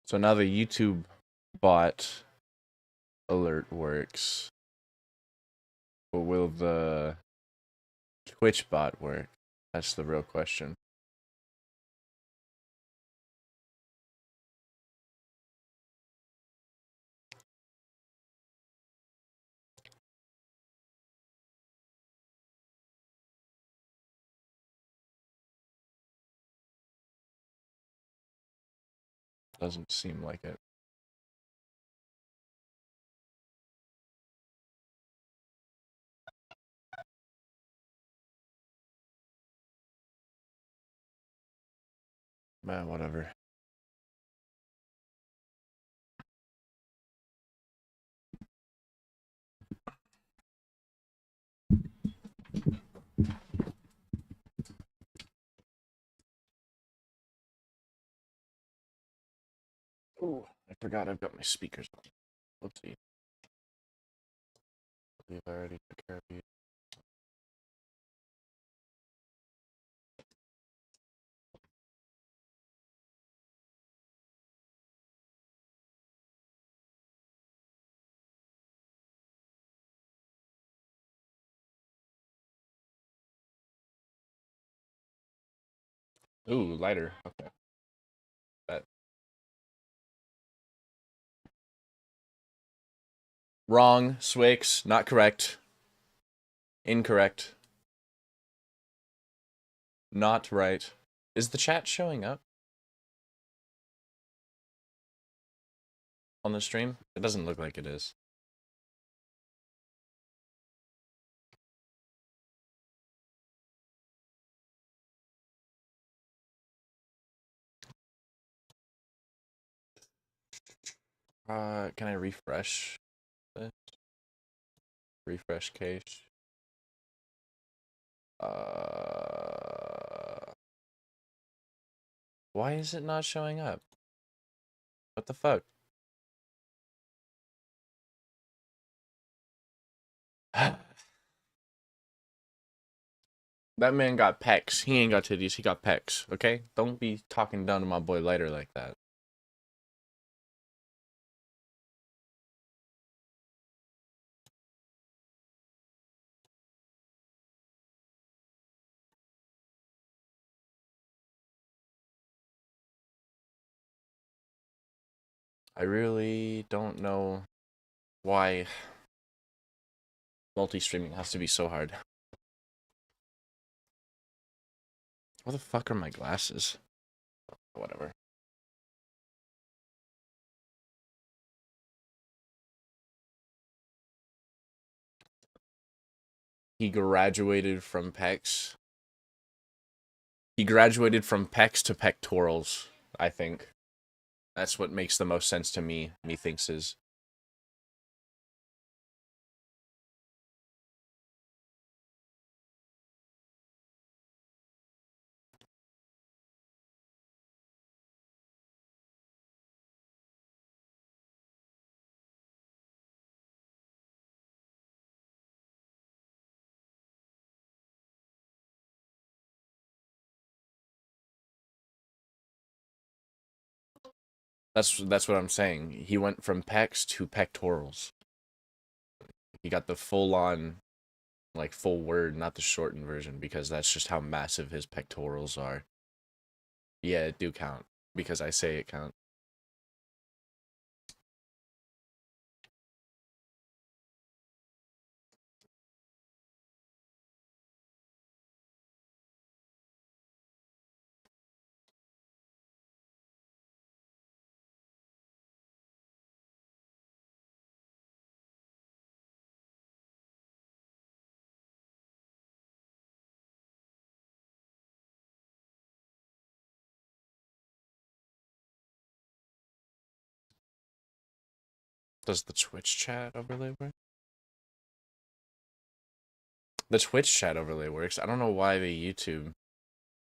So now the YouTube bot alert works. But will the Twitch bot work? That's the real question. Doesn't seem like it. Man, whatever. Ooh, I forgot I've got my speakers on. Whoopsie. I believe I already took care of you. Ooh, lighter. Okay. That. Wrong. Swix. Not correct. Incorrect. Not right. Is the chat showing up on the stream? It doesn't look like it is. Can I refresh this? Refresh cache. Why is it not showing up? What the fuck? That man got pecs. He ain't got titties. He got pecs. Okay? Don't be talking down to my boy Lighter like that. I really don't know why multi-streaming has to be so hard. What the fuck are my glasses? Whatever. He graduated from pecs. He graduated from pecs to pectorals, I think. That's what makes the most sense to me, methinks is. That's what I'm saying. He went from pecs to pectorals. He got the full-on, like, full word, not the shortened version, because that's just how massive his pectorals are. Yeah, it do count, because I say it count. Does the Twitch chat overlay work? The Twitch chat overlay works. I don't know why the YouTube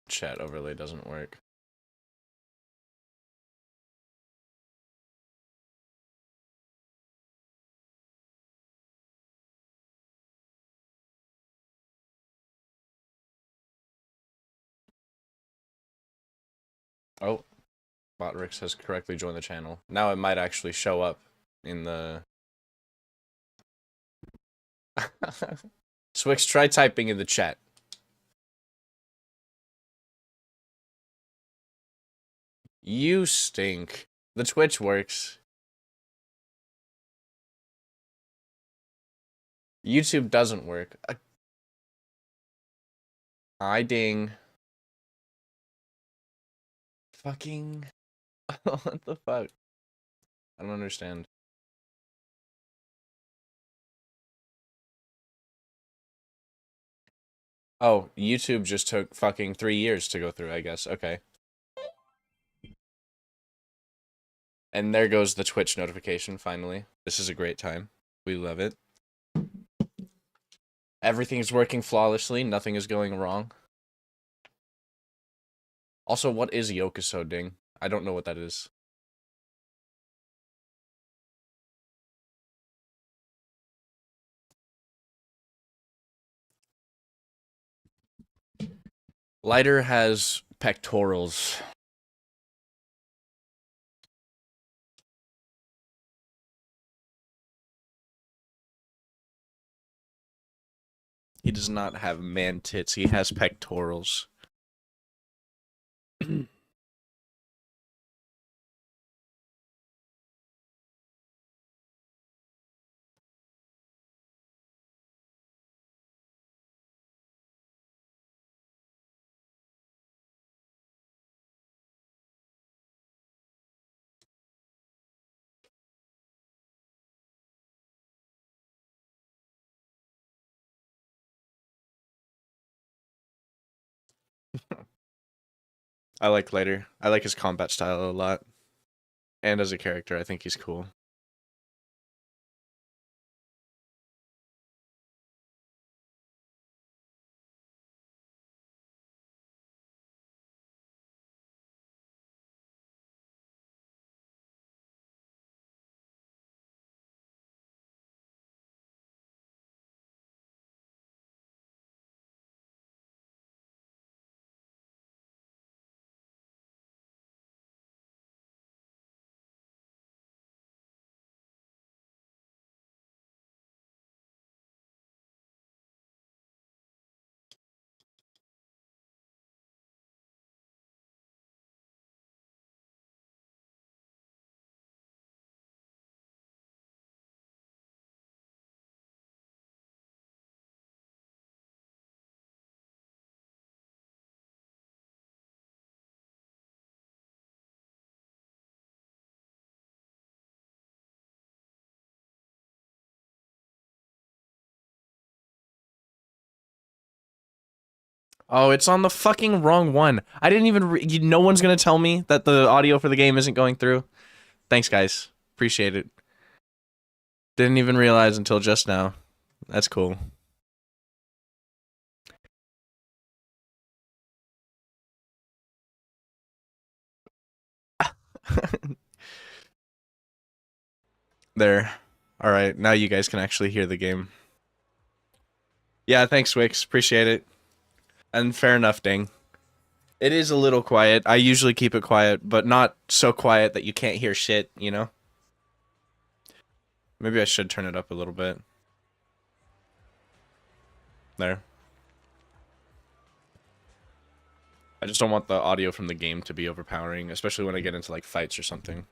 chat overlay doesn't work. Oh. Botrix has correctly joined the channel. Now it might actually show up in the... Swix, try typing in the chat. You stink. The Twitch works. YouTube doesn't work. I ding. Fucking... What the fuck? I don't understand. Oh, YouTube just took fucking 3 years to go through, I guess. Okay. And there goes the Twitch notification, finally. This is a great time. We love it. Everything's working flawlessly. Nothing is going wrong. Also, what is Yokuso Ding? I don't know what that is. Lighter has pectorals. He does not have man tits. He has pectorals. I like Lighter. I like his combat style a lot. And as a character, I think he's cool. Oh, it's on the fucking wrong one. I didn't even no one's gonna tell me that the audio for the game isn't going through. Thanks, guys. Appreciate it. Didn't even realize until just now. That's cool. There. Alright, now you guys can actually hear the game. Yeah, thanks, Wix. Appreciate it. And fair enough, Ding. It is a little quiet. I usually keep it quiet, but not so quiet that you can't hear shit, you know? Maybe I should turn it up a little bit. There. I just don't want the audio from the game to be overpowering, especially when I get into, like, fights or something.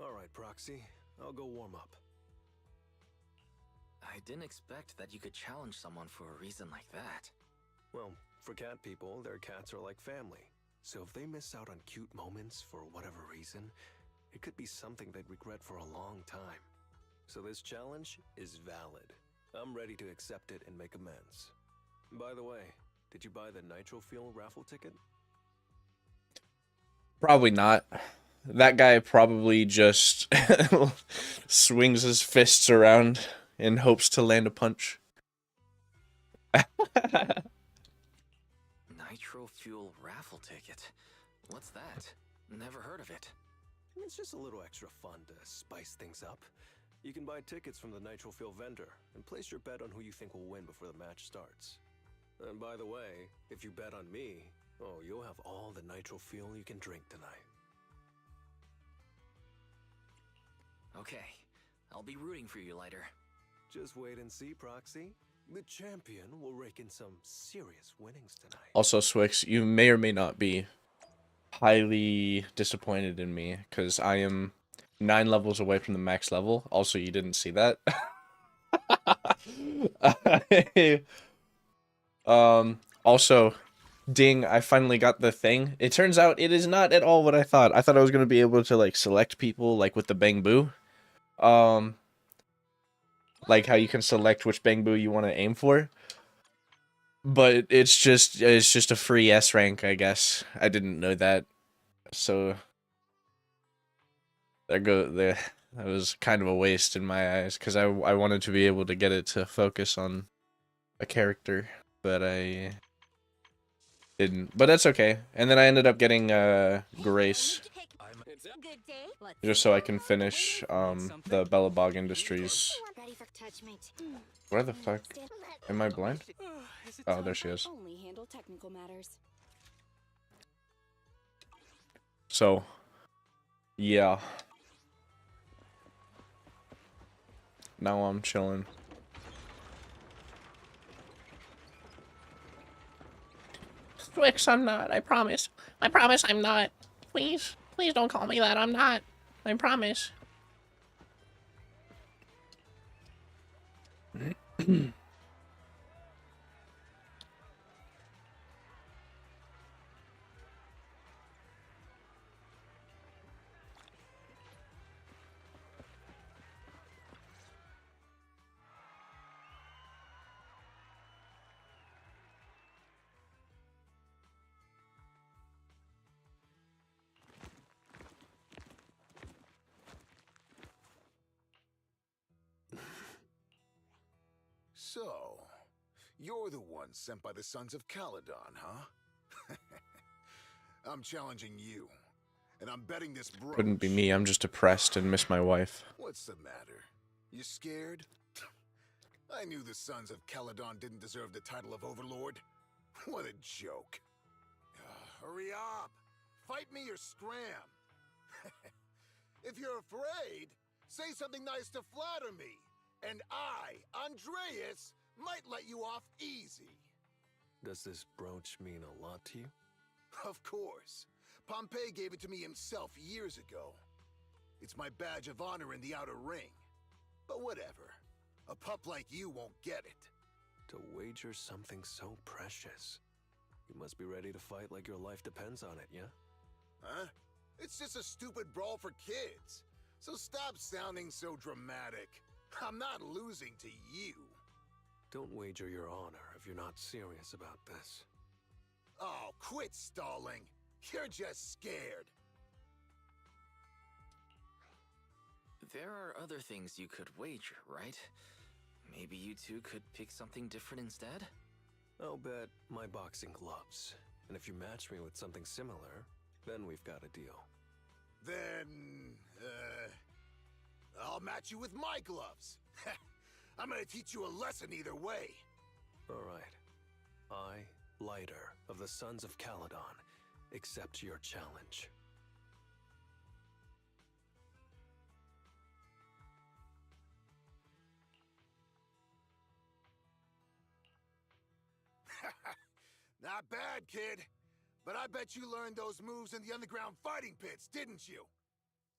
Alright, Proxy. I'll go warm up. I didn't expect that you could challenge someone for a reason like that. Well, for cat people, their cats are like family. So if they miss out on cute moments for whatever reason, it could be something they'd regret for a long time. So this challenge is valid. I'm ready to accept it and make amends. By the way, did you buy the Nitro Fuel raffle ticket? Probably not. That guy probably just swings his fists around in hopes to land a punch. Nitro Fuel raffle ticket? What's that? Never heard of it. It's just a little extra fun to spice things up. You can buy tickets from the Nitro Fuel vendor and place your bet on who you think will win before the match starts. And by the way, if you bet on me, oh, you'll have all the Nitro Fuel you can drink tonight. Okay, I'll be rooting for you later. Just wait and see, Proxy. The champion will rake in some serious winnings tonight. Also, Swix, you may or may not be highly disappointed in me because I am 9 levels away from the max level. Also, you didn't see that. Also, ding, I finally got the thing. It turns out it is not at all what I thought. I thought I was going to be able to like select people like with the Bang Boo. Like how you can select which Bang Boo you want to aim for. But it's just a free S rank, I guess. I didn't know that. So that was kind of a waste in my eyes because I wanted to be able to get it to focus on a character, but I didn't. But that's okay. And then I ended up getting Grace just so I can finish the Bellabog Industries. Where the fuck am I blind? Oh, there she is. So yeah, now I'm chilling. Twix, I'm not. I promise. I promise I'm not. Please. Please don't call me that. I'm not. I promise. So, you're the one sent by the Sons of Caledon, huh? I'm challenging you, and I'm betting this brooch. Couldn't be me. I'm just depressed and miss my wife. What's the matter? You scared? I knew the Sons of Caledon didn't deserve the title of Overlord. What a joke. Hurry up! Fight me or scram! If you're afraid, say something nice to flatter me. And I, Andreas, might let you off easy. Does this brooch mean a lot to you? Of course. Pompey gave it to me himself years ago. It's my badge of honor in the outer ring. But whatever. A pup like you won't get it. To wager something so precious. You must be ready to fight like your life depends on it, yeah? Huh? It's just a stupid brawl for kids. So stop sounding so dramatic. I'm not losing to you. Don't wager your honor if you're not serious about this. Oh, quit stalling. You're just scared. There are other things you could wager, right? Maybe you two could pick something different instead? I'll bet my boxing gloves. And if you match me with something similar, then we've got a deal. Then, I'll match you with my gloves. I'm gonna teach you a lesson either way. All right. I, Lighter of the Sons of Caledon, accept your challenge. Not bad, kid. But I bet you learned those moves in the underground fighting pits, didn't you?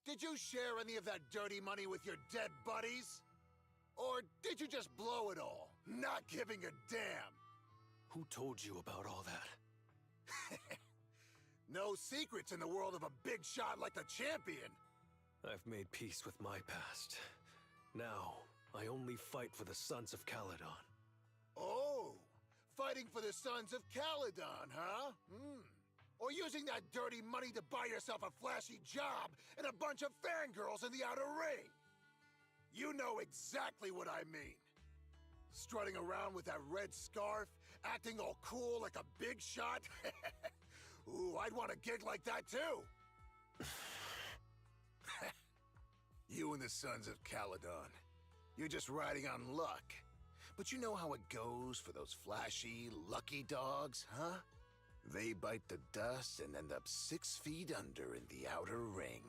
did you share any of that dirty money with your dead buddies? Or did you just blow it all, not giving a damn? Who told you about all that? No secrets in the world of a big shot like the champion. I've made peace with my past. Now, I only fight for the Sons of Caledon. Oh, fighting for the Sons of Caledon, huh? Or using that dirty money to buy yourself a flashy job and a bunch of fangirls in the outer ring. You know exactly what I mean. Strutting around with that red scarf, acting all cool like a big shot. Ooh, I'd want a gig like that too. You and the Sons of Caledon. You're just riding on luck. But you know how it goes for those flashy, lucky dogs, huh? They bite the dust and end up 6 feet under in the outer ring.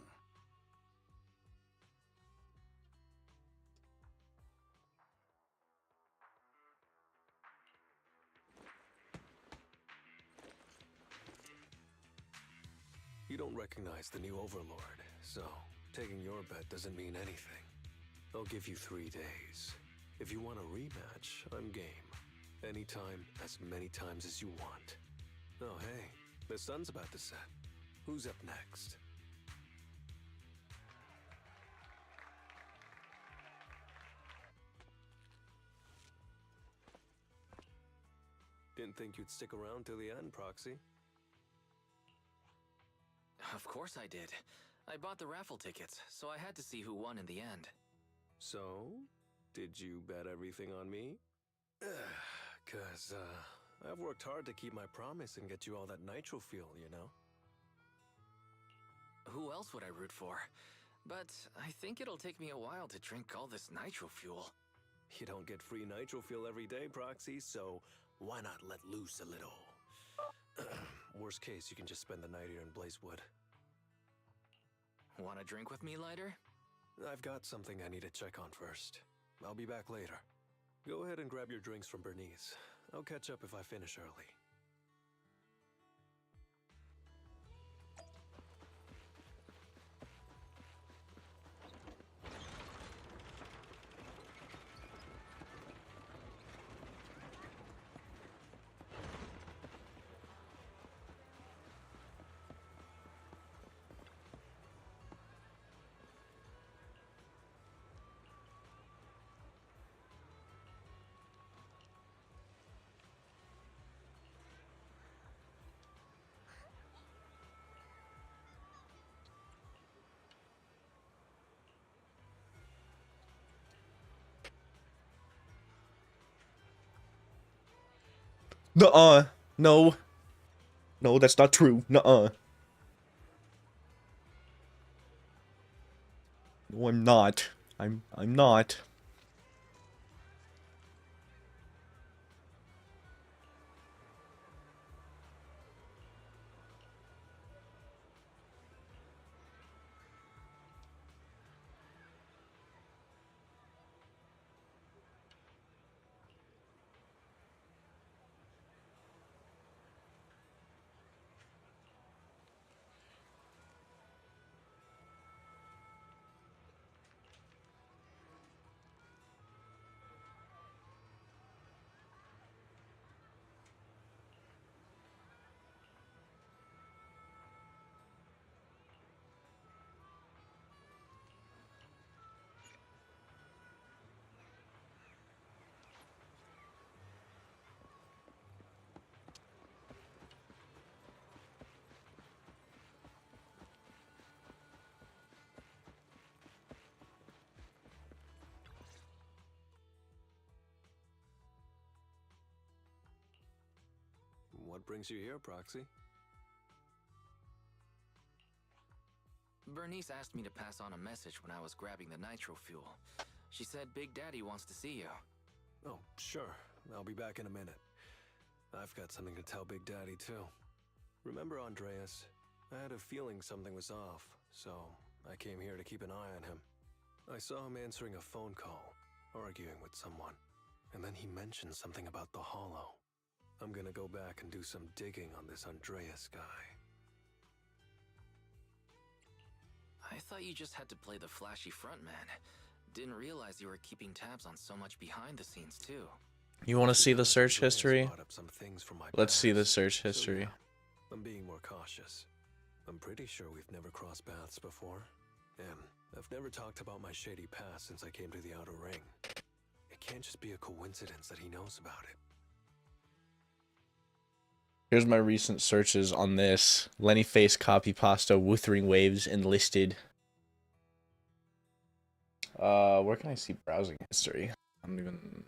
You don't recognize the new Overlord, so taking your bet doesn't mean anything. I'll give you 3 days. If you want a rematch, I'm game. Anytime, as many times as you want. Oh hey, the sun's about to set. Who's up next? Didn't think you'd stick around till the end, Proxy. Of course I did. I bought the raffle tickets, so I had to see who won in the end. So, did you bet everything on me? I've worked hard to keep my promise and get you all that nitro fuel, you know? Who else would I root for? But I think it'll take me a while to drink all this nitro fuel. You don't get free nitro fuel every day, Proxy, so why not let loose a little? Worst case, you can just spend the night here in Blazewood. Want a drink with me, Lighter? I've got something I need to check on first. I'll be back later. Go ahead and grab your drinks from Bernice. I'll catch up if I finish early. Nuh-uh. No. No, that's not true. Nuh-uh. No, I'm not. I'm not. What brings you here, Proxy? Bernice asked me to pass on a message when I was grabbing the nitro fuel. She said Big Daddy wants to see you. Oh, sure. I'll be back in a minute. I've got something to tell Big Daddy, too. Remember Andreas? I had a feeling something was off, so I came here to keep an eye on him. I saw him answering a phone call, arguing with someone, and then he mentioned something about the Hollow. I'm gonna go back and do some digging on this Andreas guy. I I thought you just had to play the flashy frontman. Didn't realize you were keeping tabs on so much behind the scenes, too. You want to see the search Andreas history? brought up some things from my Let's see the past. search So, history. yeah, I'm being more cautious. I'm pretty sure we've never crossed paths before. And I've never talked about my shady past since I came to the Outer Ring. It can't just be a coincidence that he knows about it. Here's my recent searches on this. Lenny Face, Copy Pasta, Wuthering Waves, Enlisted. Where can I see browsing history? I don't even...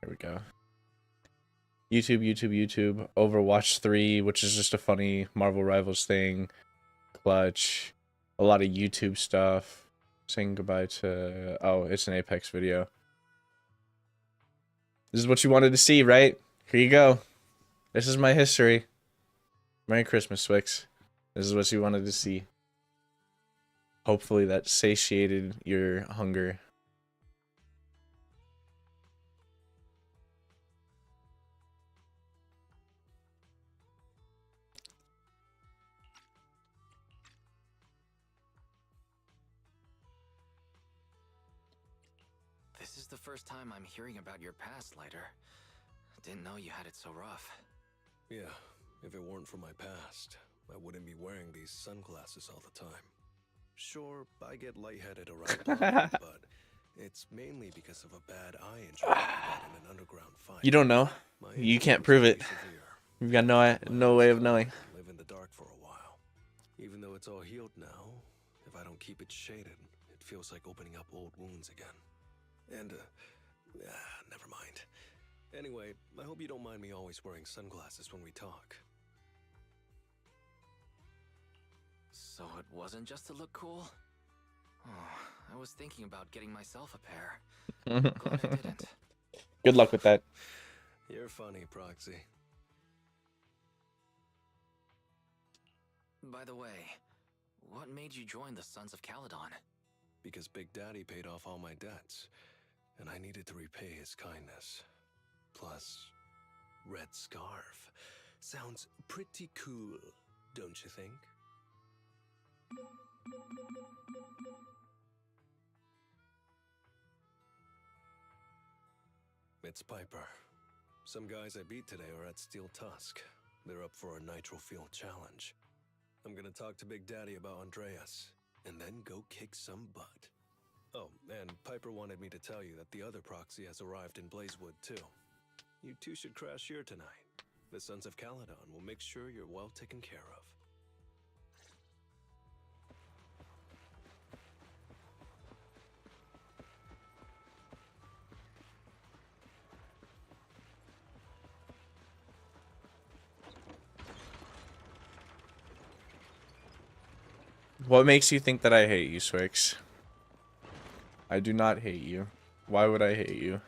Here we go. YouTube. Overwatch 3, which is just a funny Marvel Rivals thing. Clutch. A lot of YouTube stuff. Saying goodbye to... Oh, it's an Apex video. This is what you wanted to see, right? Here you go. This is my history. Merry Christmas, Swix. This is what you wanted to see. Hopefully that satiated your hunger. This is the first time I'm hearing about your past, Lighter. Didn't know you had it so rough. Yeah, if it weren't for my past, I wouldn't be wearing these sunglasses all the time. Sure, I get lightheaded around town, but it's mainly because of a bad eye injury I got in an underground fight. You don't know. My You injury can't was prove it. pretty severe. You've got no My way eyes of knowing. gotta live in the dark for a while. Even though it's all healed now, if I don't keep it shaded, it feels like opening up old wounds again. And, never mind. Anyway, I hope you don't mind me always wearing sunglasses when we talk. So it wasn't just to look cool? Oh, I was thinking about getting myself a pair. Glad I didn't. Good luck with that. You're funny, Proxy. By the way, what made you join the Sons of Caledon? Because Big Daddy paid off all my debts, and I needed to repay his kindness. Plus, Red Scarf. Sounds pretty cool, don't you think? It's Piper. Some guys I beat today are at Steel Tusk. They're up for a Nitro Field challenge. I'm gonna talk to Big Daddy about Andreas, and then go kick some butt. Oh, and Piper wanted me to tell you that the other proxy has arrived in Blazewood, too. You two should crash here tonight. The Sons of Caledon will make sure you're well taken care of. What makes you think that I hate you, Swix? I do not hate you. Why would I hate you?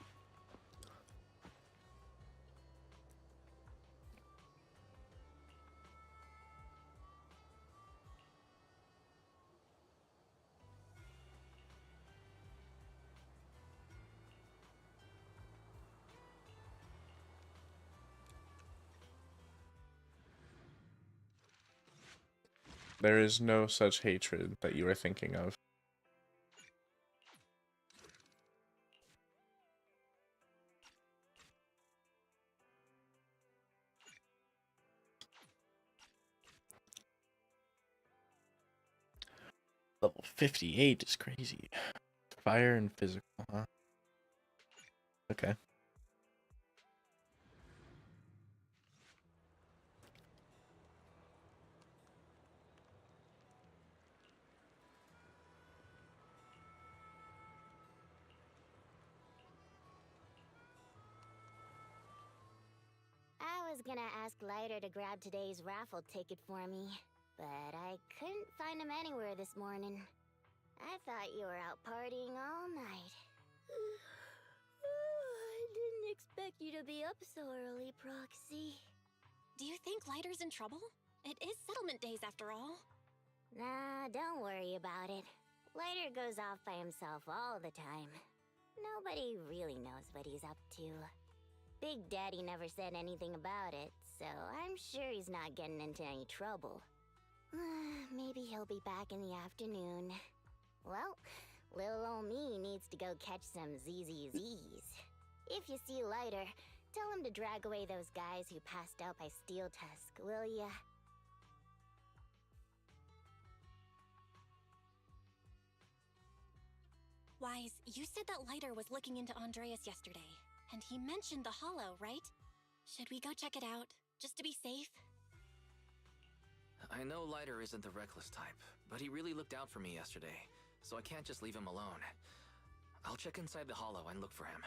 There is no such hatred that you are thinking of. Level 58 is crazy. Fire and physical, huh? Okay. I was gonna ask Lighter to grab today's raffle ticket for me, but I couldn't find him anywhere this morning. I thought you were out partying all night. I didn't expect you to be up so early, Proxy. Do you think Lighter's in trouble? It is settlement days after all. Nah, don't worry about it. Lighter goes off by himself all the time. Nobody really knows what he's up to. Big Daddy never said anything about it, so so I'm sure he's not getting into any trouble. Maybe he'll be back in the afternoon. Well, little old me needs to go catch some ZZZs. If you see Lighter, tell him to drag away those guys who passed out by Steel Tusk, will ya? Wise, you said that Lighter was looking into Andreas yesterday, and he mentioned the Hollow, right? Should we go check it out, just to be safe? I know Lighter isn't the reckless type, but he really looked out for me yesterday, so I can't just leave him alone. I'll check inside the Hollow and look for him.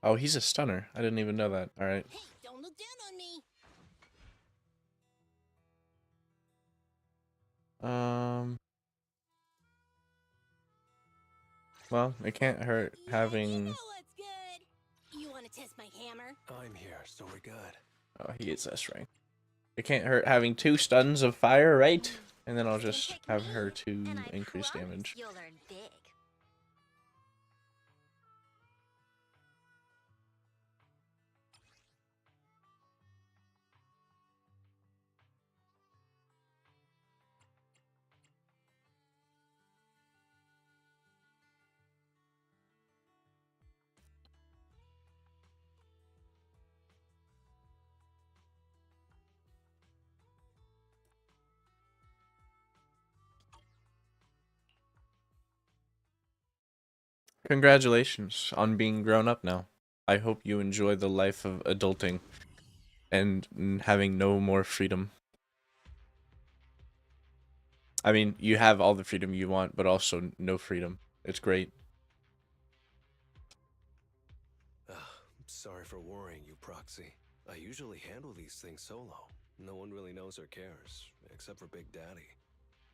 Oh, he's a stunner. I didn't even know that. All right. Hey, don't look down on me! Well, it can't hurt You having. know what's good! You wanna test my hammer? I'm here, so we're good. Oh, he is S rank. It can't hurt having 2 stuns of fire, right? And then I'll You can just pick have me, her to and I increase promise damage. You'll learn big. Congratulations on being grown up now. I hope you enjoy the life of adulting and having no more freedom. I mean, you have all the freedom you want, but also no freedom. It's great. Sorry for worrying you, Proxy. I usually handle these things solo. No one really knows or cares, except for Big Daddy.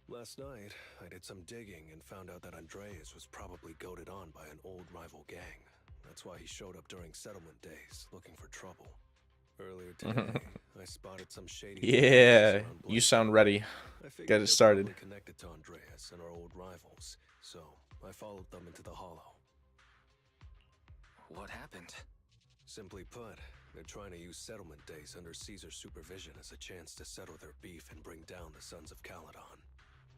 Last night, I did some digging and found out that Andreas was probably goaded on by an old rival gang. That's why he showed up during settlement days, looking for trouble. Earlier today, I spotted some shady... Yeah, you sound ready. I figured Get it they're started. probably connected to Andreas and our old rivals, so I followed them into the Hollow. What happened? Simply put, they're trying to use settlement days under Caesar's supervision as a chance to settle their beef and bring down the Sons of Caledon.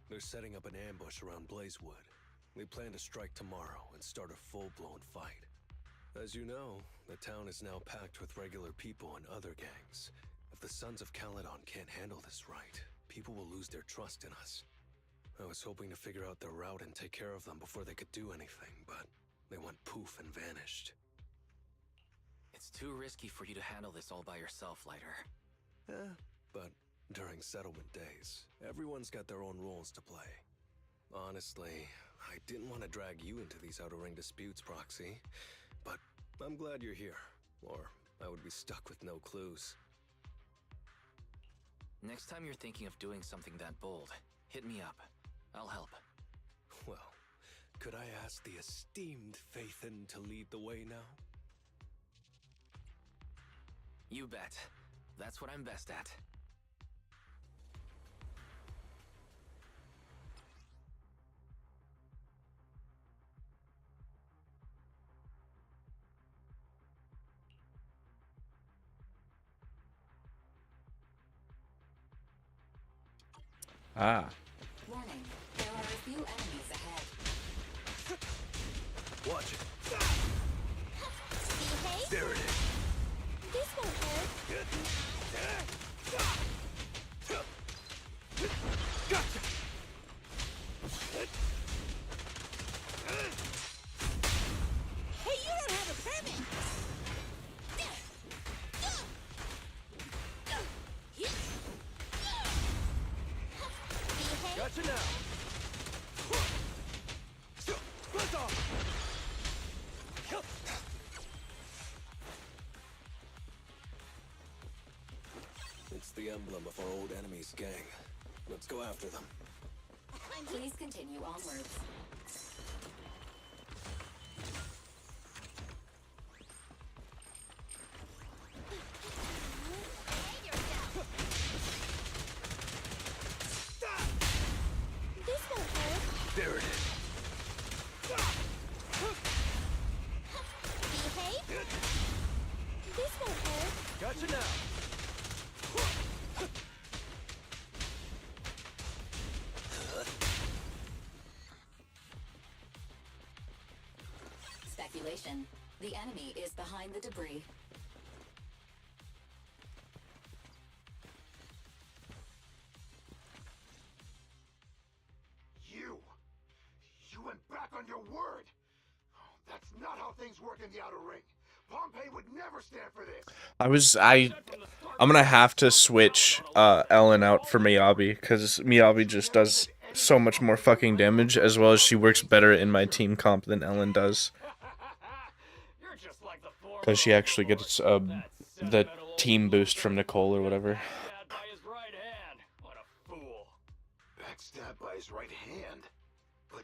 They're setting up an ambush around Blazewood. They plan to strike tomorrow and start a full-blown fight. As you know, the town is now packed with regular people and other gangs. If the Sons of Caledon can't handle this right, people will lose their trust in us. I was hoping to figure out their route and take care of them before they could do anything, but they went poof and vanished. It's too risky for you to handle this all by yourself, Lighter. But during settlement days, everyone's got their own roles to play. Honestly, I didn't want to drag you into these outer ring disputes, Proxy, but I'm glad you're here, or I would be stuck with no clues. Next time you're thinking of doing something that bold, hit me up. I'll help. Well, could I ask the esteemed Phaethon to lead the way now? You bet. That's what I'm best at. Ah. Warning, there are a few enemies ahead. Watch it. Behave? There it is. This won't hurt. Gotcha! Hey, you don't have a permit! Behave? Gotcha now! Blast off! It's the emblem of our old enemy's gang. Let's go after them. Please continue onwards. There it is. Behave? This won't hurt. Gotcha now. Speculation. The enemy is behind the debris. You went back on your word. That's not how things work in the outer ring. Pompey would never stand for this. I'm gonna have to switch Ellen out for Miyabi, because Miyabi just does so much more fucking damage, as well as she works better in my team comp than Ellen does. Because she actually gets the team boost from Nicole or whatever. Backstabbed by his right hand? But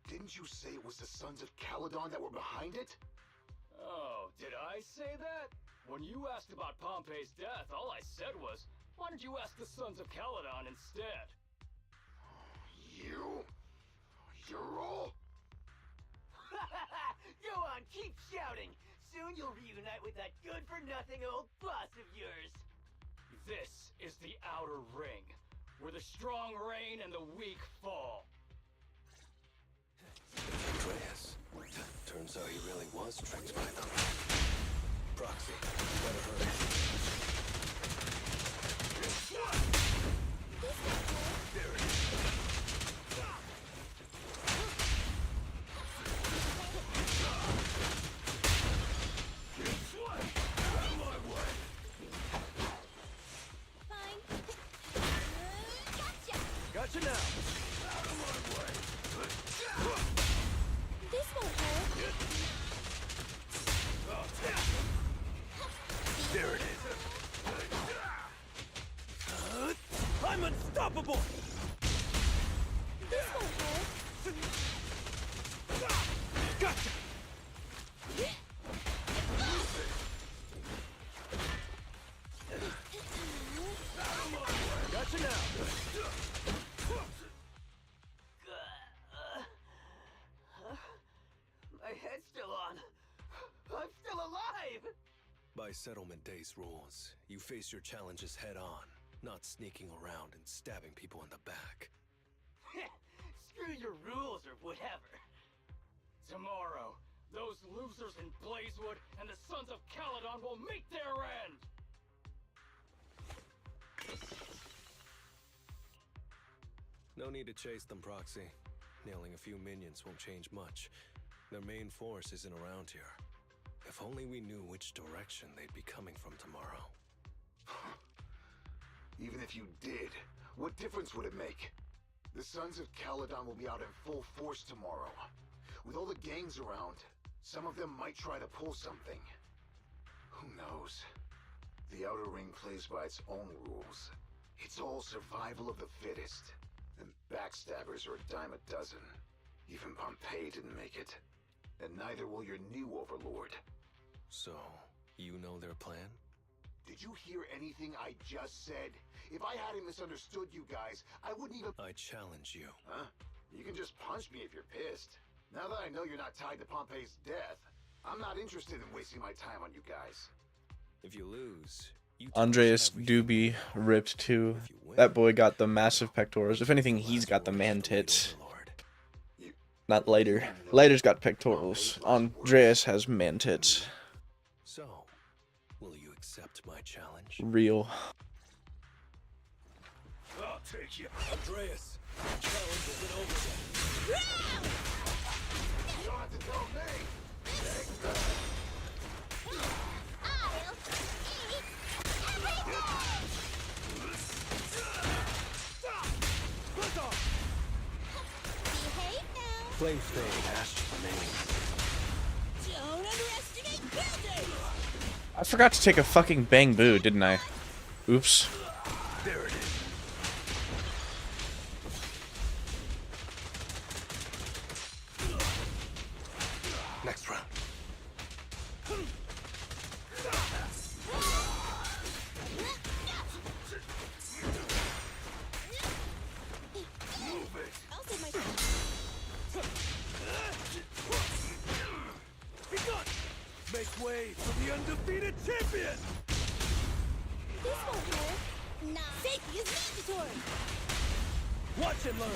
didn't you say it was the Sons of Caledon that were behind it? Oh, did I say that? When you asked about Pompey's death, all I said was, why don't you ask the Sons of Caledon instead? You? You're all? Go on, keep shouting! Soon you'll reunite with that good-for-nothing old boss of yours! This is the Outer Ring, where the strong reign and the weak fall. Andreas. Turns out he really was tricked by them. Proxy, better hurry. There it is. Out of my way. Fine. Gotcha! Gotcha now. Out of my way. This won't hurt. There it is. I'm unstoppable! This won't hurt. Gotcha! Gotcha now! My head's still on. I'm still alive! By Settlement Day's rules, you face your challenges head on, not sneaking around and stabbing people in the back. Screw your rules or whatever. Tomorrow, those losers in Blazewood and the Sons of Caledon will meet their end! No need to chase them, Proxy. Nailing a few minions won't change much. Their main force isn't around here. If only we knew which direction they'd be coming from tomorrow. Even if you did, what difference would it make? The Sons of Caledon will be out in full force tomorrow. With all the gangs around, some of them might try to pull something. Who knows? The Outer Ring plays by its own rules. It's all survival of the fittest. And backstabbers are a dime a dozen. Even Pompey didn't make it. And neither will your new overlord. So, you know their plan? Did you hear anything I just said? If I hadn't misunderstood you guys, I wouldn't even— I challenge you. Huh? You can just punch me if you're pissed. Now that I know you're not tied to Pompey's death, I'm not interested in wasting my time on you guys. If you lose, you tell us Andreas everything Doobie you know. ripped too. If you win, That boy got the massive pectorals. If anything, he's got the man tits. Not Lighter. Lighter's got pectorals. Andreas has man tits. So, will you accept my challenge? Real. I'll take you. Andreas, the challenge isn't over yet. You don't have to tell me! Behave now. Flame Stain ash remains. Don't underestimate building. I forgot to take a fucking bang boo, didn't I? Oops. There it is. Next round. I'll save myself. way for the undefeated champion! This won't hurt. Nah. Safety is mandatory. Watch and learn!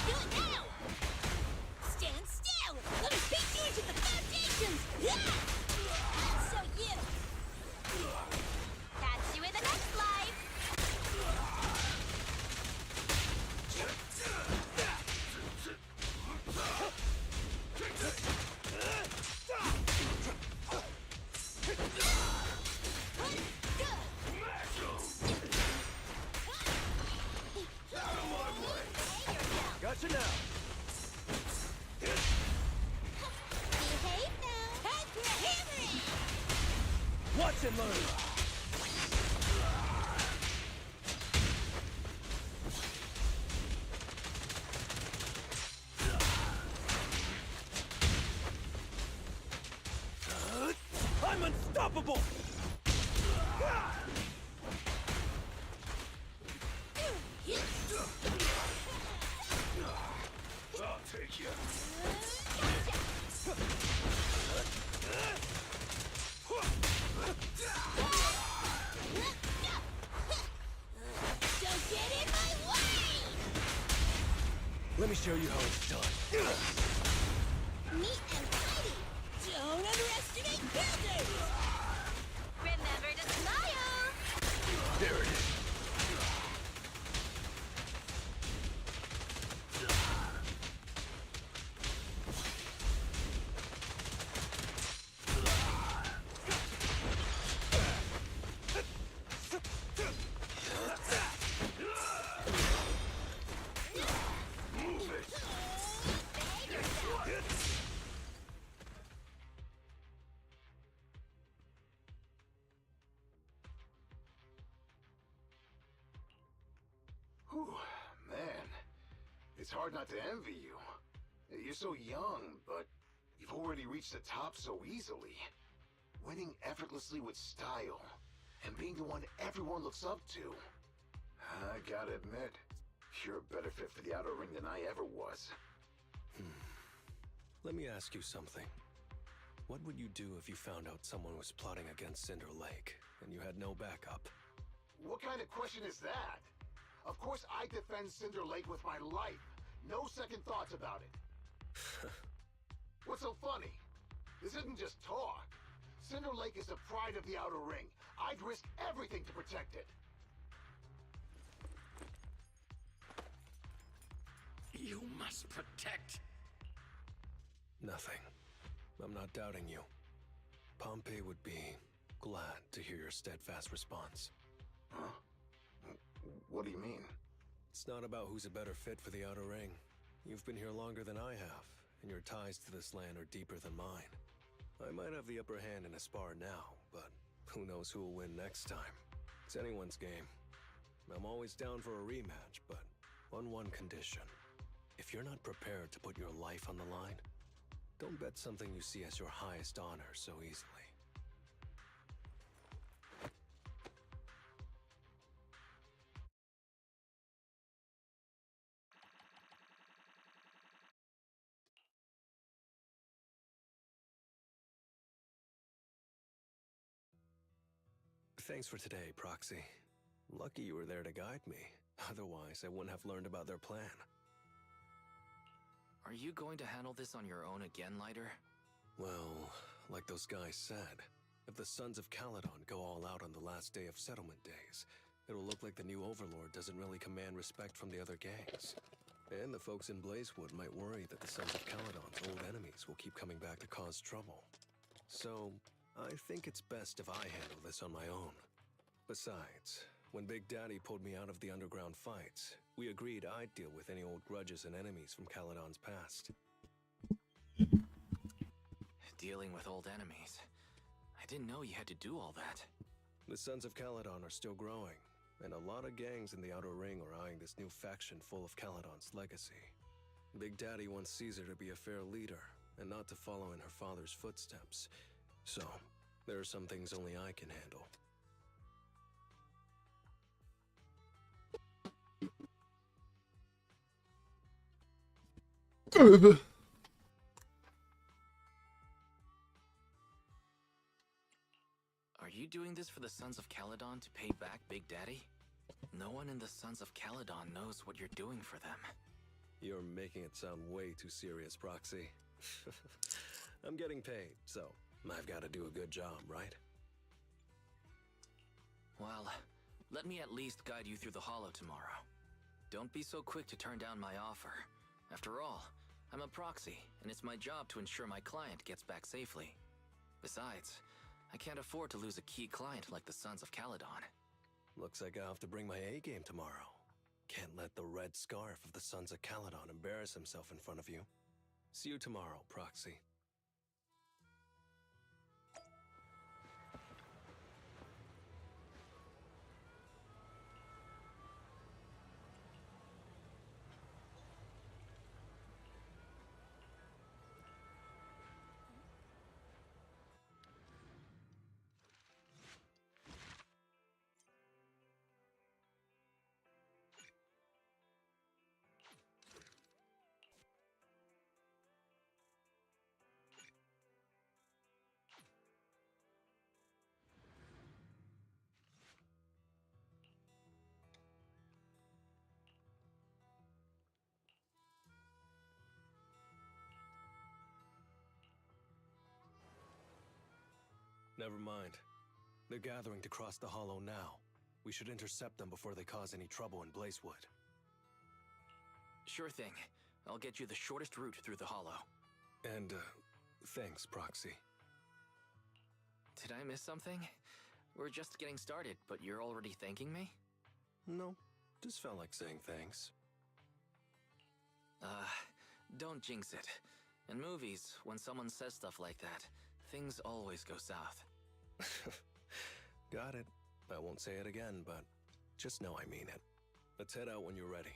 Do it now! Stand still! Let me beat you into the foundations! Yeah! So you! Catch you in the next life! Gotcha now! Behave now! Time for a hammering! Watch and learn! I'm unstoppable! I'll take you. Don't get in my way! Let me show you how it's done. Neat and tidy! Don't underestimate buildings! Remember to smile! There it is. Move it. Behave yourself! Whew, man. It's hard not to envy you. You're so young, but you've already reached the top so easily. Winning effortlessly with style, and being the one everyone looks up to. I gotta admit, you're a better fit for the outer ring than I ever was. Let me ask you something. What would you do if you found out someone was plotting against Cinder Lake, and you had no backup? What kind of question is that? Of course I defend Cinder Lake with my life. No second thoughts about it. What's so funny? This isn't just talk. Cinder Lake is the pride of the Outer Ring. I'd risk everything to protect it. You must protect. Nothing. I'm not doubting you. Pompey would be glad to hear your steadfast response. Huh? What do you mean? It's not about who's a better fit for the Outer Ring. You've been here longer than I have, and your ties to this land are deeper than mine. I might have the upper hand in a spar now, but who knows who will win next time. It's anyone's game. I'm always down for a rematch, but on one condition. If you're not prepared to put your life on the line, don't bet something you see as your highest honor so easily. Thanks for today, Proxy. Lucky you were there to guide me. Otherwise, I wouldn't have learned about their plan. Are you going to handle this on your own again, Lighter? Well, like those guys said, if the Sons of Caledon go all out on the last day of settlement days, it'll look like the new Overlord doesn't really command respect from the other gangs. And the folks in Blazewood might worry that the Sons of Caledon's old enemies will keep coming back to cause trouble. So, I think it's best if I handle this on my own. Besides, when Big Daddy pulled me out of the underground fights, we agreed I'd deal with any old grudges and enemies from Caledon's past. Dealing with old enemies. I didn't know you had to do all that. The Sons of Caledon are still growing, and a lot of gangs in the Outer Ring are eyeing this new faction full of Caledon's legacy. Big Daddy wants Caesar to be a fair leader, and not to follow in her father's footsteps. So, there are some things only I can handle. Are you doing this for the Sons of Caledon to pay back Big Daddy? No one in the Sons of Caledon knows what you're doing for them. You're making it sound way too serious, Proxy. I'm getting paid, so I've got to do a good job, right? Well, let me at least guide you through the Hollow tomorrow. Don't be so quick to turn down my offer. After all, I'm a proxy, and it's my job to ensure my client gets back safely. Besides, I can't afford to lose a key client like the Sons of Caledon. Looks like I'll have to bring my A game tomorrow. Can't let the red scarf of the Sons of Caledon embarrass himself in front of you. See you tomorrow, Proxy. Never mind. They're gathering to cross the Hollow now. We should intercept them before they cause any trouble in Blazewood. Sure thing. I'll get you the shortest route through the Hollow. And, thanks, Proxy. Did I miss something? We're just getting started, but you're already thanking me? No, just felt like saying thanks. Don't jinx it. In movies, when someone says stuff like that, things always go south. Got it. I won't say it again, but just know I mean it. Let's head out when you're ready.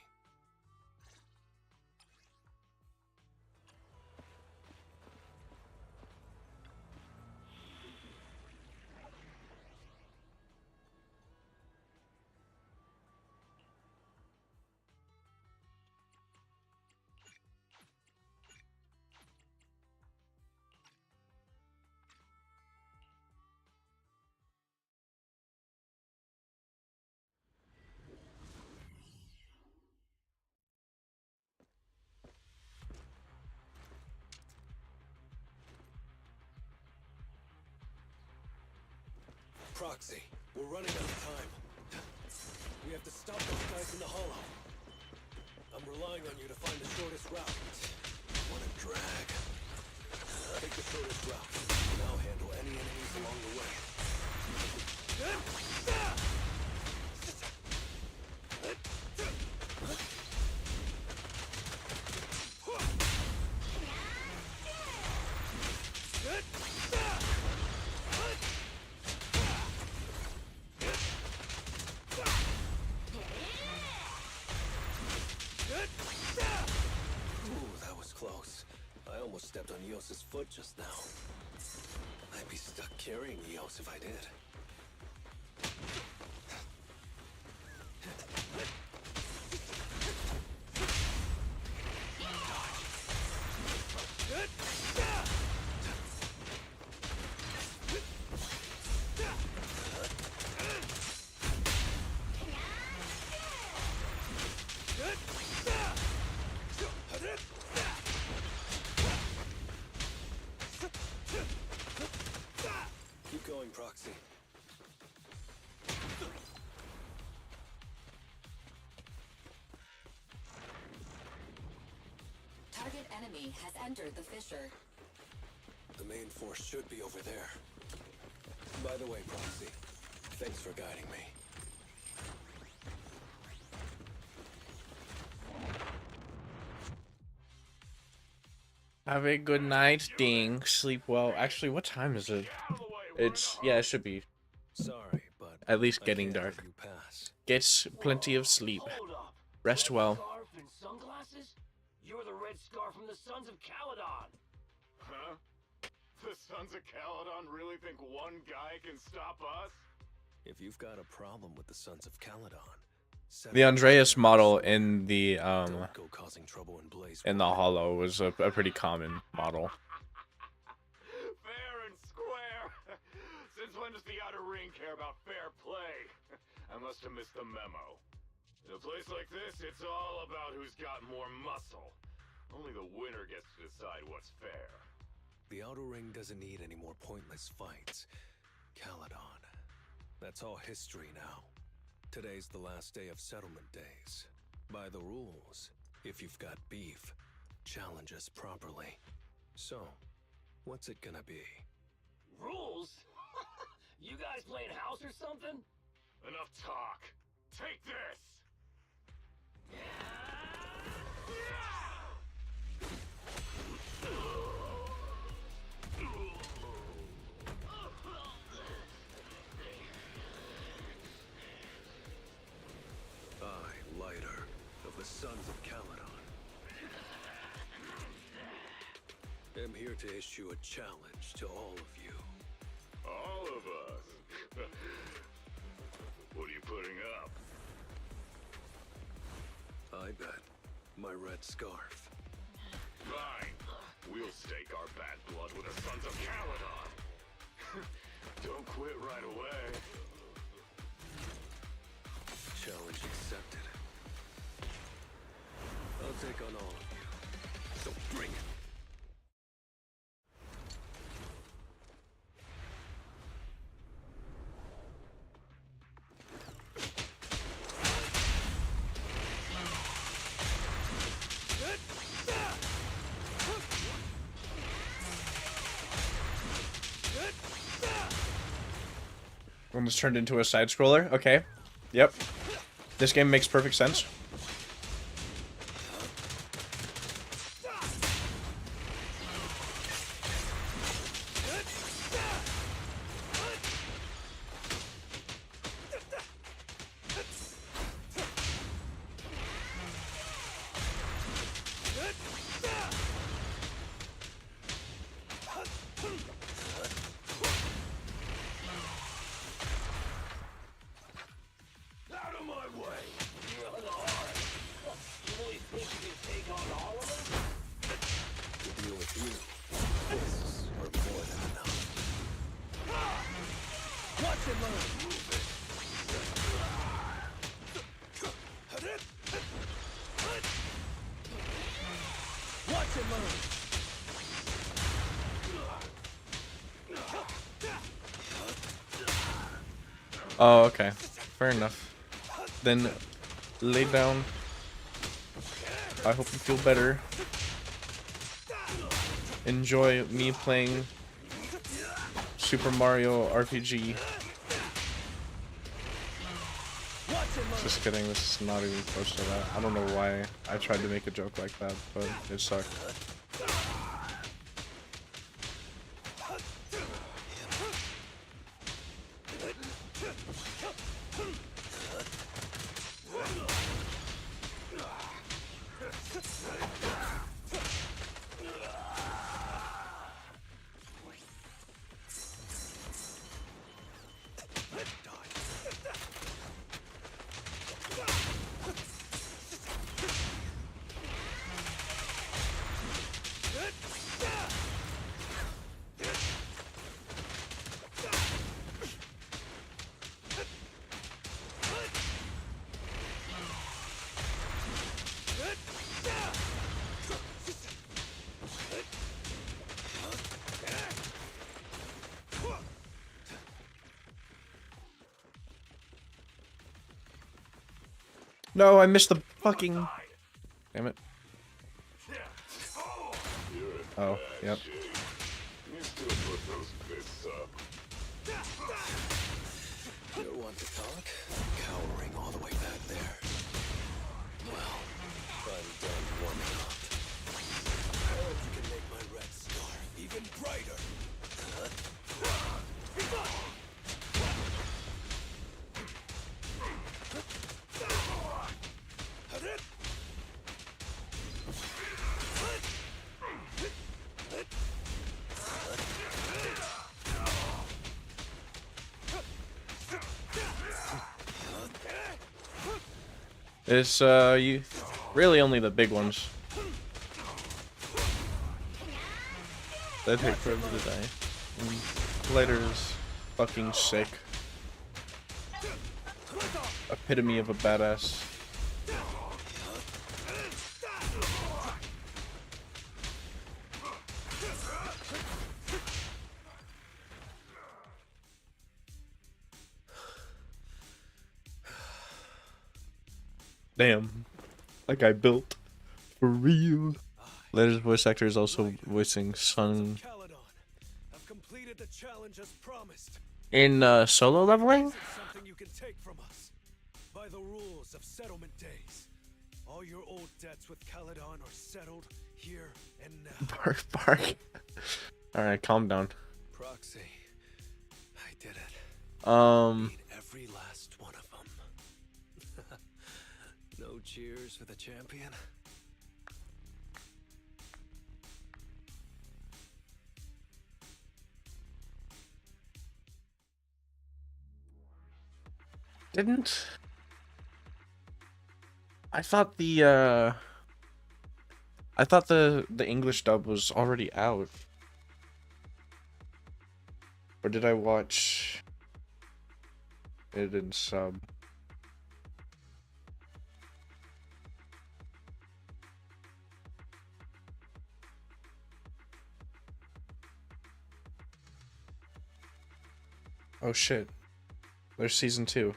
Proxy, we're running out of time. We have to stop those guys in the Hollow. I'm relying on you to find the shortest route. What a drag. Take the shortest route, and I'll handle any enemies along the way. Ooh, that was close. I almost stepped on Eos's foot just now. I'd be stuck carrying Eos if I did. Keep going, Proxy. Target enemy has entered the fissure. The main force should be over there. By the way, Proxy, thanks for guiding me. Have a good night, Ding. Sleep well. Actually, what time is it? It's, yeah, it should be Sorry, but at least I getting can't dark. let you pass. Get plenty of sleep. Hold up. Rest Red well. Scarf and sunglasses? You're the Red Scarf from the Sons of Caledon. Huh? The Sons of Caledon really think one guy can stop us? If you've got a problem with the Sons of Caledon, The Andreas model in the Don't go causing trouble in Blaze. Hollow was a pretty common model. Fair and square. Since when does the Outer Ring care about fair play? I must have missed the memo. In a place like this, it's all about who's got more muscle. Only the winner gets to decide what's fair. The Outer Ring doesn't need any more pointless fights. Caledon. That's all history now. Today's the last day of settlement days. By the rules, if you've got beef, challenge us properly. So, what's it gonna be? Rules? You guys playing house or something? Enough talk. Take this! I, Lighter, of the Sons of Caledon, am here to issue a challenge to all of you. All of us? What are you putting up? I bet my red scarf. Fine. We'll stake our bad blood with the Sons of Caledon. Don't quit right away. Challenge accepted. I'll take on all of you. So bring it. One was turned into a side scroller. Okay. Yep. This game makes perfect sense. Out of my way! You're on the hard. You really think you can take on all of us? To deal with you, fists are more than enough. Watch and learn. Move it. Watch and learn. Oh, okay. Fair enough. Then lay down. I hope you feel better. Enjoy me playing Super Mario RPG. Just kidding, this is not even close to that. I don't know why I tried to make a joke like that, but it sucked. No, I missed the fucking... Damn it. Oh, yep. You still put those fists up. You don't want to talk? Cowering all the way back there. Well, I'm done warming up. I hope you can make my red scarf even brighter. It's you really only the big ones. They take forever to die. Lighter's fucking sick. Epitome of a badass. Damn. That guy built. For real. Lighter's voice actor is also voicing Sun. I've completed the challenge as promised. In solo leveling? Something you can take from us. By the rules of settlement days. All your old debts with Caledon are settled here and now. Bark, bark. Alright, calm down. Proxy. I did it. Beat every last one of them. No cheers for the champion? Didn't... I thought the English dub was already out. Or did I watch it in sub? Oh shit. There's season 2.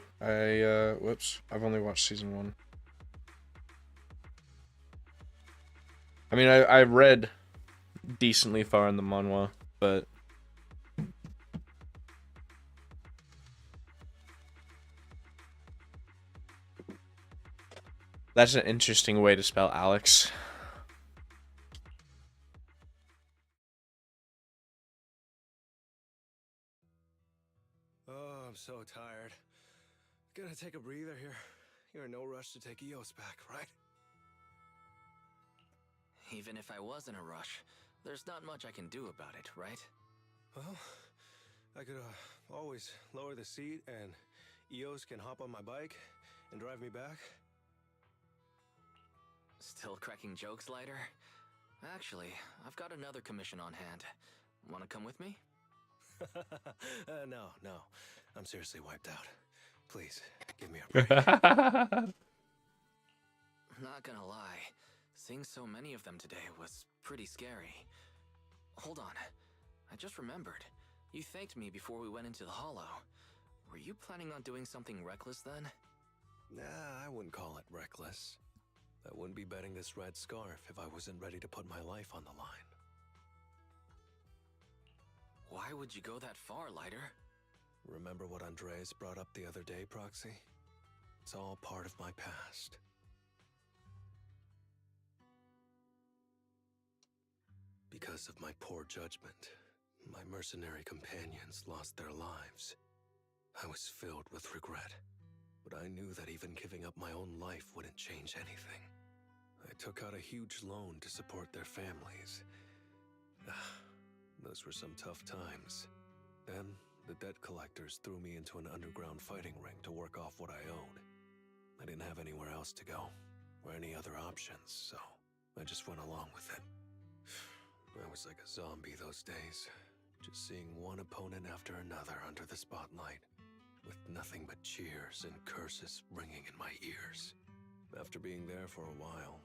Whoops. I've only watched season 1. I mean, I read decently far in the manhwa, but... That's an interesting way to spell Alex. Oh, I'm so tired. Gonna take a breather here. You're in no rush to take Eos back, right? Even if I was in a rush, there's not much I can do about it, right? Well, I could always lower the seat and Eos can hop on my bike and drive me back. Still cracking jokes, Lighter? Actually, I've got another commission on hand. Wanna come with me? No. I'm seriously wiped out. Please, give me a break. Not gonna lie, seeing so many of them today was pretty scary. Hold on, I just remembered. You thanked me before we went into the Hollow. Were you planning on doing something reckless then? Nah, I wouldn't call it reckless. I wouldn't be betting this red scarf if I wasn't ready to put my life on the line. Why would you go that far, Lighter? Remember what Andreas brought up the other day, Proxy? It's all part of my past. Because of my poor judgment, my mercenary companions lost their lives. I was filled with regret, but I knew that even giving up my own life wouldn't change anything. I took out a huge loan to support their families. Those were some tough times. Then, the debt collectors threw me into an underground fighting ring to work off what I owed. I didn't have anywhere else to go, or any other options, so I just went along with it. I was like a zombie those days, just seeing one opponent after another under the spotlight, with nothing but cheers and curses ringing in my ears. After being there for a while,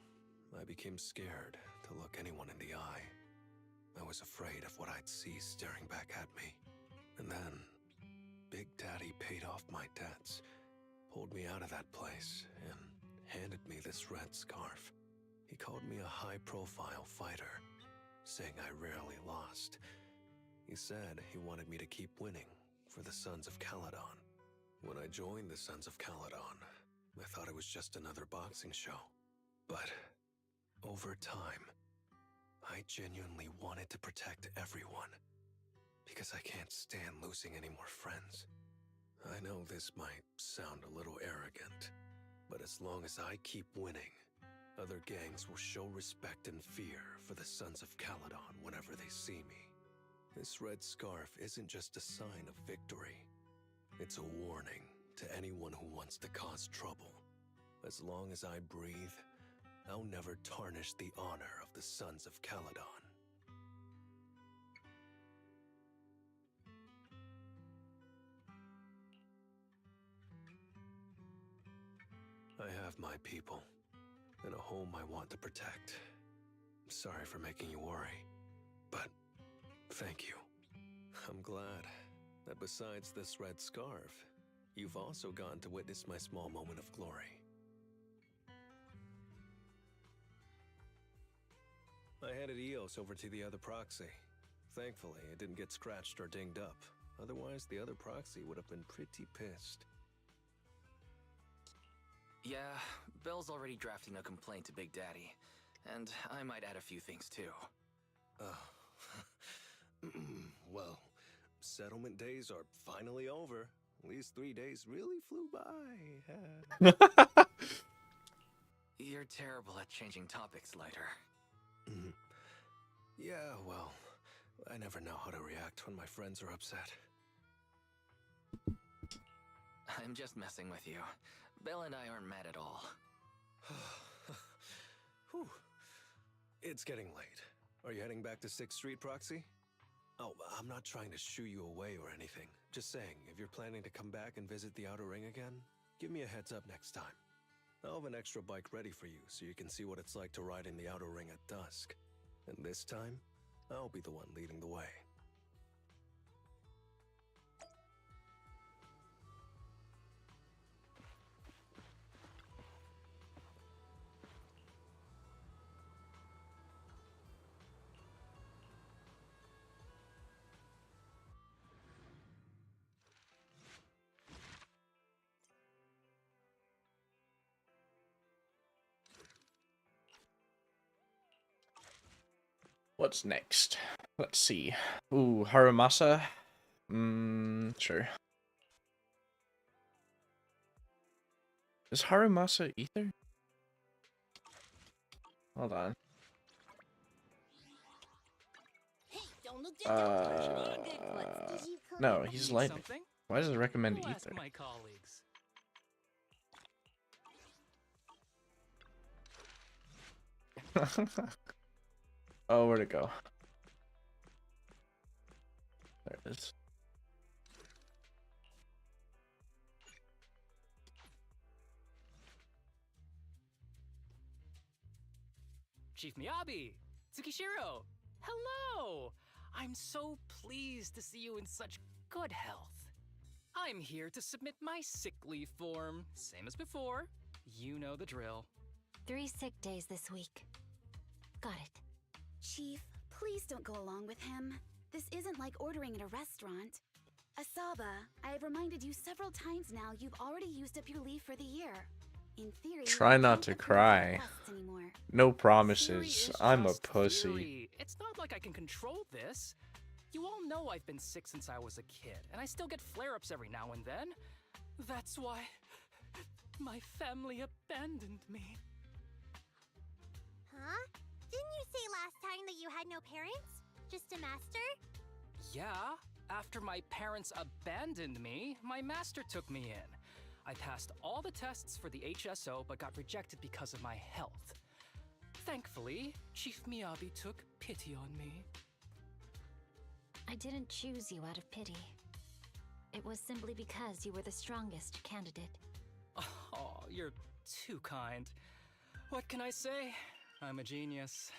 I became scared to look anyone in the eye. I was afraid of what I'd see staring back at me. And then, Big Daddy paid off my debts, pulled me out of that place, and handed me this red scarf. He called me a high-profile fighter, saying I rarely lost. He said he wanted me to keep winning for the Sons of Caledon. When I joined the Sons of Caledon, I thought it was just another boxing show. But over time, I genuinely wanted to protect everyone, because I can't stand losing any more friends. I know this might sound a little arrogant, but as long as I keep winning, other gangs will show respect and fear for the Sons of Caledon whenever they see me. This red scarf isn't just a sign of victory. It's a warning to anyone who wants to cause trouble. As long as I breathe, I'll never tarnish the honor of the Sons of Caledon. I have my people, and a home I want to protect. Sorry for making you worry, but thank you. I'm glad that besides this red scarf, you've also gotten to witness my small moment of glory. I handed Eos over to the other proxy. Thankfully, it didn't get scratched or dinged up. Otherwise, the other proxy would have been pretty pissed. Yeah, Belle's already drafting a complaint to Big Daddy. And I might add a few things too. Well, settlement days are finally over. These 3 days really flew by. You're terrible at changing topics, Lighter. Yeah, well, I never know how to react when my friends are upset. I'm just messing with you. Belle and I aren't mad at all. Whew. It's getting late. Are you heading back to 6th Street, Proxy? Oh, I'm not trying to shoo you away or anything. Just saying, if you're planning to come back and visit the Outer Ring again, give me a heads up next time. I'll have an extra bike ready for you so you can see what it's like to ride in the Outer Ring at dusk. And this time, I'll be the one leading the way. What's next? Let's see. Ooh, Harumasa. Sure. Is Harumasa ether? Hold on. No, he's lightning. Why does it recommend ether? My colleagues. Oh, where'd it go? There it is. Chief Miyabi! Tsukishiro! Hello! I'm so pleased to see you in such good health. I'm here to submit my sick leave form. Same as before. You know the drill. 3 sick days this week. Got it. Chief, please don't go along with him. This isn't like ordering at a restaurant. Asaba, I have reminded you several times now you've already used up your leave for the year. In theory, Try not to cry. No promises. I'm a pussy. Theory. It's not like I can control this. You all know I've been sick since I was a kid, and I still get flare-ups every now and then. That's why my family abandoned me. Huh? Didn't you say last time that you had no parents? Just a master? Yeah, after my parents abandoned me, my master took me in. I passed all the tests for the HSO but got rejected because of my health. Thankfully, Chief Miyabi took pity on me. I didn't choose you out of pity. It was simply because you were the strongest candidate. Oh, you're too kind. What can I say? I'm a genius.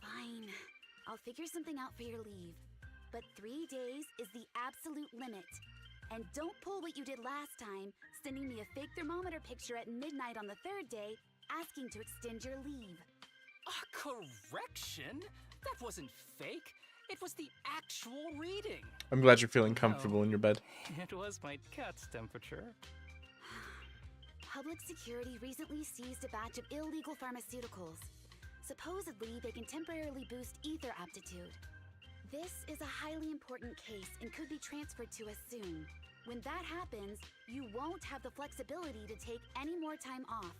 Fine. I'll figure something out for your leave. But 3 days is the absolute limit. And don't pull what you did last time, sending me a fake thermometer picture at midnight on the 3rd day, asking to extend your leave. Correction? That wasn't fake. It was the actual reading. I'm glad you're feeling comfortable in your bed. It was my cat's temperature. Public security recently seized a batch of illegal pharmaceuticals. Supposedly, they can temporarily boost ether aptitude. This is a highly important case and could be transferred to us soon. When that happens, you won't have the flexibility to take any more time off.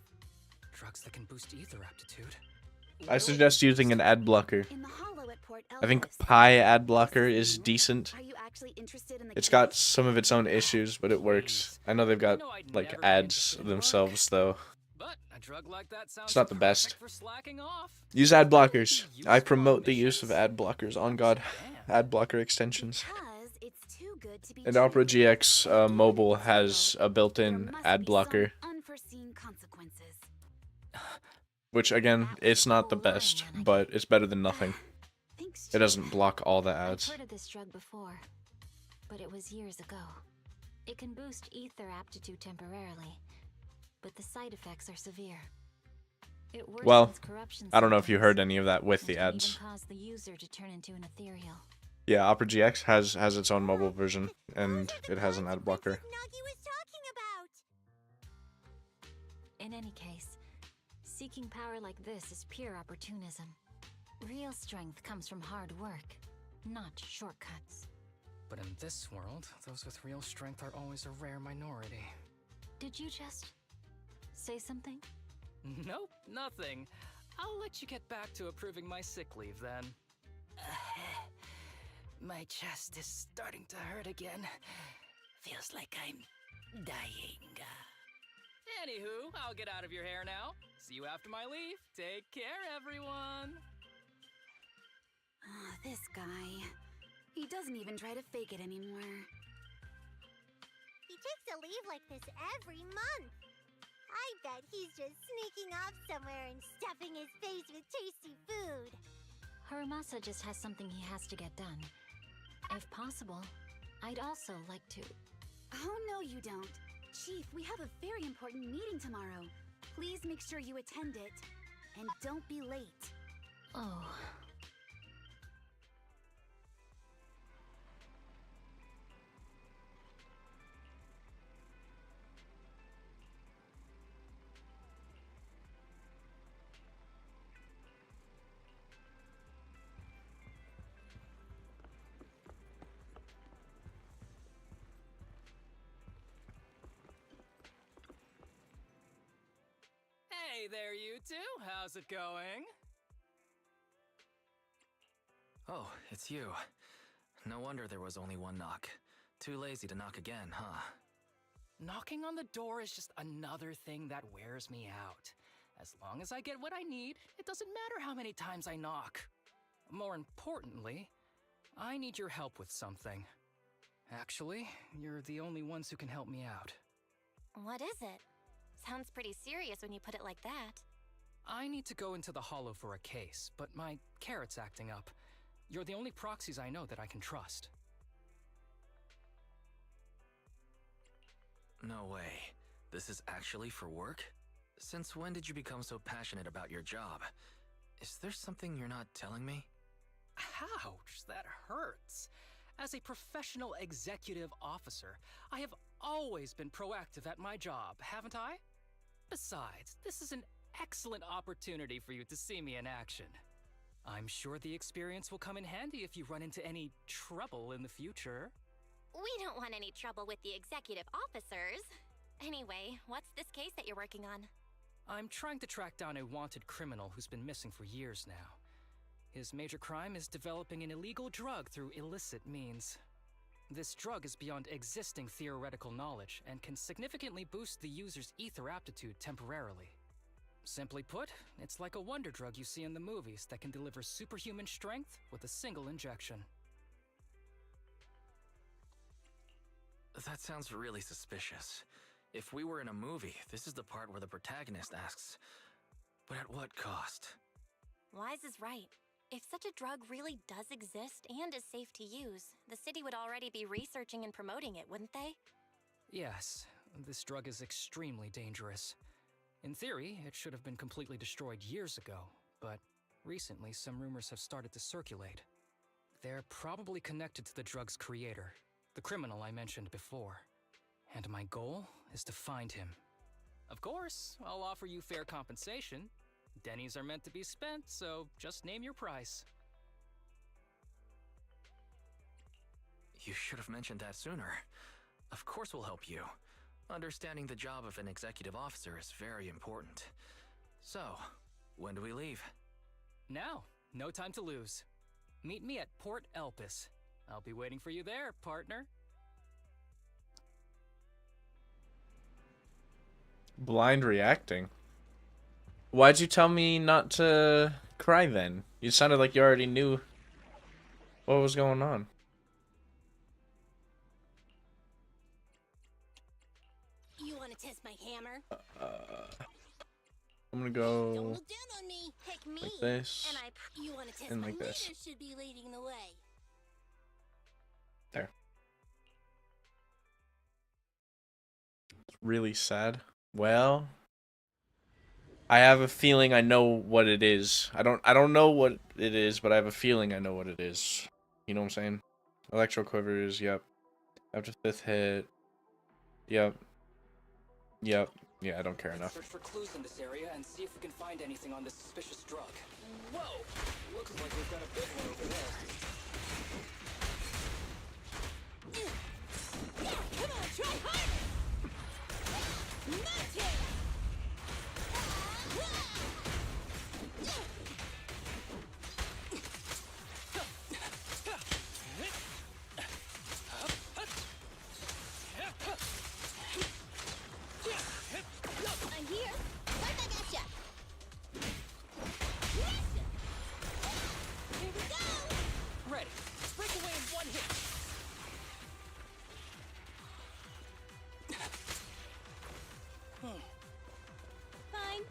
Drugs that can boost ether aptitude? I suggest using an ad blocker. In the hollow at Port I think Elpis. Pi ad blocker is decent. Are you actually interested in the It's case? got some of its own issues, but it works. I know they've got like ads themselves though. But a drug like that sounds It's not the best. perfect for slacking off. Use ad blockers. I promote the use of ad blockers. On God, ad blocker extensions. Because it's too good to be And true. Opera GX mobile has a built-in ad blocker, Unforeseen consequences. which again, it's not the best, but it's better than nothing. It doesn't block all the ads. I've heard of this drug before, but it was years ago. It can boost ether aptitude temporarily, but the side effects are severe. It worsens Well, corruption I don't know if you symptoms heard any of that with and the can ads. even cause the user to turn into an ethereal. Yeah, Opera GX has its own mobile version, and it has an ad blocker. In any case, seeking power like this is pure opportunism. Real strength comes from hard work, not shortcuts. But in this world, those with real strength are always a rare minority. Did you just say something? Nope, nothing. I'll let you get back to approving my sick leave then. My chest is starting to hurt again. Feels like I'm dying. Anywho, I'll get out of your hair now. See you after my leave. Take care, everyone. This guy. He doesn't even try to fake it anymore. He takes a leave like this every month. I bet he's just sneaking off somewhere and stuffing his face with tasty food. Haramasa just has something he has to get done. If possible, I'd also like to... Oh, no you don't. Chief, we have a very important meeting tomorrow. Please make sure you attend it. And don't be late. Oh... Hey there, you two. How's it going? Oh, it's you. No wonder there was only one knock. Too lazy to knock again, huh? Knocking on the door is just another thing that wears me out. As long as I get what I need, it doesn't matter how many times I knock. More importantly, I need your help with something. Actually, you're the only ones who can help me out. What is it? Sounds pretty serious when you put it like that. I need to go into the Hollow for a case, but my carrot's acting up. You're the only proxies I know that I can trust. No way. This is actually for work? Since when did you become so passionate about your job? Is there something you're not telling me? Ouch, that hurts. As a professional executive officer, I have always been proactive at my job, haven't I? Besides, this is an excellent opportunity for you to see me in action. I'm sure the experience will come in handy if you run into any trouble in the future. We don't want any trouble with the executive officers. Anyway, what's this case that you're working on? I'm trying to track down a wanted criminal who's been missing for years now. His major crime is developing an illegal drug through illicit means. This drug is beyond existing theoretical knowledge and can significantly boost the user's ether aptitude temporarily. Simply put, it's like a wonder drug you see in the movies that can deliver superhuman strength with a single injection. That sounds really suspicious. If we were in a movie, this is the part where the protagonist asks, but at what cost? Wise is right. If such a drug really does exist and is safe to use, the city would already be researching and promoting it, wouldn't they? Yes, this drug is extremely dangerous. In theory, it should have been completely destroyed years ago, but recently some rumors have started to circulate. They're probably connected to the drug's creator, the criminal I mentioned before. And my goal is to find him. Of course, I'll offer you fair compensation. Dennies are meant to be spent, so just name your price. You should have mentioned that sooner. Of course we'll help you. Understanding the job of an executive officer is very important. So, when do we leave? Now, no time to lose. Meet me at Port Elpis. I'll be waiting for you there, partner. Blind reacting. Why'd you tell me not to cry then? You sounded like you already knew what was going on. You want to test my hammer? I'm gonna Don't go look down on me. Pick me. like this, And you want to test and my like this. leader should be leading the way. There. It's really sad. Well, I have a feeling I know what it is. I don't know what it is, but I have a feeling I know what it is. You know what I'm saying? Electro quivers, yep. After 5th hit. Yep. Yep. Yeah, I don't care enough. Search for clues in this area and see if we can find anything on this suspicious drug. Whoa! Looks like we've got a big one over there. Come on, try harder! Mate! I'm here. Right back at ya. Here we go. Ready. Break away in one hit. Fine.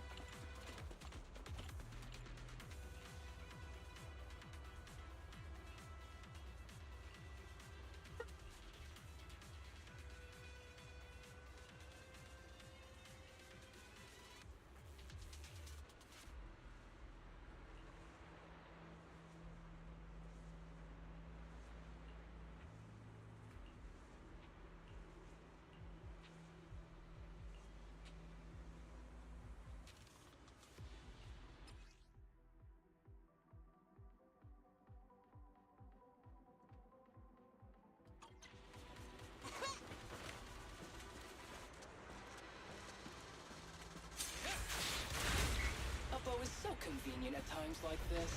A bow is so convenient at times like this.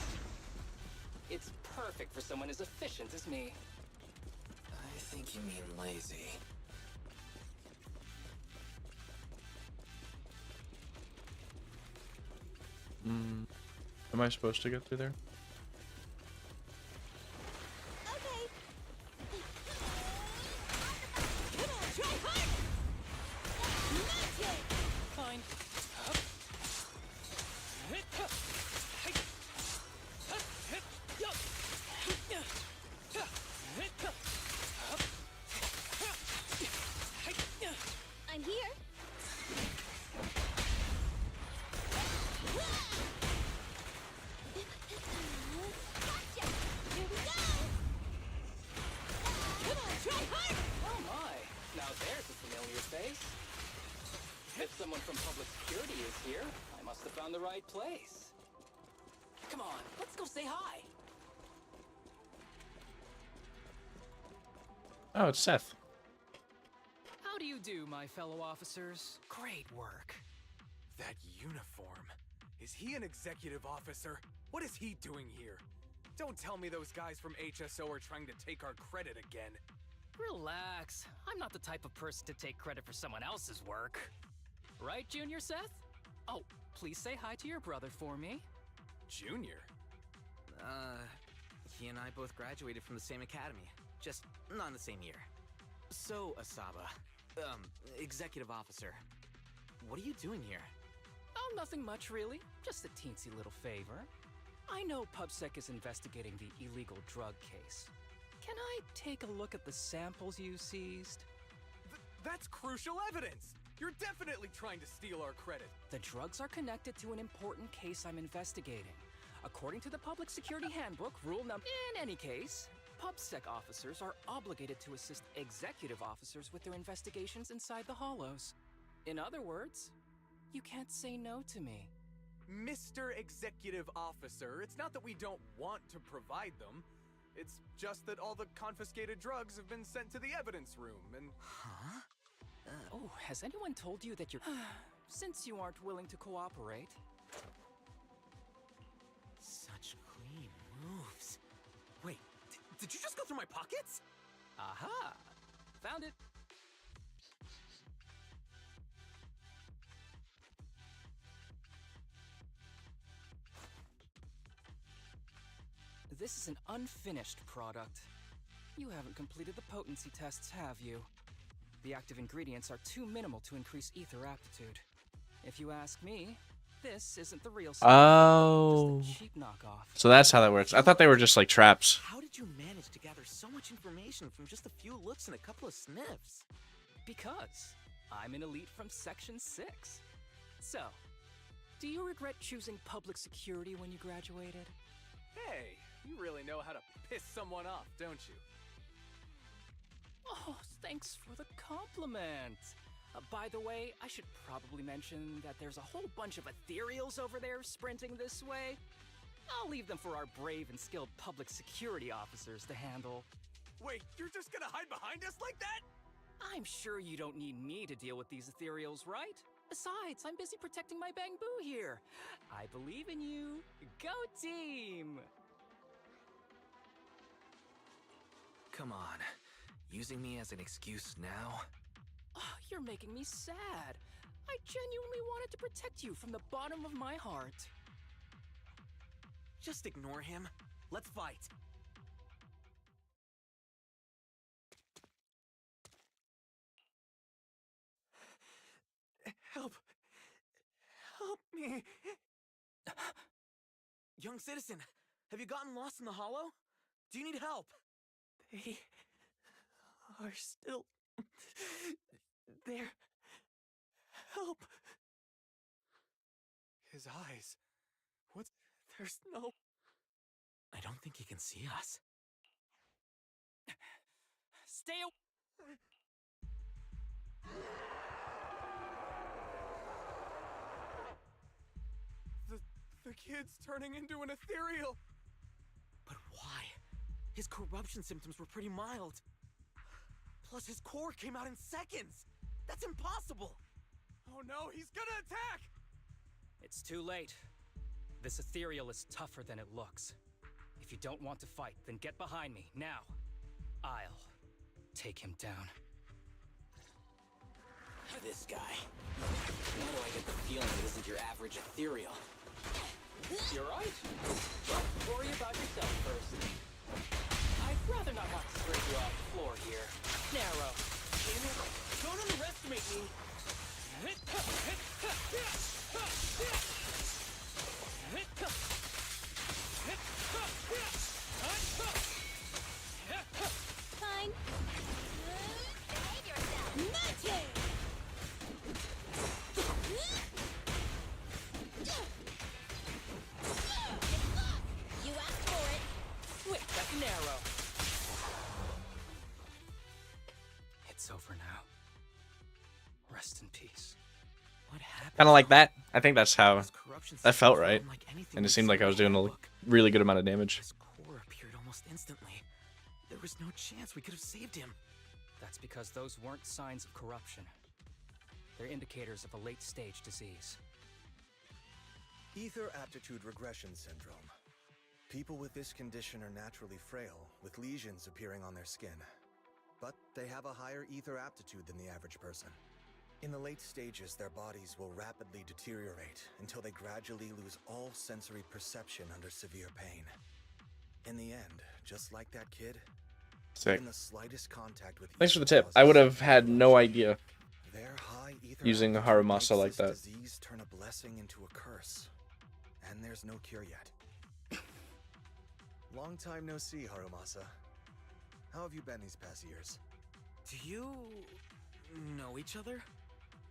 It's perfect for someone as efficient as me. I think you mean lazy. Am I supposed to get through there? Okay. Come on, try harder. Mate! Fine. I'm here. Gotcha. Here we go. Come on, try harder. Oh my! Now there's a familiar face. If someone from public security is here, I must have found the right place. Come on, let's go say hi. Oh, it's Seth. How do you do, my fellow officers? Great work. That uniform. Is he an executive officer? What is he doing here? Don't tell me those guys from HSO are trying to take our credit again. Relax. I'm not the type of person to take credit for someone else's work. Right, Junior Seth? Oh, please say hi to your brother for me. Junior? He and I both graduated from the same academy. Just not in the same year. So, Asaba, executive officer, what are you doing here? Oh, nothing much really. Just a teensy little favor. I know PubSec is investigating the illegal drug case. Can I take a look at the samples you seized? That's crucial evidence! You're definitely trying to steal our credit. The drugs are connected to an important case I'm investigating. According to the Public Security Handbook, rule number... In any case, PubSec officers are obligated to assist executive officers with their investigations inside the Hollows. In other words, you can't say no to me. Mr. Executive Officer, it's not that we don't want to provide them. It's just that all the confiscated drugs have been sent to the evidence room, and... Huh? Oh, has anyone told you that you're... Since you aren't willing to cooperate... Such through my pockets? Aha! Found it. This is an unfinished product. You haven't completed the potency tests, have you? The active ingredients are too minimal to increase ether aptitude. If you ask me, this isn't the real stuff. Oh. Just a cheap knockoff. So that's how that works. I thought they were just like traps. How did you manage to gather so much information from just a few looks and a couple of sniffs? Because I'm an elite from Section 6. So, do you regret choosing public security when you graduated? Hey, you really know how to piss someone off, don't you? Oh, thanks for the compliment. By the way, I should probably mention that there's a whole bunch of ethereals over there sprinting this way. I'll leave them for our brave and skilled public security officers to handle. Wait, you're just gonna hide behind us like that? I'm sure you don't need me to deal with these ethereals, right? Besides, I'm busy protecting my Bangbu here. I believe in you. Go team! Come on. Using me as an excuse now? Oh, you're making me sad. I genuinely wanted to protect you from the bottom of my heart. Just ignore him. Let's fight. Help. Help me. Young citizen, have you gotten lost in the hollow? Do you need help? They are still there. Help. His eyes. What's... There's no... I don't think he can see us. Stay away. The kid's turning into an ethereal. But why? His corruption symptoms were pretty mild. Plus his core came out in seconds. That's impossible. Oh no, he's gonna attack! It's too late. This ethereal is tougher than it looks. If you don't want to fight, then get behind me, now. I'll take him down. This guy. Why do I get the feeling it isn't your average ethereal? You're right. Worry about yourself first. I'd rather not have to scrape you off the floor here. Narrow. Don't underestimate me. Fine. Behave yourself. Nothing. You asked for it. Wait, that's narrow. It's over now. Rest in peace. What happened? Kind of like that. I think that's how that felt right. And it seemed like I was doing a really good amount of damage. His core appeared almost instantly. There was no chance we could have saved him. That's because those weren't signs of corruption. They're indicators of a late-stage disease. Ether aptitude regression syndrome. People with this condition are naturally frail, with lesions appearing on their skin. But they have a higher ether aptitude than the average person. In the late stages, their bodies will rapidly deteriorate until they gradually lose all sensory perception under severe pain. In the end, just like that kid, Sick. even the slightest contact with Thanks for the ether tip. I would have had no idea their high ether using aptitude Harumasa makes like that. this disease turn a blessing into a curse. And there's no cure yet. Long time no see, Harumasa. How have you been these past years? Do you know each other?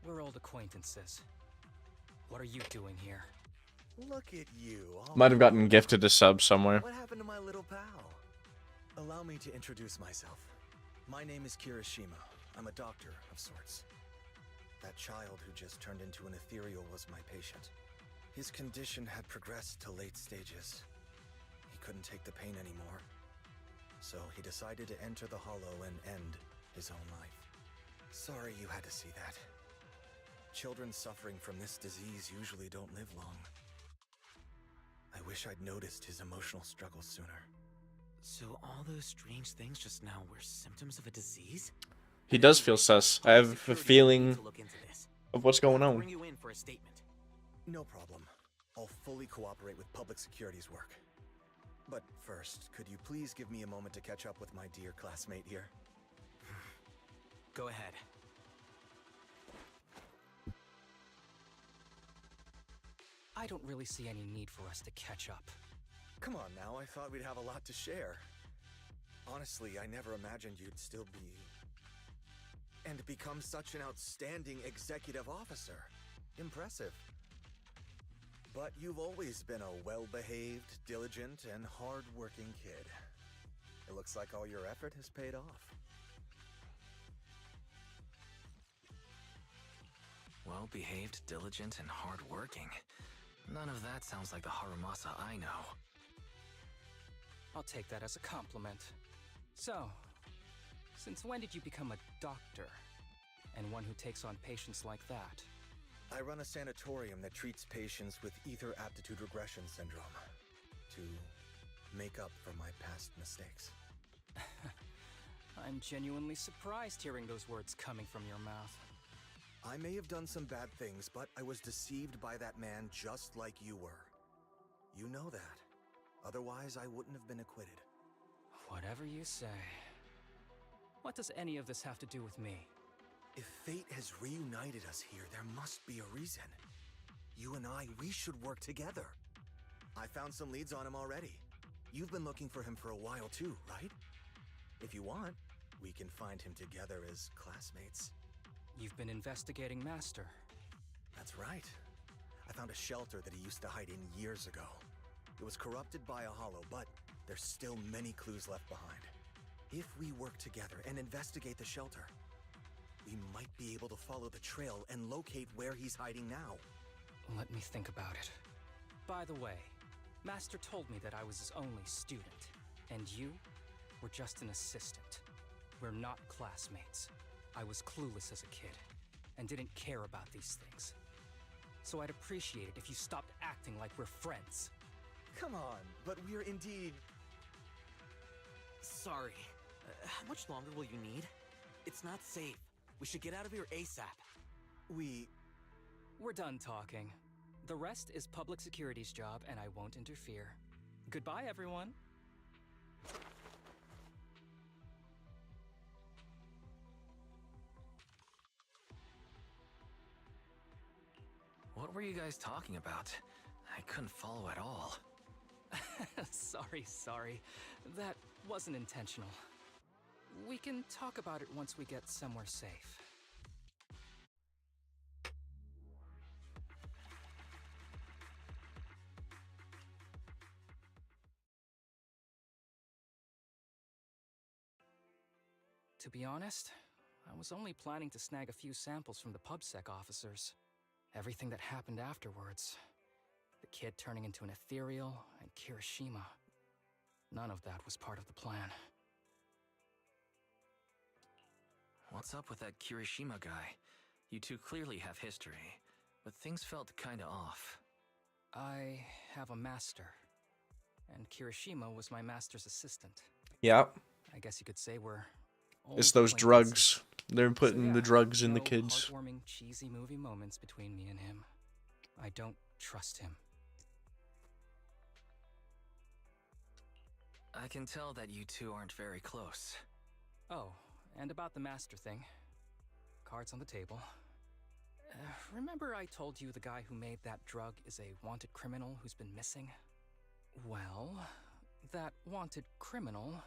We're old acquaintances. What are you doing here? Look at you. all Might have gotten gifted a sub somewhere. What happened to my little pal? Allow me to introduce myself. My name is Kirishima. I'm a doctor of sorts. That child who just turned into an ethereal was my patient. His condition had progressed to late stages. He couldn't take the pain anymore. So he decided to enter the Hollow and end his own life. Sorry you had to see that. Children suffering from this disease usually don't live long. I wish I'd noticed his emotional struggles sooner. So all those strange things just now were symptoms of a disease? He does feel sus. I have a feeling of what's going on. Bring you in for a statement. No problem. I'll fully cooperate with public security's work. But first, could you please give me a moment to catch up with my dear classmate here? Go ahead. I don't really see any need for us to catch up. Come on now, I thought we'd have a lot to share. Honestly, I never imagined you'd still be... and become such an outstanding executive officer. Impressive. But you've always been a well-behaved, diligent, and hard-working kid. It looks like all your effort has paid off. Well-behaved, diligent, and hardworking. None of that sounds like the Harumasa I know. I'll take that as a compliment. So, since when did you become a doctor? And one who takes on patients like that? I run a sanatorium that treats patients with ether aptitude regression syndrome to make up for my past mistakes. I'm genuinely surprised hearing those words coming from your mouth. I may have done some bad things, but I was deceived by that man just like you were. You know that. Otherwise, I wouldn't have been acquitted. Whatever you say. What does any of this have to do with me? If fate has reunited us here, there must be a reason. You and I, we should work together. I found some leads on him already. You've been looking for him for a while too, right? If you want, we can find him together as classmates. You've been investigating Master. That's right. I found a shelter that he used to hide in years ago. It was corrupted by a hollow, but there's still many clues left behind. If we work together and investigate the shelter, we might be able to follow the trail and locate where he's hiding now. Let me think about it. By the way, Master told me that I was his only student, and you were just an assistant. We're not classmates. I was clueless as a kid, and didn't care about these things. So I'd appreciate it if you stopped acting like we're friends. Come on, but we're indeed... Sorry. How much longer will you need? It's not safe. We should get out of here ASAP. We're done talking. The rest is public security's job, and I won't interfere. Goodbye, everyone. What were you guys talking about? I couldn't follow at all. Sorry. That wasn't intentional. We can talk about it once we get somewhere safe. To be honest, I was only planning to snag a few samples from the PubSec officers. Everything that happened afterwards. The kid turning into an ethereal, and Kirishima. None of that was part of the plan. What's up with that Kirishima guy? You two clearly have history, but things felt kinda off. I have a master, and Kirishima was my master's assistant. Yep. I guess you could say we're... It's those drugs. They're putting the drugs in the kids. Heartwarming, cheesy movie moments between me and him. I don't trust him. I can tell that you two aren't very close. Oh, and about the master thing. Cards on the table. Remember I told you the guy who made that drug is a wanted criminal who's been missing? Well, that wanted criminal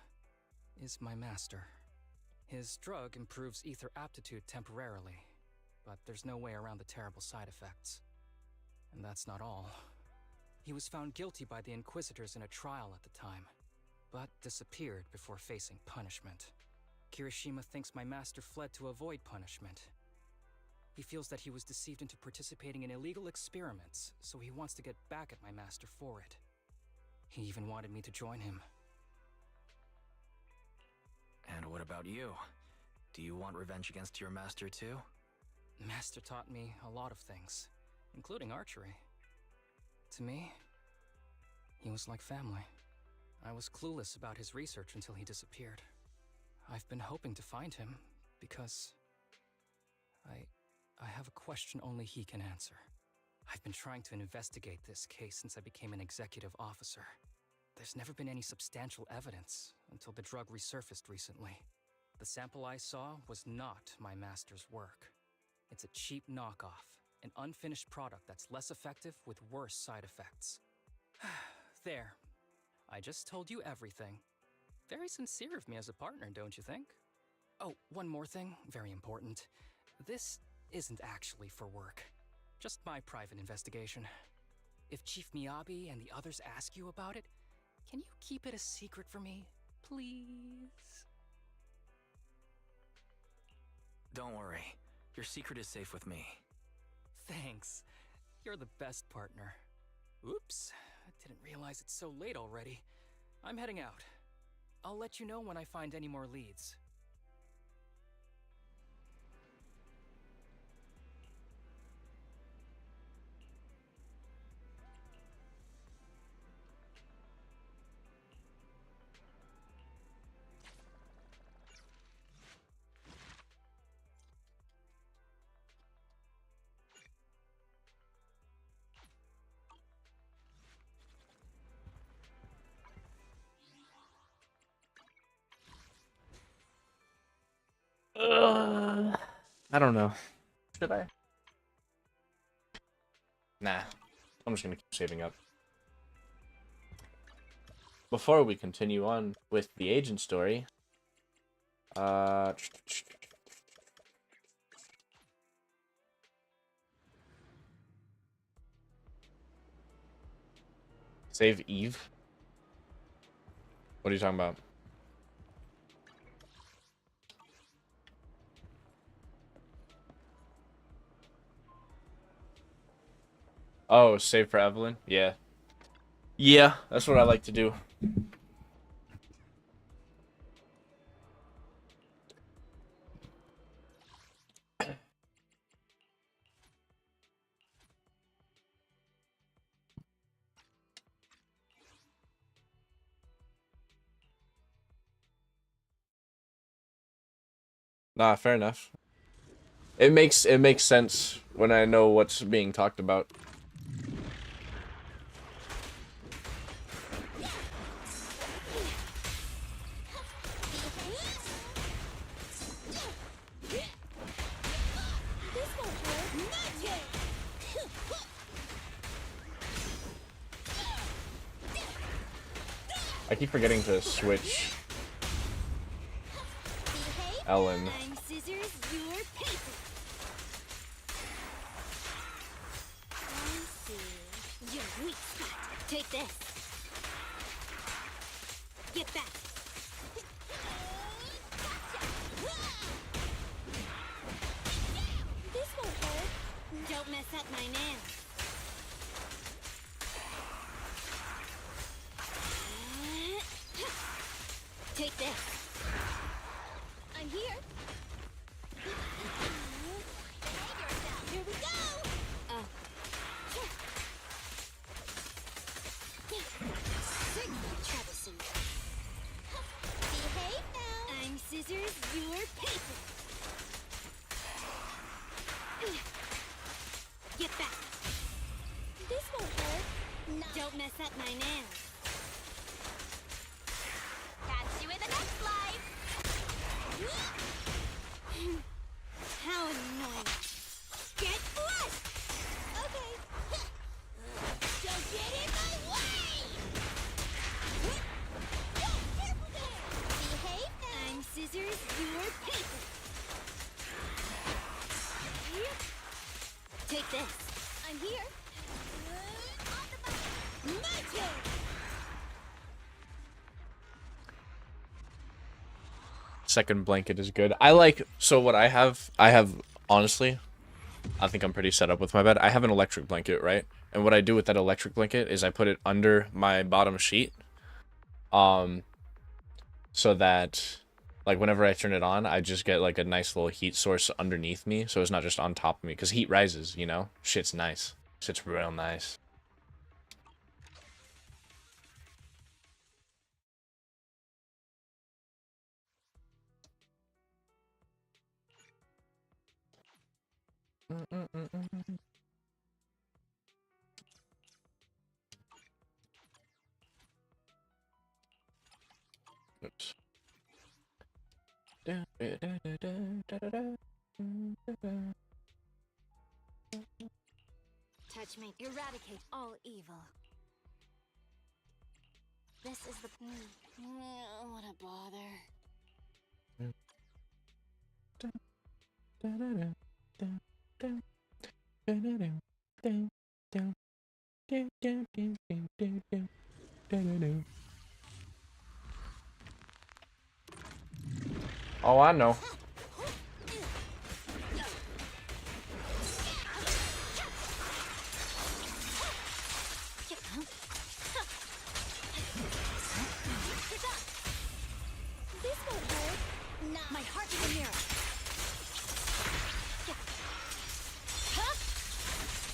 is my master. His drug improves ether aptitude temporarily, but there's no way around the terrible side effects. And that's not all. He was found guilty by the Inquisitors in a trial at the time, but disappeared before facing punishment. Kirishima thinks my master fled to avoid punishment. He feels that he was deceived into participating in illegal experiments, so he wants to get back at my master for it. He even wanted me to join him. And what about you? Do you want revenge against your master too? Master taught me a lot of things, including archery. To me, he was like family. I was clueless about his research until he disappeared. I've been hoping to find him because I have a question only he can answer. I've been trying to investigate this case since I became an executive officer. There's never been any substantial evidence until the drug resurfaced recently. The sample I saw was not my master's work. It's a cheap knockoff, an unfinished product that's less effective with worse side effects. There. I just told you everything. Very sincere of me as a partner, don't you think? Oh, one more thing, very important. This isn't actually for work. Just my private investigation. If Chief Miyabi and the others ask you about it, can you keep it a secret for me, please? Don't worry. Your secret is safe with me. Thanks. You're the best partner. Oops, I didn't realize it's so late already. I'm heading out. I'll let you know when I find any more leads. I don't know. Should I? Nah. I'm just gonna keep saving up. Before we continue on with the agent story, save Eve? What are you talking about? Oh, save for Evelyn? Yeah. Yeah, that's what I like to do. Nah, fair enough. It makes sense when I know what's being talked about. I keep forgetting to switch Ellen. I'm scissors, you're paper. I see. Your weak spot. Take this. Get back. This won't hurt. Don't mess up my nails. Take this. I'm here. Here we go. Oh. Troublesome. Behave now. I'm scissors, you're paper. Get back. This won't hurt. No. Don't mess up my nails. Catch you in the next life. How annoying. Get flushed. Okay. Don't get in my way. Careful there. Behave now. I'm scissors, you're paper. Take this. I'm here. My turn. Second blanket is good. So what I have honestly, I think I'm pretty set up with my bed. I have an electric blanket, right? And what I do with that electric blanket is I put it under my bottom sheet. So that like whenever I turn it on, I just get like a nice little heat source underneath me. So it's not just on top of me, because heat rises, you know? Shit's nice. Shit's real nice. touch me. Eradicate all evil. This is the... what a bother. Oh, I know. This won't hurt. My heart is a mirror.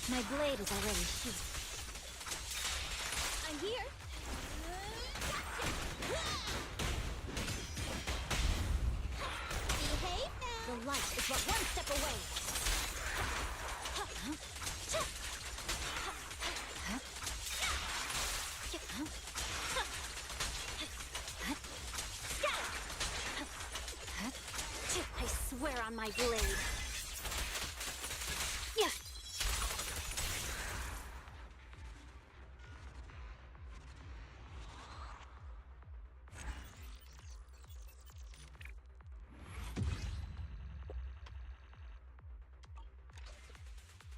My blade is already sheathed. I'm here. Behave now. The light is but one step away. I swear on my blade. Yeah.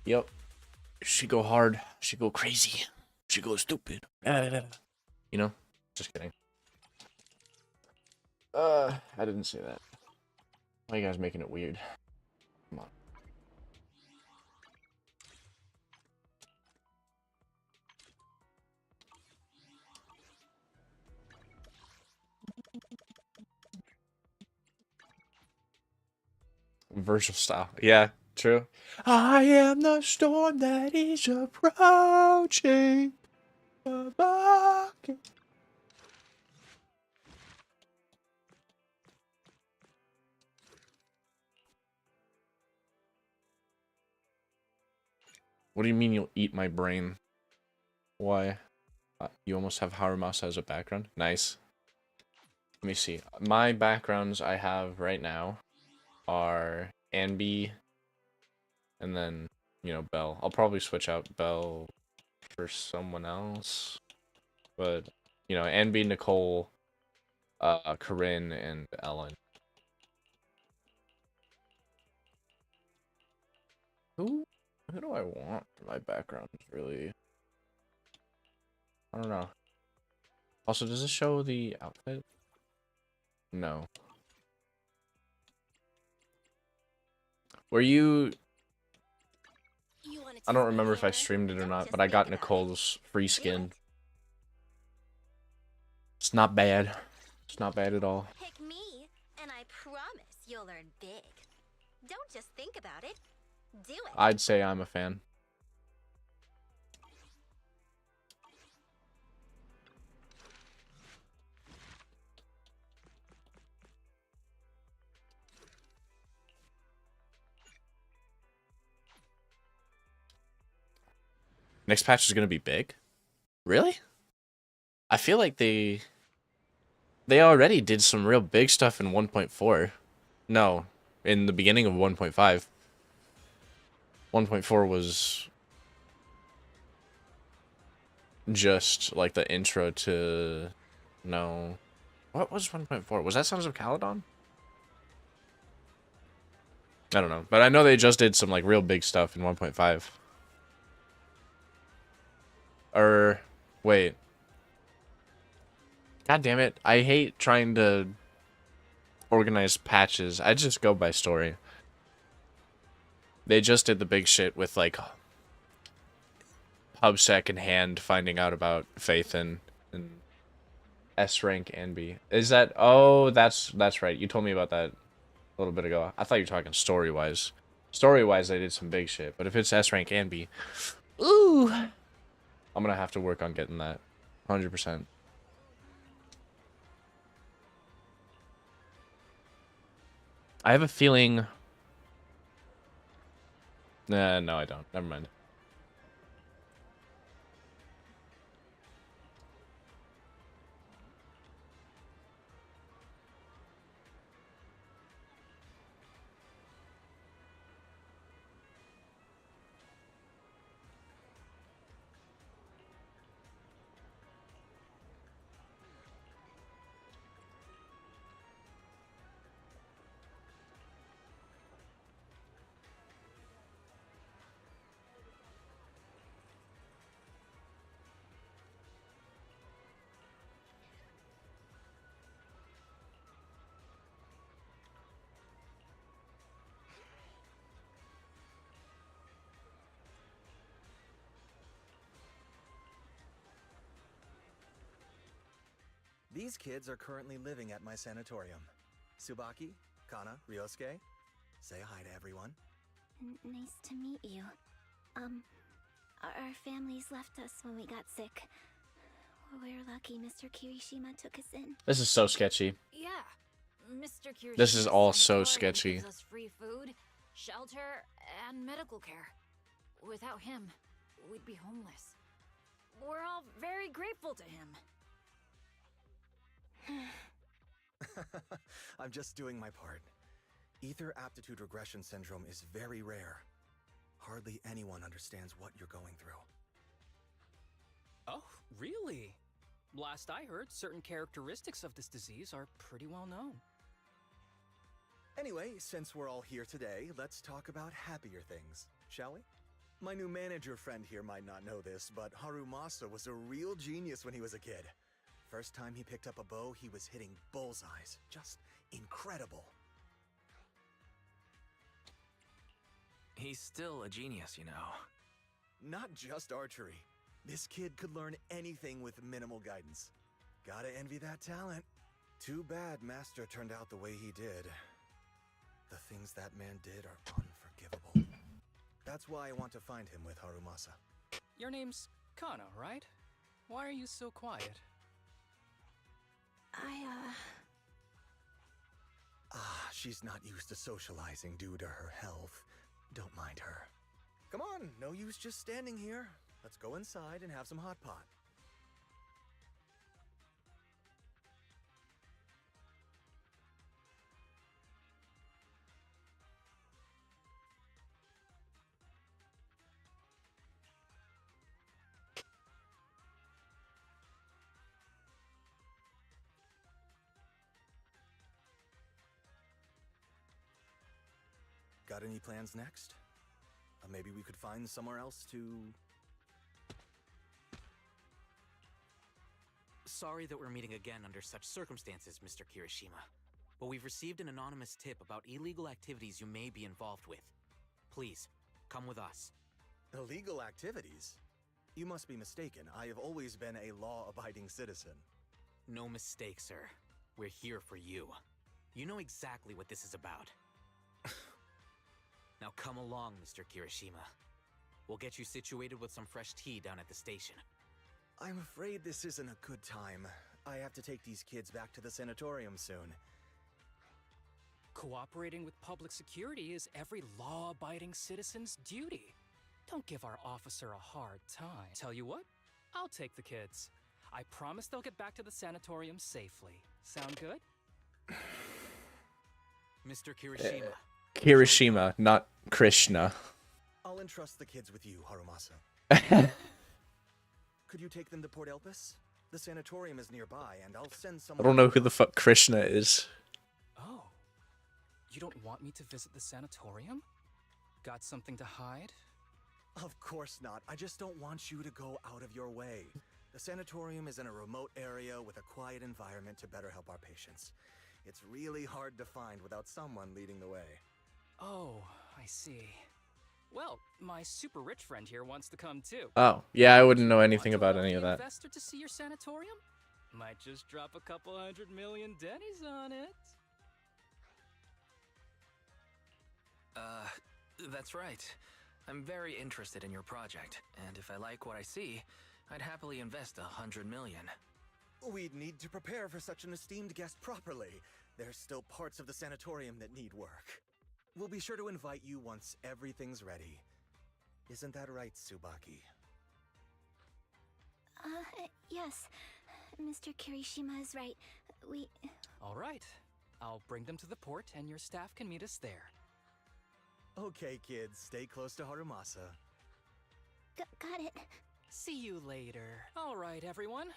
Yep. She go hard. She go crazy. She go stupid. You know? Just kidding. I didn't say that. Why are you guys making it weird? Come on. Virtual style. Yeah, true. I am the storm that is approaching. What do you mean you'll eat my brain? Why? You almost have Harumasa as a background? Nice. Let me see. My backgrounds I have right now are Anby and then, you know, Belle. I'll probably switch out Belle for someone else. But, you know, Anby, Nicole, Corinne, and Ellen. Who do I want for my background, really? I don't know. Also, does this show the outfit? No. Were you... I don't remember if I streamed it or not, but I got Nicole's free skin. It's not bad. It's not bad at all. Pick me, and I promise you'll learn big. Don't just think about it. Do it. I'd say I'm a fan. Next patch is going to be big? Really? I feel like they already did some real big stuff in 1.4. No, in the beginning of 1.5. 1.4 was just like the intro to... No. What was 1.4? Was that Sons of Caledon? I don't know. But I know they just did some like real big stuff in 1.5. Or... Wait. God damn it. I hate trying to organize patches. I just go by story. They just did the big shit with like PubSec in hand, finding out about Faith and S rank Anby. Is that... Oh, that's right. You told me about that a little bit ago. I thought you were talking story wise. Story wise, they did some big shit. But if it's S rank Anby, ooh, I'm gonna have to work on getting that 100%. I have a feeling... Nah, no, I don't. Never mind. These kids are currently living at my sanatorium. Tsubaki, Kana, Ryosuke, say hi to everyone. Nice to meet you. Our families left us when we got sick. We're lucky Mr. Kirishima took us in. This is so sketchy. Yeah, Mr. Kirishima. This is all so Sanatorium sketchy. gives us free food, shelter, and medical care. Without him, we'd be homeless. We're all very grateful to him. I'm just doing my part. Ether aptitude regression syndrome is very rare. Hardly anyone understands what you're going through. Oh, really? Last I heard, certain characteristics of this disease are pretty well known. Anyway, since we're all here today, let's talk about happier things, shall we? My new manager friend here might not know this, but Harumasa was a real genius when he was a kid. First time he picked up a bow, he was hitting bullseyes. Just incredible. He's still a genius, you know. Not just archery. This kid could learn anything with minimal guidance. Gotta envy that talent. Too bad Master turned out the way he did. The things that man did are unforgivable. That's why I want to find him with Harumasa. Your name's Kana, right? Why are you so quiet? She's not used to socializing due to her health. Don't mind her. Come on, no use just standing here. Let's go inside and have some hot pot. Got any plans next? Maybe we could find somewhere else to... Sorry that we're meeting again under such circumstances, Mr. Kirishima. But we've received an anonymous tip about illegal activities you may be involved with. Please, come with us. Illegal activities? You must be mistaken. I have always been a law-abiding citizen. No mistake, sir. We're here for you. You know exactly what this is about. Now come along, Mr. Kirishima. We'll get you situated with some fresh tea down at the station. I'm afraid this isn't a good time. I have to take these kids back to the sanatorium soon. Cooperating with public security is every law-abiding citizen's duty. Don't give our officer a hard time. Tell you what, I'll take the kids. I promise they'll get back to the sanatorium safely. Sound good? Mr. Kirishima. Kirishima, not Krishna. I'll entrust the kids with you, Harumasa. Could you take them to Port Elpis? The sanatorium is nearby, and I'll send I someone... don't know who the fuck Krishna is. Oh. You don't want me to visit the sanatorium? Got something to hide? Of course not. I just don't want you to go out of your way. The sanatorium is in a remote area with a quiet environment to better help our patients. It's really hard to find without someone leading the way. Oh, I see. Well, my super rich friend here wants to come too. Oh, yeah, I wouldn't know anything about any of that. Investor to see your sanatorium? Might just drop a couple $100 million dennies on it. That's right. I'm very interested in your project, and if I like what I see, I'd happily invest $100 million. We'd need to prepare for such an esteemed guest properly. There's still parts of the sanatorium that need work. We'll be sure to invite you once everything's ready. Isn't that right, Tsubaki? Yes. Mr. Kirishima is right. All right. I'll bring them to the port, and your staff can meet us there. Okay, kids. Stay close to Harumasa. Got it. See you later. All right, everyone.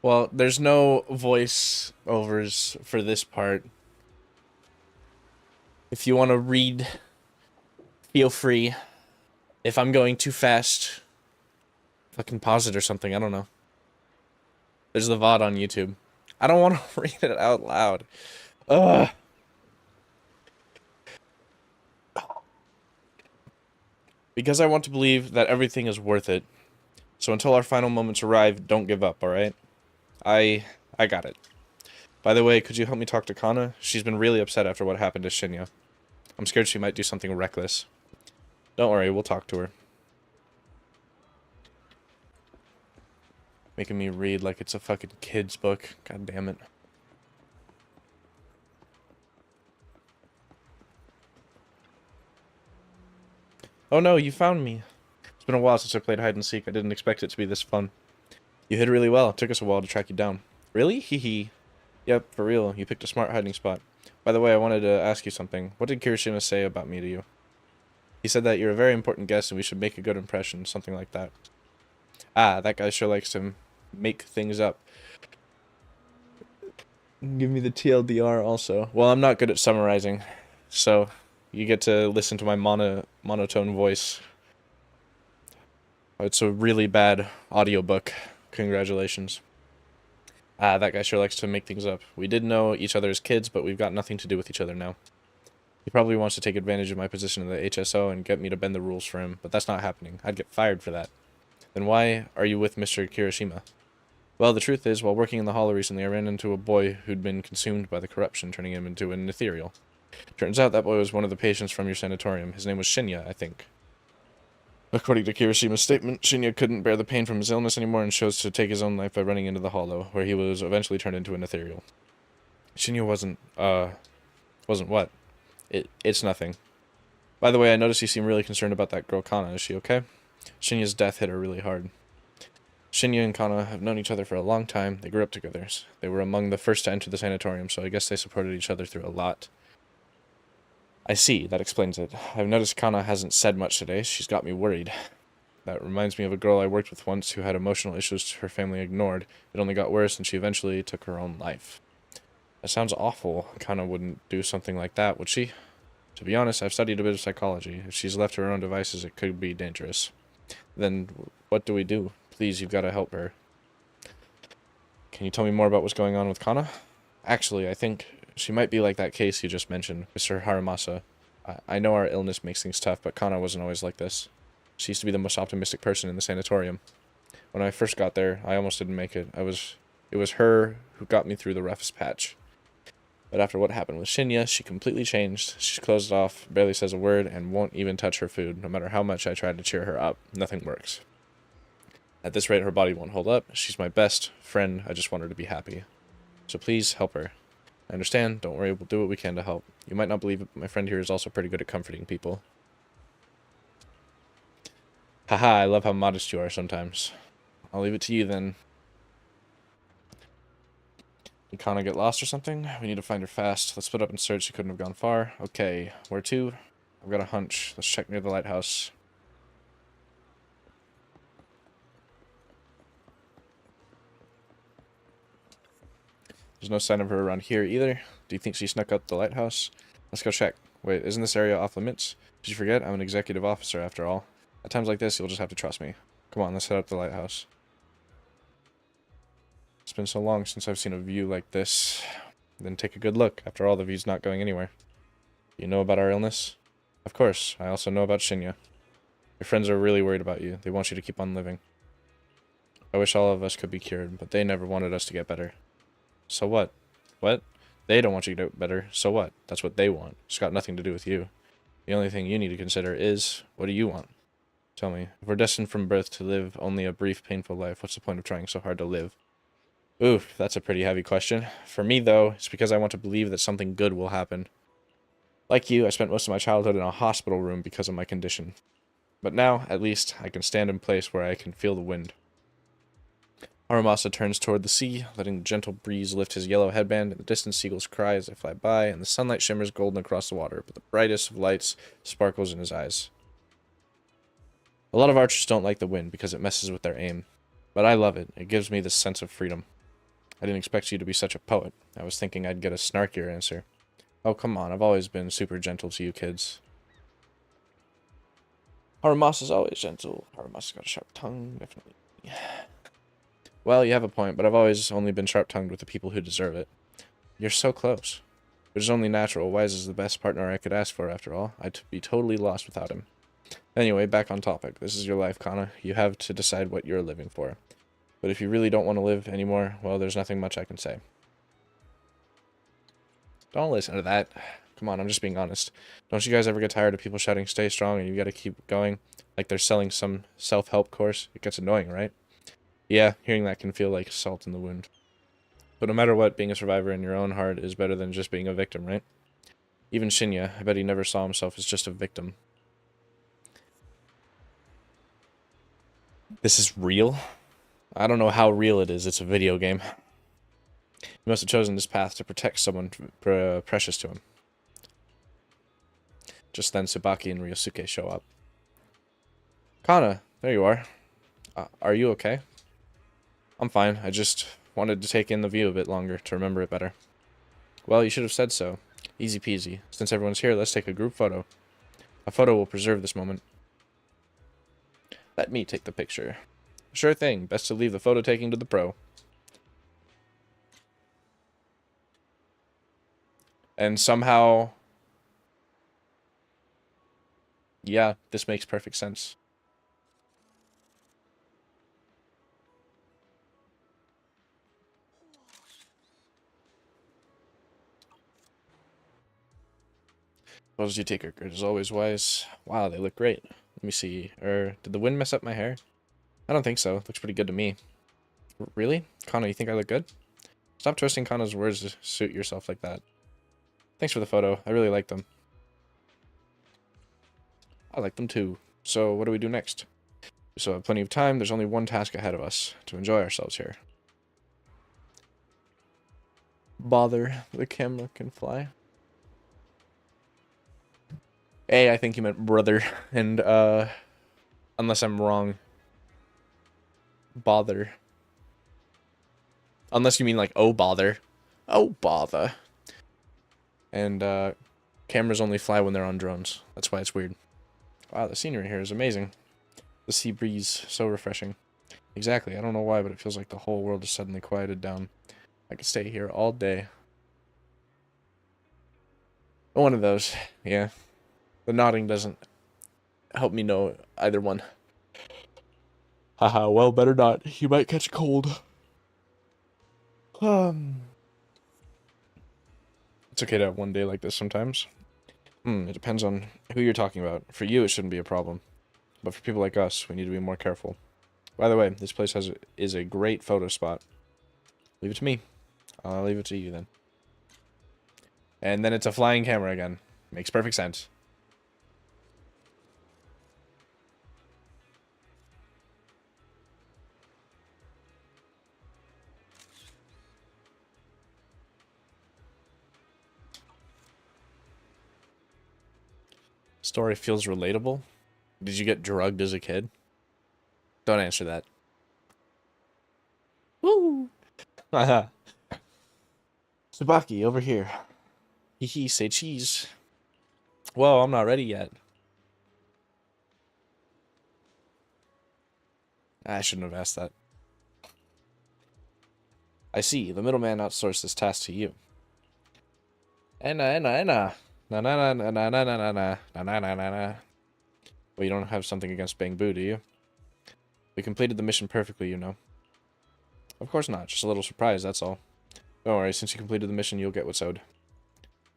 Well, there's no voice overs for this part. If you want to read, feel free. If I'm going too fast, fucking pause it or something. I don't know. There's the VOD on YouTube. I don't want to read it out loud. Ugh. Because I want to believe that everything is worth it. So until our final moments arrive, don't give up, alright? I got it. By the way, could you help me talk to Kana? She's been really upset after what happened to Shinya. I'm scared she might do something reckless. Don't worry, we'll talk to her. Making me read like it's a fucking kid's book. God damn it. Oh no, you found me. It's been a while since I played hide and seek. I didn't expect it to be this fun. You hid really well. It took us a while to track you down. Really? Hee hee. Yep, for real. You picked a smart hiding spot. By the way, I wanted to ask you something. What did Kirishima say about me to you? He said that you're a very important guest and we should make a good impression, something like that. Ah, that guy sure likes to make things up. Give me the TLDR also. Well, I'm not good at summarizing, so you get to listen to my monotone voice. It's a really bad audiobook. Congratulations. Ah, that guy sure likes to make things up. We did know each other as kids, but we've got nothing to do with each other now. He probably wants to take advantage of my position in the HSO and get me to bend the rules for him, but that's not happening. I'd get fired for that. Then why are you with Mr. Kirishima? Well, the truth is, while working in the hall recently, I ran into a boy who'd been consumed by the corruption, turning him into an ethereal. Turns out that boy was one of the patients from your sanatorium. His name was Shinya, I think. According to Kirishima's statement, Shinya couldn't bear the pain from his illness anymore and chose to take his own life by running into the hollow, where he was eventually turned into an ethereal. Shinya wasn't what? It's nothing. By the way, I noticed you seem really concerned about that girl Kana. Is she okay? Shinya's death hit her really hard. Shinya and Kana have known each other for a long time. They grew up together. They were among the first to enter the sanatorium, so I guess they supported each other through a lot. I see, that explains it. I've noticed Kana hasn't said much today. She's got me worried. That reminds me of a girl I worked with once who had emotional issues her family ignored. It only got worse and she eventually took her own life. That sounds awful. Kana wouldn't do something like that, would she? To be honest, I've studied a bit of psychology. If she's left to her own devices, it could be dangerous. Then what do we do? Please, you've got to help her. Can you tell me more about what's going on with Kana? Actually, I think she might be like that case you just mentioned, Mr. Haramasa. I know our illness makes things tough, but Kana wasn't always like this. She used to be the most optimistic person in the sanatorium. When I first got there, I almost didn't make it. It was her who got me through the roughest patch. But after what happened with Shinya, she completely changed. She's closed off, barely says a word, and won't even touch her food. No matter how much I tried to cheer her up, nothing works. At this rate, her body won't hold up. She's my best friend. I just want her to be happy. So please, help her. I understand. Don't worry. We'll do what we can to help. You might not believe it, but my friend here is also pretty good at comforting people. Haha, I love how modest you are sometimes. I'll leave it to you then. Did Kana get lost or something? We need to find her fast. Let's split up and search. She couldn't have gone far. Okay, where to? I've got a hunch. Let's check near the lighthouse. There's no sign of her around here either. Do you think she snuck up the lighthouse? Let's go check. Wait, isn't this area off limits? Did you forget? I'm an executive officer after all. At times like this, you'll just have to trust me. Come on, let's head up the lighthouse. It's been so long since I've seen a view like this. Then take a good look. After all, the view's not going anywhere. You know about our illness? Of course. I also know about Shinya. Your friends are really worried about you. They want you to keep on living. I wish all of us could be cured, but they never wanted us to get better. So what? What? They don't want you to get better. So what? That's what they want. It's got nothing to do with you. The only thing you need to consider is, what do you want? Tell me, if we're destined from birth to live only a brief, painful life, what's the point of trying so hard to live? Oof, that's a pretty heavy question. For me, though, it's because I want to believe that something good will happen. Like you, I spent most of my childhood in a hospital room because of my condition. But now, at least, I can stand in place where I can feel the wind. Haramasa turns toward the sea, letting the gentle breeze lift his yellow headband, and the distant seagulls cry as they fly by, and the sunlight shimmers golden across the water, but the brightest of lights sparkles in his eyes. A lot of archers don't like the wind because it messes with their aim, but I love it. It gives me this sense of freedom. I didn't expect you to be such a poet. I was thinking I'd get a snarkier answer. Oh, come on, I've always been super gentle to you kids. Haramasa's always gentle. Haramasa's got a sharp tongue, definitely. Well, you have a point, but I've always only been sharp-tongued with the people who deserve it. You're so close. Which is only natural. Wise is the best partner I could ask for, after all. I'd be totally lost without him. Anyway, back on topic. This is your life, Kana. You have to decide what you're living for. But if you really don't want to live anymore, well, there's nothing much I can say. Don't listen to that. Come on, I'm just being honest. Don't you guys ever get tired of people shouting, stay strong, and you gotta keep going? Like they're selling some self-help course? It gets annoying, right? Yeah, hearing that can feel like salt in the wound. But no matter what, being a survivor in your own heart is better than just being a victim, right? Even Shinya, I bet he never saw himself as just a victim. This is real? I don't know how real it is. It's a video game. He must have chosen this path to protect someone precious to him. Just then, Tsubaki and Ryosuke show up. Kana, there you are. Are you okay? I'm fine. I just wanted to take in the view a bit longer to remember it better. Well, you should have said so. Easy peasy. Since everyone's here, let's take a group photo. A photo will preserve this moment. Let me take the picture. Sure thing. Best to leave the photo taking to the pro. And somehow... yeah, this makes perfect sense. Photos you take are good as always, Wise. Wow, they look great. Let me see. Did the wind mess up my hair? I don't think so. It looks pretty good to me. Really? Kana, you think I look good? Stop twisting Kana's words to suit yourself like that. Thanks for the photo. I really like them. I like them too. So, what do we do next? We still have plenty of time. There's only one task ahead of us. To enjoy ourselves here. Bother. The camera can fly. I think you meant brother. And, unless I'm wrong. Bother. Unless you mean like, oh, bother. Oh, bother. And, cameras only fly when they're on drones. That's why it's weird. Wow, the scenery here is amazing. The sea breeze, so refreshing. Exactly, I don't know why, but it feels like the whole world is suddenly quieted down. I could stay here all day. One of those, yeah. The nodding doesn't help me know either one. Haha, well, better not. You might catch a cold. It's okay to have one day like this sometimes. It depends on who you're talking about. For you, it shouldn't be a problem. But for people like us, we need to be more careful. By the way, this place is a great photo spot. Leave it to me. I'll leave it to you then. And then it's a flying camera again. Makes perfect sense. Story feels relatable. Did you get drugged as a kid? Don't answer that. Woo! Haha. Tsubaki, over here. Hee say cheese. Whoa, I'm not ready yet. I shouldn't have asked that. I see. The middleman outsourced this task to you. Enna. Na na na na na na na na na na na. Well, you don't have something against Bangbu, do you? We completed the mission perfectly, you know. Of course not. Just a little surprise, that's all. Don't worry, since you completed the mission, you'll get what's owed.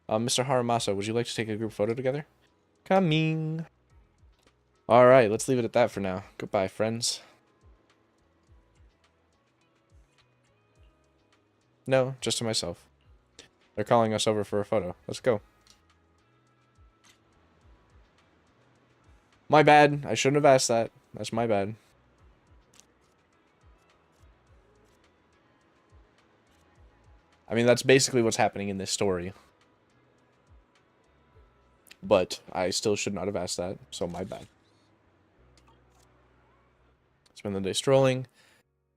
Mr. Haramasa, would you like to take a group photo together? Coming. Alright, let's leave it at that for now. Goodbye, friends. No, just to myself. They're calling us over for a photo. Let's go. My bad. I shouldn't have asked that. That's my bad. I mean, that's basically what's happening in this story. But I still should not have asked that, so my bad. Spend the day strolling.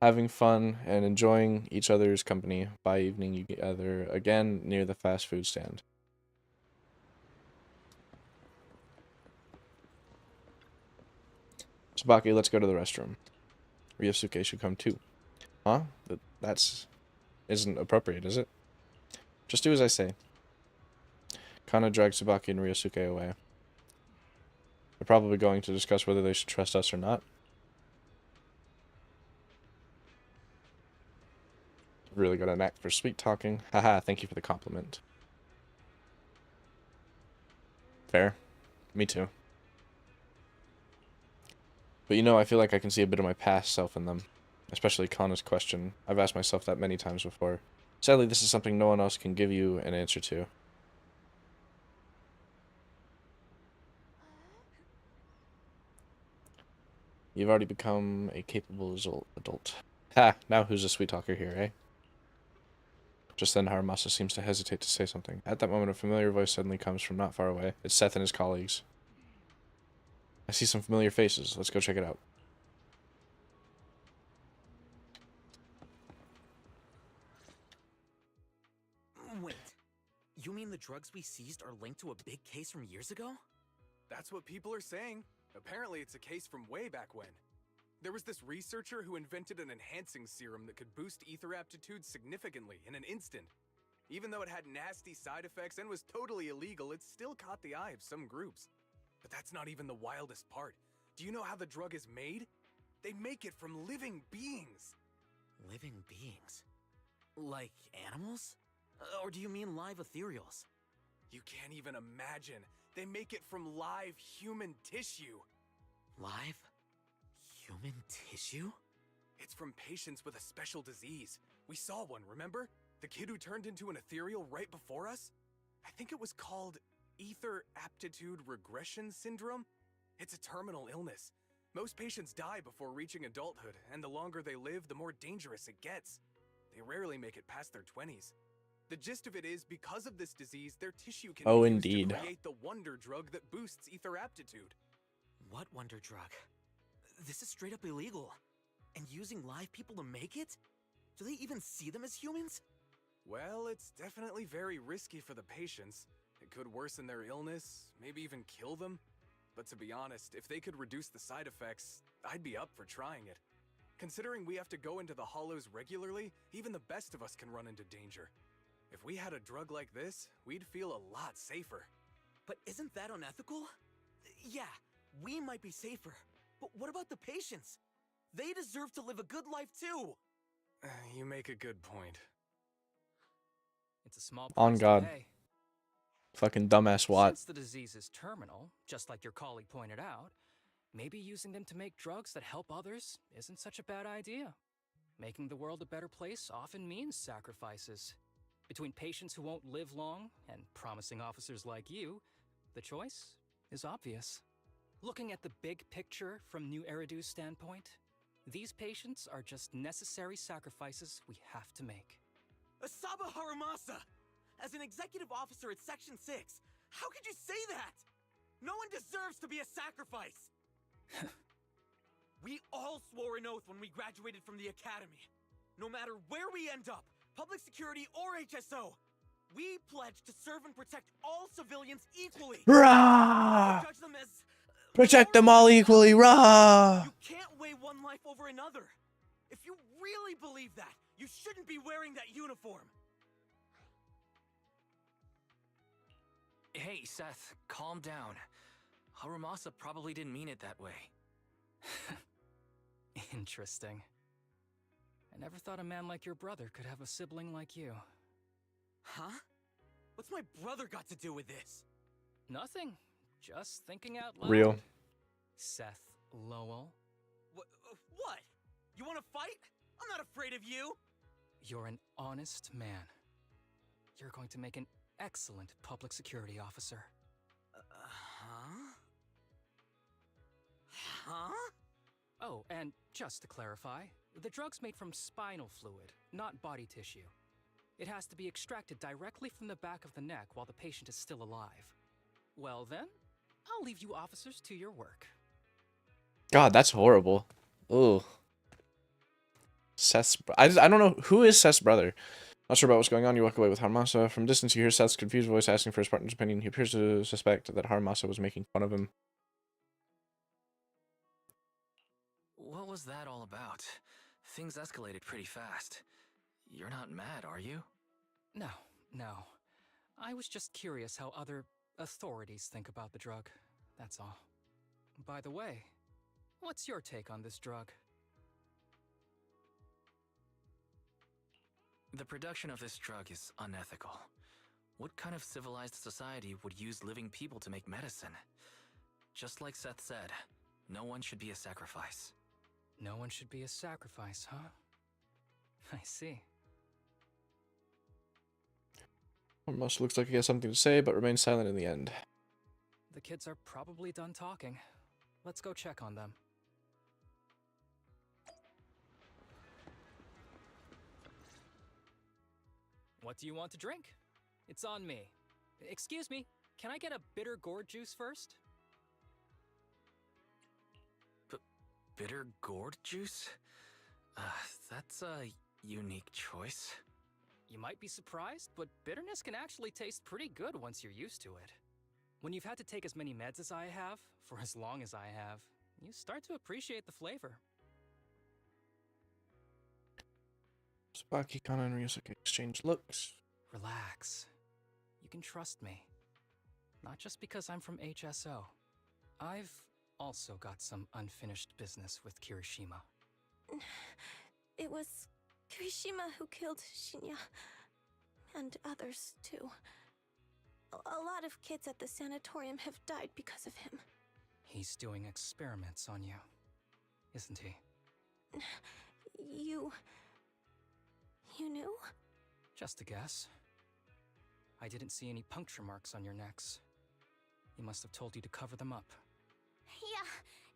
having fun and enjoying each other's company. By evening, you gather again near the fast food stand. Tsubaki, let's go to the restroom. Ryosuke should come too. Huh? That's isn't appropriate, is it? Just do as I say. Kana drags Tsubaki and Ryosuke away. They're probably going to discuss whether they should trust us or not. Really got a knack for sweet talking. Haha, thank you for the compliment. Fair. Me too. But you know, I feel like I can see a bit of my past self in them. Especially Kana's question. I've asked myself that many times before. Sadly, this is something no one else can give you an answer to. You've already become a capable adult. Ha! Now who's a sweet talker here, eh? Just then, Haramasa seems to hesitate to say something. At that moment, a familiar voice suddenly comes from not far away. It's Seth and his colleagues. I see some familiar faces. Let's go check it out. Wait, you mean the drugs we seized are linked to a big case from years ago? That's what people are saying. Apparently it's a case from way back when. There was this researcher who invented an enhancing serum that could boost ether aptitude significantly in an instant. Even though it had nasty side effects and was totally illegal, it still caught the eye of some groups. But that's not even the wildest part. Do you know how the drug is made? They make it from living beings. Living beings? Like animals? Or do you mean live ethereals? You can't even imagine. They make it from live human tissue. Live human tissue? It's from patients with a special disease. We saw one, remember? The kid who turned into an ethereal right before us? I think it was called Ether Aptitude Regression Syndrome. It's a terminal illness. Most patients die before reaching adulthood, and the longer they live, the more dangerous it gets. They rarely make it past their 20s. The gist of it is, because of this disease, their tissue can be used to create the wonder drug that boosts ether aptitude. What wonder drug? This is straight up illegal. And using live people to make it? Do they even see them as humans? Well, it's definitely very risky for the patients. It could worsen their illness, maybe even kill them. But to be honest, if they could reduce the side effects, I'd be up for trying it. Considering we have to go into the hollows regularly, even the best of us can run into danger. If we had a drug like this, we'd feel a lot safer. But isn't that unethical? Yeah, we might be safer, but what about the patients? They deserve to live a good life too! You make a good point. It's a small On price to God. pay. Fucking dumbass Watt. Since the disease is terminal, just like your colleague pointed out, maybe using them to make drugs that help others isn't such a bad idea. Making the world a better place often means sacrifices. Between patients who won't live long and promising officers like you, the choice is obvious. Looking at the big picture from New Eridu's standpoint, these patients are just necessary sacrifices we have to make. Asaba Haramasa! As an executive officer at Section 6, how could you say that? No one deserves to be a sacrifice! We all swore an oath when we graduated from the academy. No matter where we end up, public security or HSO, we pledge to serve and protect all civilians equally. Rah! Judge them as Protect them all equally, rah! You can't weigh one life over another. If you really believe that, you shouldn't be wearing that uniform. Hey, Seth, calm down. Haramasa probably didn't mean it that way. Interesting. I never thought a man like your brother could have a sibling like you. Huh? What's my brother got to do with this? Nothing. Just thinking out loud. Real. Seth Lowell. What? You want to fight? I'm not afraid of you. You're an honest man. You're going to make an excellent public security officer. Huh? Huh? Oh, and just to clarify, the drug's made from spinal fluid, not body tissue. It has to be extracted directly from the back of the neck while the patient is still alive. Well then, I'll leave you officers to your work. God, that's horrible. Ugh. I don't know who is Seth's brother. Not sure about what's going on. You walk away with Haramasa. From distance, you hear Seth's confused voice asking for his partner's opinion. He appears to suspect that Haramasa was making fun of him. What was that all about? Things escalated pretty fast. You're not mad, are you? No, no. I was just curious how other authorities think about the drug. That's all. By the way, what's your take on this drug? The production of this drug is unethical. What kind of civilized society would use living people to make medicine? Just like Seth said, no one should be a sacrifice. No one should be a sacrifice, huh? I see. Haramasa looks like he has something to say, but remains silent in the end. The kids are probably done talking. Let's go check on them. What do you want to drink? It's on me. Excuse me, can I get a bitter gourd juice first? Bitter gourd juice? That's a unique choice. You might be surprised, but bitterness can actually taste pretty good once you're used to it. When you've had to take as many meds as I have, for as long as I have, you start to appreciate the flavor. Tsubaki, Kana, and Ryusuke exchange looks. Relax. You can trust me. Not just because I'm from HSO. I've also got some unfinished business with Kirishima. It was Kirishima who killed Shinya. And others, too. A lot of kids at the sanatorium have died because of him. He's doing experiments on you, isn't he? You knew? Just a guess. I didn't see any puncture marks on your necks. He must have told you to cover them up. Yeah,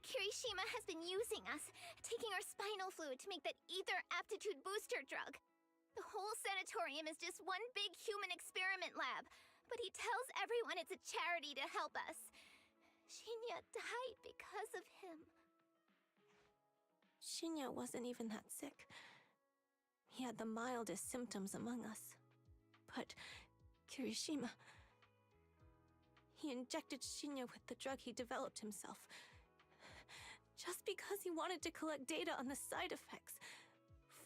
Kirishima has been using us, taking our spinal fluid to make that ether aptitude booster drug. The whole sanatorium is just one big human experiment lab, but he tells everyone it's a charity to help us. Shinya died because of him. Shinya wasn't even that sick. He had the mildest symptoms among us. But Kirishima... He injected Shinya with the drug he developed himself. Just because he wanted to collect data on the side effects.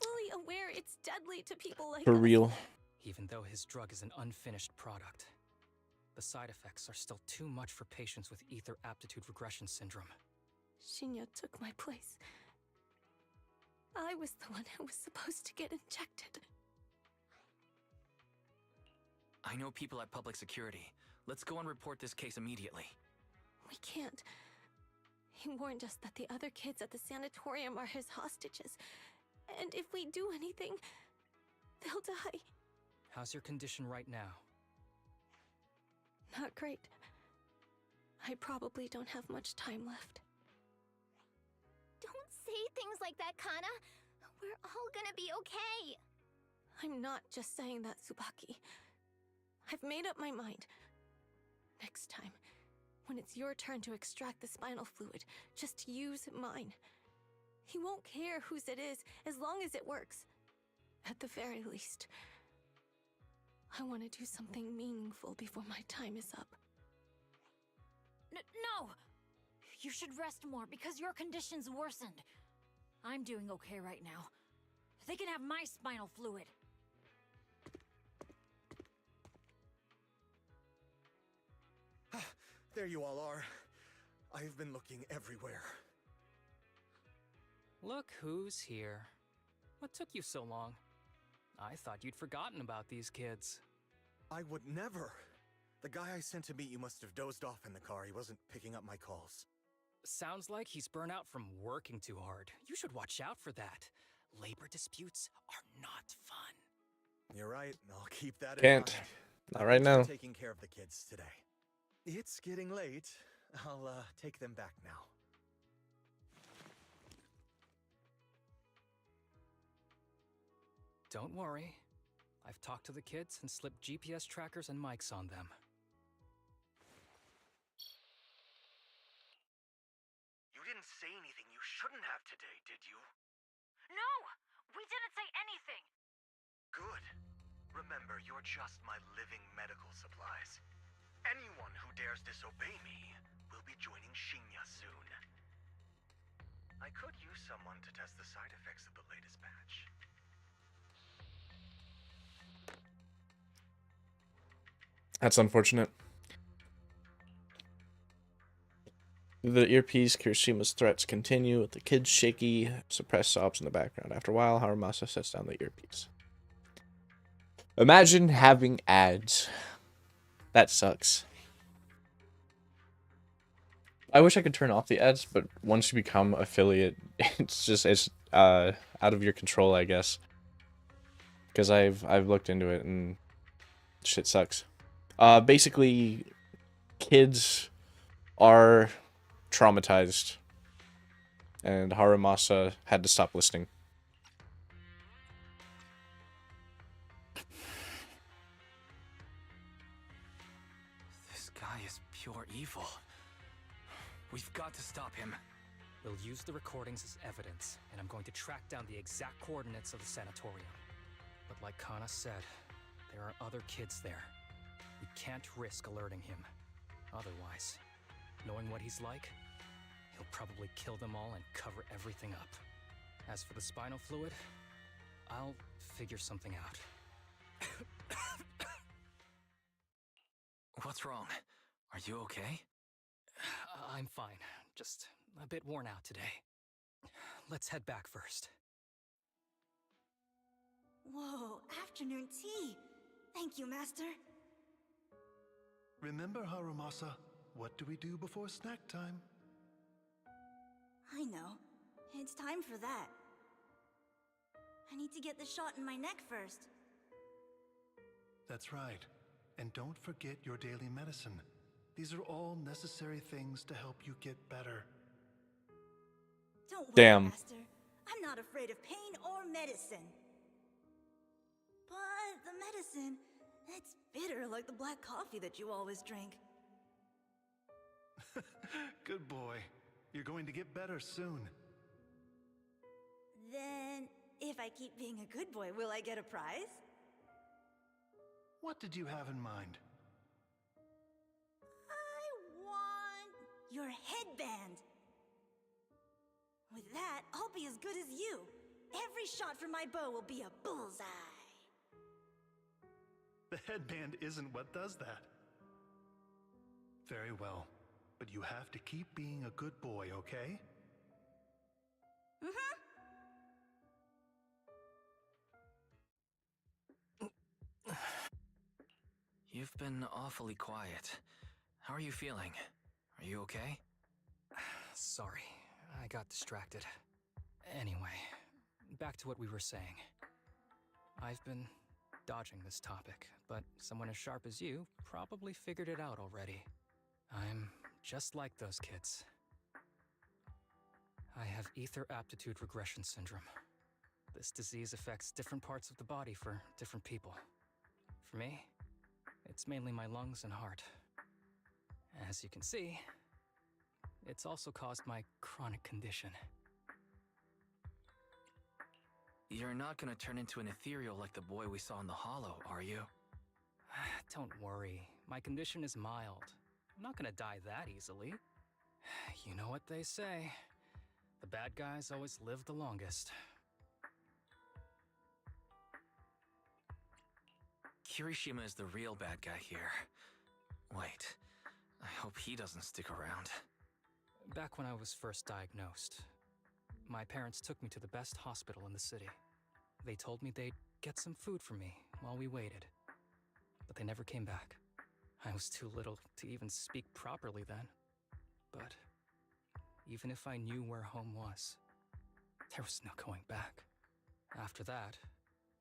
Fully aware it's deadly to people like For us. real. Even though his drug is an unfinished product, the side effects are still too much for patients with ether aptitude regression syndrome. Shinya took my place. I was the one who was supposed to get injected. I know people at Public Security. Let's go and report this case immediately. We can't. He warned us that the other kids at the sanatorium are his hostages. And if we do anything, they'll die. How's your condition right now? Not great. I probably don't have much time left. Don't say things like that, Kana. We're all gonna be okay. I'm not just saying that, Tsubaki. I've made up my mind. Next time, when it's your turn to extract the spinal fluid, just use mine. He won't care whose it is, as long as it works. At the very least, I want to do something meaningful before my time is up. No! You should rest more because your condition's worsened. I'm doing okay right now. They can have my spinal fluid. There you all are. I've been looking everywhere. Look who's here. What took you so long? I thought you'd forgotten about these kids. I would never. The guy I sent to meet you must have dozed off in the car. He wasn't picking up my calls. Sounds like he's burnt out from working too hard. You should watch out for that. Labor disputes are not fun. You're right. I'll keep that in Can't. mind. Not right now. Taking care of the kids today. It's getting late. I'll take them back now. Don't worry. I've talked to the kids and slipped GPS trackers and mics on them. You didn't say anything you shouldn't have today, did you? No! We didn't say anything! Good. Remember, you're just my living medical supplies. Anyone who dares disobey me will be joining Shinya soon. I could use someone to test the side effects of the latest batch. That's unfortunate. The earpiece, Kirishima's threats continue with the kids shaky, suppressed sobs in the background. After a while, Harumasa sets down the earpiece. Imagine having ads. That sucks. I wish I could turn off the ads, but once you become affiliate, it's out of your control, I guess. Because I've looked into it and shit sucks. Basically, kids are traumatized, and Harumasa had to stop listening. This guy is pure evil. We've got to stop him. We'll use the recordings as evidence, and I'm going to track down the exact coordinates of the sanatorium. But like Kana said, there are other kids there. We can't risk alerting him. Otherwise, knowing what he's like, he'll probably kill them all and cover everything up. As for the spinal fluid, I'll figure something out. What's wrong? Are you okay? I'm fine. Just a bit worn out today. Let's head back first. Whoa, afternoon tea! Thank you, Master. Remember, Harumasa, what do we do before snack time? I know. It's time for that. I need to get the shot in my neck first. That's right. And don't forget your daily medicine. These are all necessary things to help you get better. Don't worry, Damn. Master. I'm not afraid of pain or medicine. But the medicine, it's bitter like the black coffee that you always drink. Good boy. You're going to get better soon. Then, if I keep being a good boy, will I get a prize? What did you have in mind? I want your headband. With that, I'll be as good as you. Every shot from my bow will be a bullseye. The headband isn't what does that. Very well. But you have to keep being a good boy, okay? You've been awfully quiet. How are you feeling? Are you okay? Sorry, I got distracted. Anyway, back to what we were saying. I've been dodging this topic, but someone as sharp as you probably figured it out already. I'm just like those kids. I have ether aptitude regression syndrome. This disease affects different parts of the body for different people. For me, it's mainly my lungs and heart. As you can see, it's also caused my chronic condition. You're not gonna turn into an ethereal like the boy we saw in the hollow, are you? Don't worry, my condition is mild. I'm not gonna die that easily. You know what they say. The bad guys always live the longest. Kirishima is the real bad guy here. Wait, I hope he doesn't stick around. Back when I was first diagnosed, my parents took me to the best hospital in the city. They told me they'd get some food for me while we waited. But they never came back. I was too little to even speak properly then. But even if I knew where home was, there was no going back. After that,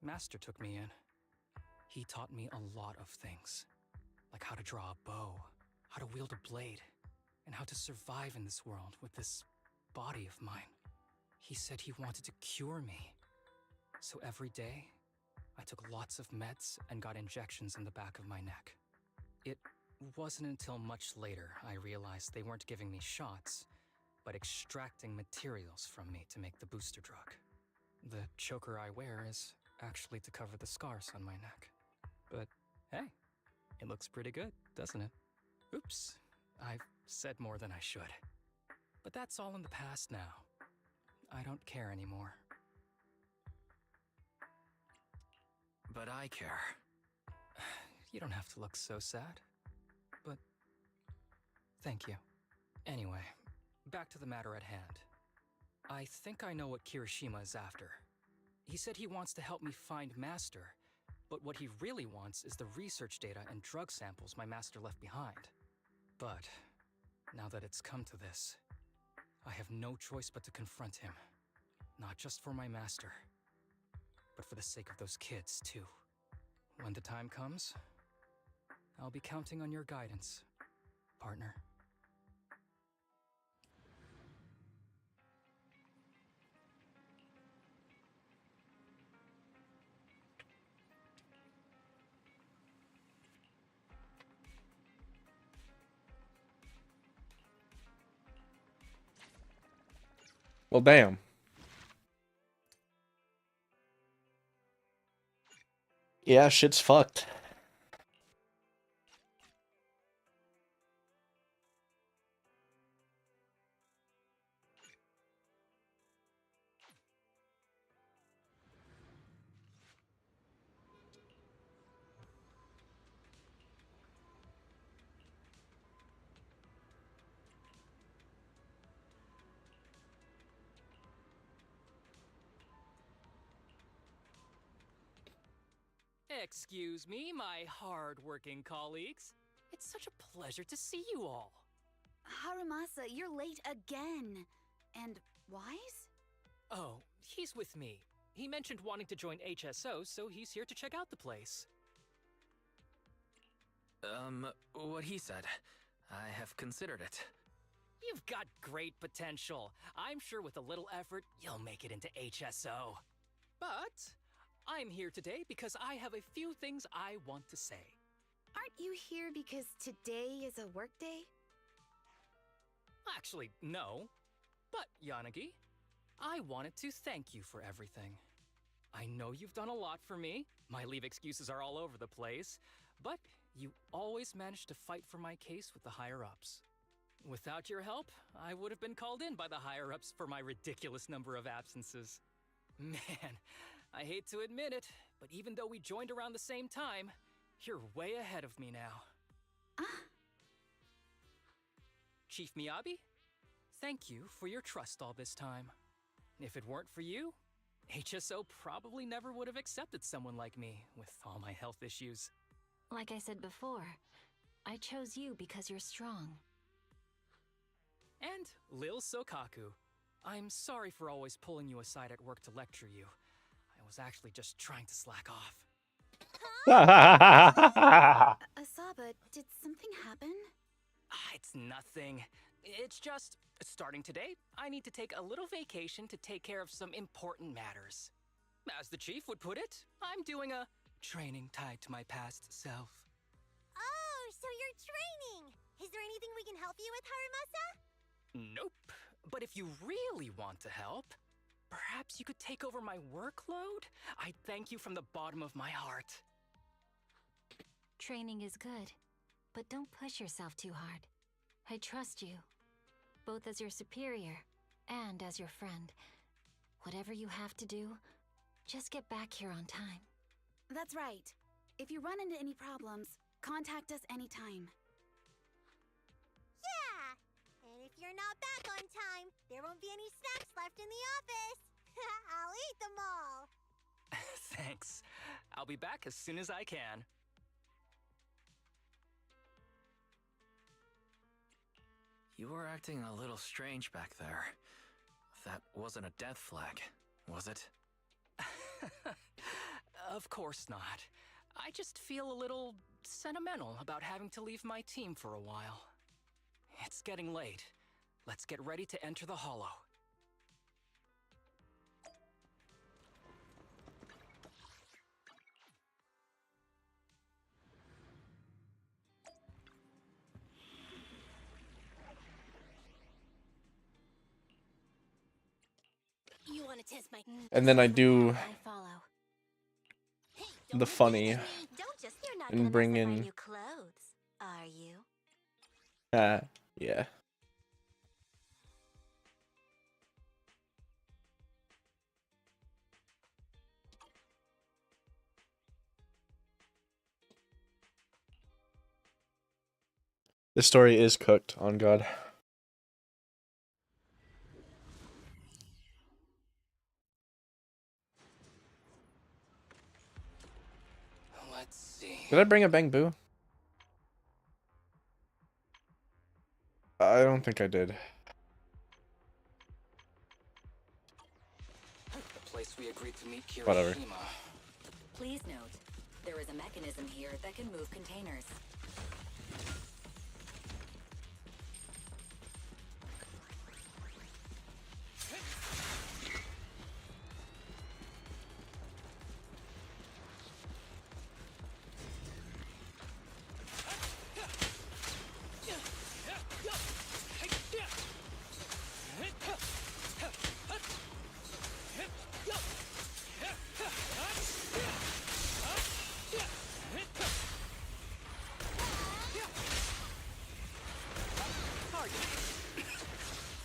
Master took me in. He taught me a lot of things, like how to draw a bow, how to wield a blade, and how to survive in this world with this body of mine. He said he wanted to cure me. So every day, I took lots of meds and got injections in the back of my neck. It wasn't until much later I realized they weren't giving me shots, but extracting materials from me to make the booster drug. The choker I wear is actually to cover the scars on my neck. But hey, it looks pretty good, doesn't it? Oops, I've said more than I should. But that's all in the past now. I don't care anymore. But I care. You don't have to look so sad. But thank you. Anyway, back to the matter at hand. I think I know what Kirishima is after. He said he wants to help me find Master, but what he really wants is the research data and drug samples my master left behind. But now that it's come to this, I have no choice but to confront him. Not just for my master, but for the sake of those kids, too. When the time comes, I'll be counting on your guidance, partner. Well, damn. Yeah, shit's fucked. Excuse me, my hard-working colleagues. It's such a pleasure to see you all. Harumasa, you're late again. And Wise? Oh, he's with me. He mentioned wanting to join HSO, so he's here to check out the place. What he said. I have considered it. You've got great potential. I'm sure with a little effort, you'll make it into HSO. But I'm here today because I have a few things I want to say. Aren't you here because today is a work day? Actually, no. But, Yanagi, I wanted to thank you for everything. I know you've done a lot for me. My leave excuses are all over the place. But you always managed to fight for my case with the higher-ups. Without your help, I would have been called in by the higher-ups for my ridiculous number of absences. Man, I hate to admit it, but even though we joined around the same time, you're way ahead of me now. Chief Miyabi, thank you for your trust all this time. If it weren't for you, HSO probably never would have accepted someone like me with all my health issues. Like I said before, I chose you because you're strong. And Lil Sokaku, I'm sorry for always pulling you aside at work to lecture you. I was actually just trying to slack off. Asaba, did something happen? It's nothing. It's just, starting today, I need to take a little vacation to take care of some important matters. As the chief would put it, I'm doing a training tied to my past self. Oh, so you're training! Is there anything we can help you with, Harumasa? Nope. But if you really want to help, perhaps you could take over my workload? I'd thank you from the bottom of my heart. Training is good, but don't push yourself too hard. I trust you, both as your superior and as your friend. Whatever you have to do, just get back here on time. That's right. If you run into any problems, contact us anytime. Yeah! And if you're not back on time, there won't be any snacks left in the office. I'll eat them all. Thanks. I'll be back as soon as I can. You were acting a little strange back there. That wasn't a death flag, was it? Of course not. I just feel a little sentimental about having to leave my team for a while. It's getting late. Let's get ready to enter the Hollow. You want to test my... And then I do I follow. the funny Don't just... You're not and gonna bring mess up our in new clothes, are you? yeah. The story is cooked, on God. Let's see. Did I bring a Bang Boo? I don't think I did. The place we agreed to meet Kirishima. Whatever. Please note, there is a mechanism here that can move containers.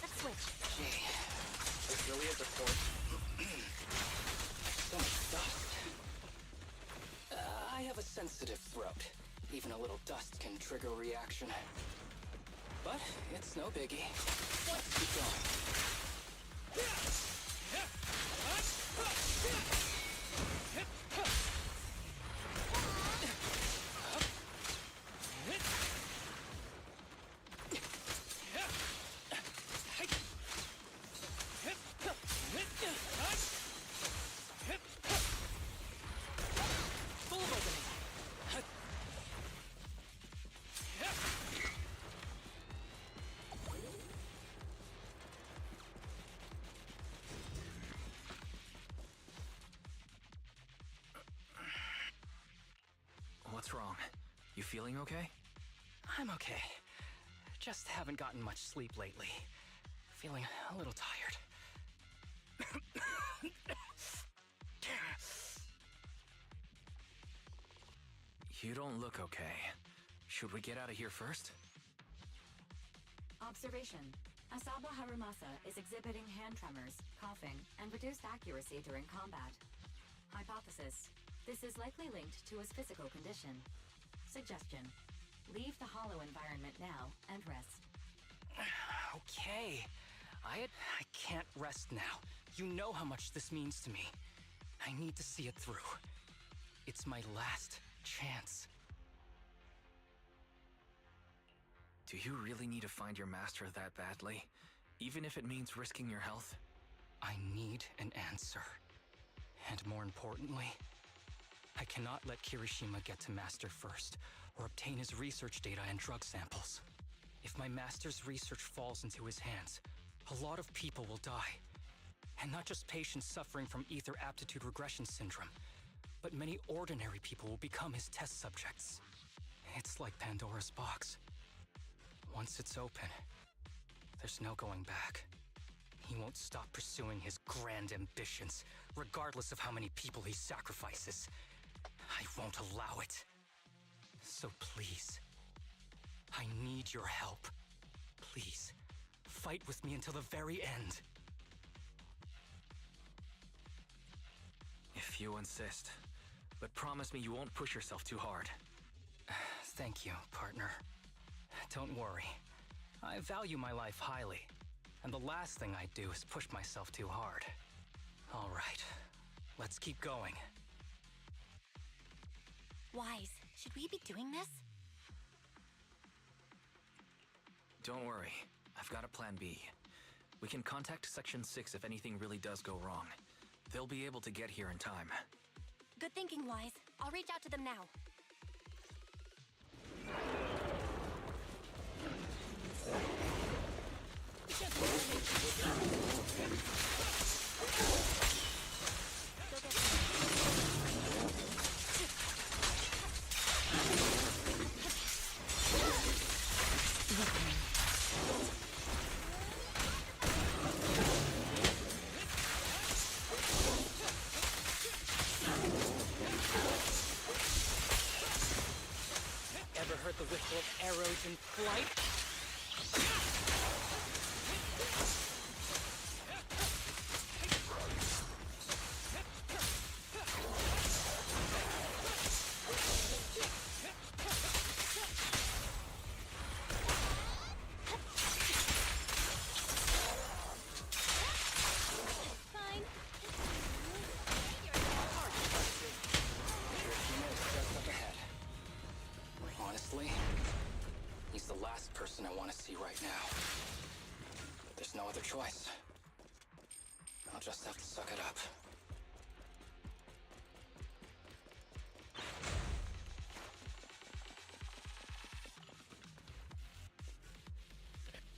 Let's switch. Gee, this really is a fort. So much dust. I have a sensitive throat. Even a little dust can trigger a reaction. But it's no biggie. Let's keep going. What's wrong? You feeling okay? I'm okay. Just haven't gotten much sleep lately. Feeling a little tired. You don't look okay. Should we get out of here first? Observation. Asaba Harumasa is exhibiting hand tremors, coughing, and reduced accuracy during combat. Hypothesis. This is likely linked to his physical condition. Suggestion. Leave the hollow environment now and rest. Okay. I can't rest now. You know how much this means to me. I need to see it through. It's my last chance. Do you really need to find your master that badly? Even if it means risking your health? I need an answer. And more importantly, I cannot let Kirishima get to Master first, or obtain his research data and drug samples. If my Master's research falls into his hands, a lot of people will die. And not just patients suffering from ether aptitude regression syndrome, but many ordinary people will become his test subjects. It's like Pandora's box. Once it's open, there's no going back. He won't stop pursuing his grand ambitions, regardless of how many people he sacrifices. I won't allow it. So please, I need your help. Please, fight with me until the very end. If you insist. But promise me you won't push yourself too hard. Thank you, partner. Don't worry. I value my life highly, and the last thing I do is push myself too hard. All right, let's keep going. Wise, should we be doing this? Don't worry. I've got a plan B. We can contact Section 6 if anything really does go wrong. They'll be able to get here in time. Good thinking, Wise. I'll reach out to them now. light. Fine. Honestly, he's the last person I want to see right now. But there's no other choice. I'll just have to suck it up.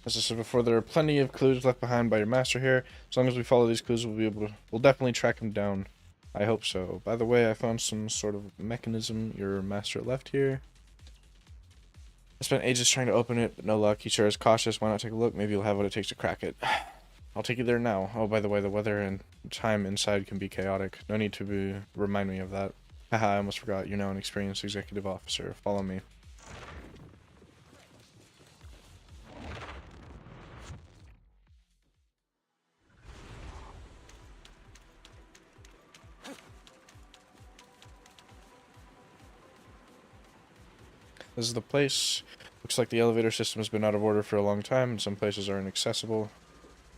As I said before, there are plenty of clues left behind by your master here. As long as we follow these clues, we'll definitely track him down. I hope so. By the way, I found some sort of mechanism your master left here. I spent ages trying to open it, but no luck. He sure is cautious. Why not take a look? Maybe you'll have what it takes to crack it. I'll take you there now. Oh, by the way, the weather and time inside can be chaotic. No need to remind me of that. Haha, I almost forgot. You're now an experienced executive officer. Follow me. This is the place. Looks like the elevator system has been out of order for a long time, and some places are inaccessible.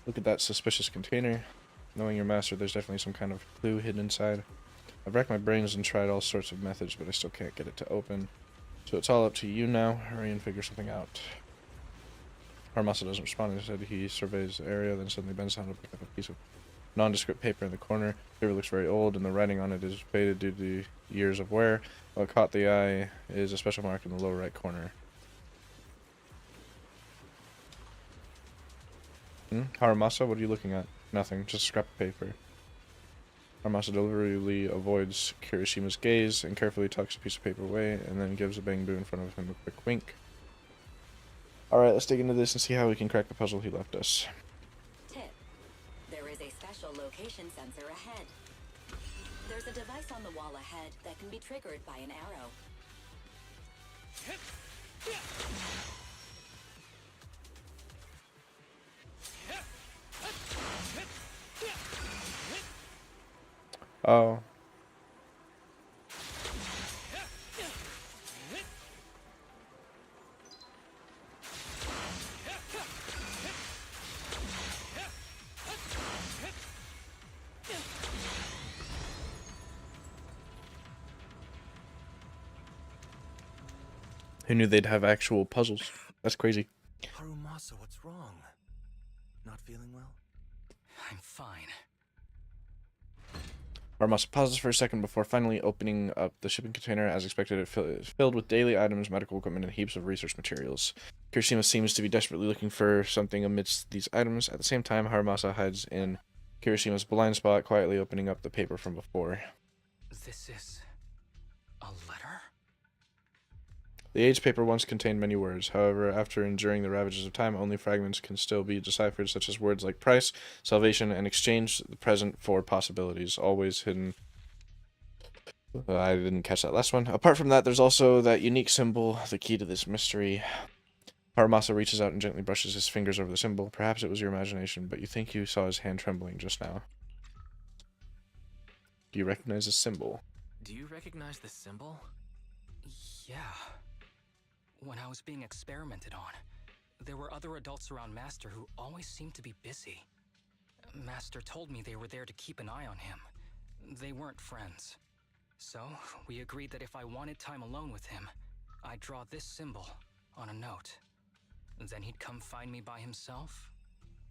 Look at that suspicious container. Knowing your master, there's definitely some kind of clue hidden inside. I've racked my brains and tried all sorts of methods, but I still can't get it to open. So it's all up to you now. Hurry and figure something out. Haramasa doesn't respond. Instead, he surveys the area, then suddenly bends down to pick up a piece of nondescript paper in the corner. The paper looks very old, and the writing on it is faded due to years of wear. What caught the eye is a special mark in the lower right corner. Haramasa, what are you looking at? Nothing, just a scrap of paper. Haramasa deliberately avoids Kirishima's gaze and carefully tucks a piece of paper away, and then gives a Bangboo in front of him a quick wink. Alright, let's dig into this and see how we can crack the puzzle he left us. Tip. There is a special location sensor ahead. There's a device on the wall ahead that can be triggered by an arrow. Oh. Who knew they'd have actual puzzles? That's crazy. Harumasa, what's wrong? Not feeling well? I'm fine. Haramasa pauses for a second before finally opening up the shipping container. As expected, it is filled with daily items, medical equipment, and heaps of research materials. Kirishima seems to be desperately looking for something amidst these items. At the same time, Haramasa hides in Kirishima's blind spot, quietly opening up the paper from before. This is a letter? The age paper once contained many words. However, after enduring the ravages of time, only fragments can still be deciphered, such as words like price, salvation, and exchange the present for possibilities, always hidden. I didn't catch that last one. Apart from that, there's also that unique symbol, the key to this mystery. Haramasa reaches out and gently brushes his fingers over the symbol. Perhaps it was your imagination, but you think you saw his hand trembling just now. Do you recognize this symbol? Do you recognize this symbol? Yeah. When I was being experimented on, there were other adults around Master who always seemed to be busy. Master told me they were there to keep an eye on him. They weren't friends. So, we agreed that if I wanted time alone with him, I'd draw this symbol on a note. Then he'd come find me by himself,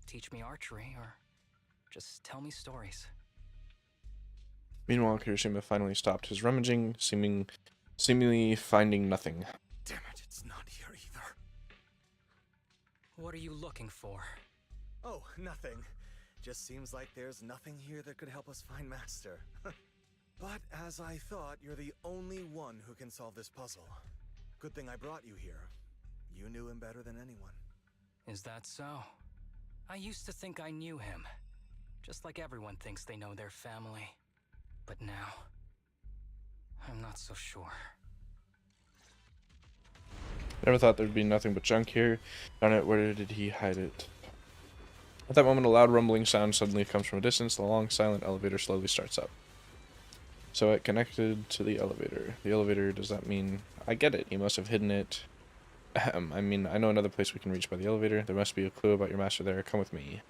teach me archery, or just tell me stories. Meanwhile, Kirishima finally stopped his rummaging, seemingly finding nothing. Damn it, it's not here either. What are you looking for? Oh, nothing. Just seems like there's nothing here that could help us find Master. But as I thought, you're the only one who can solve this puzzle. Good thing I brought you here. You knew him better than anyone. Is that so? I used to think I knew him. Just like everyone thinks they know their family. But now, I'm not so sure. Never thought there'd be nothing but junk here. Darn it, where did he hide it? At that moment, a loud rumbling sound suddenly comes from a distance. The long, silent elevator slowly starts up. So it connected to the elevator. The elevator, does that mean... I get it. He must have hidden it. I mean, I know another place we can reach by the elevator. There must be a clue about your master there. Come with me.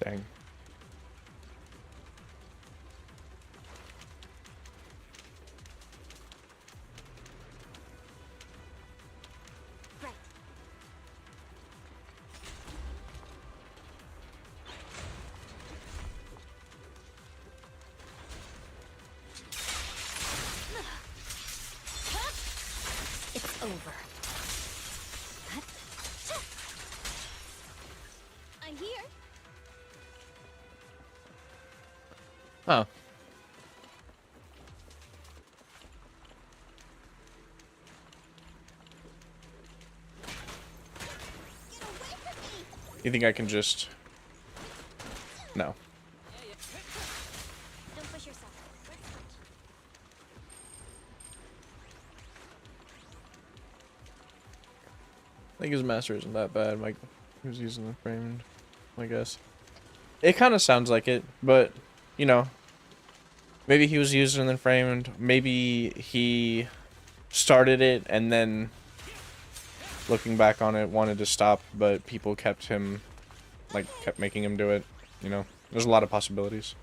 Dang. It's over. I'm here. Oh. You think I can just... No. Don't push yourself. I think his master isn't that bad. Mike, he was using the framed, I guess. It kind of sounds like it, but, you know, maybe he was used and then framed. Maybe he started it and then, looking back on it, wanted to stop, but people kept him, like, kept making him do it. You know, there's a lot of possibilities.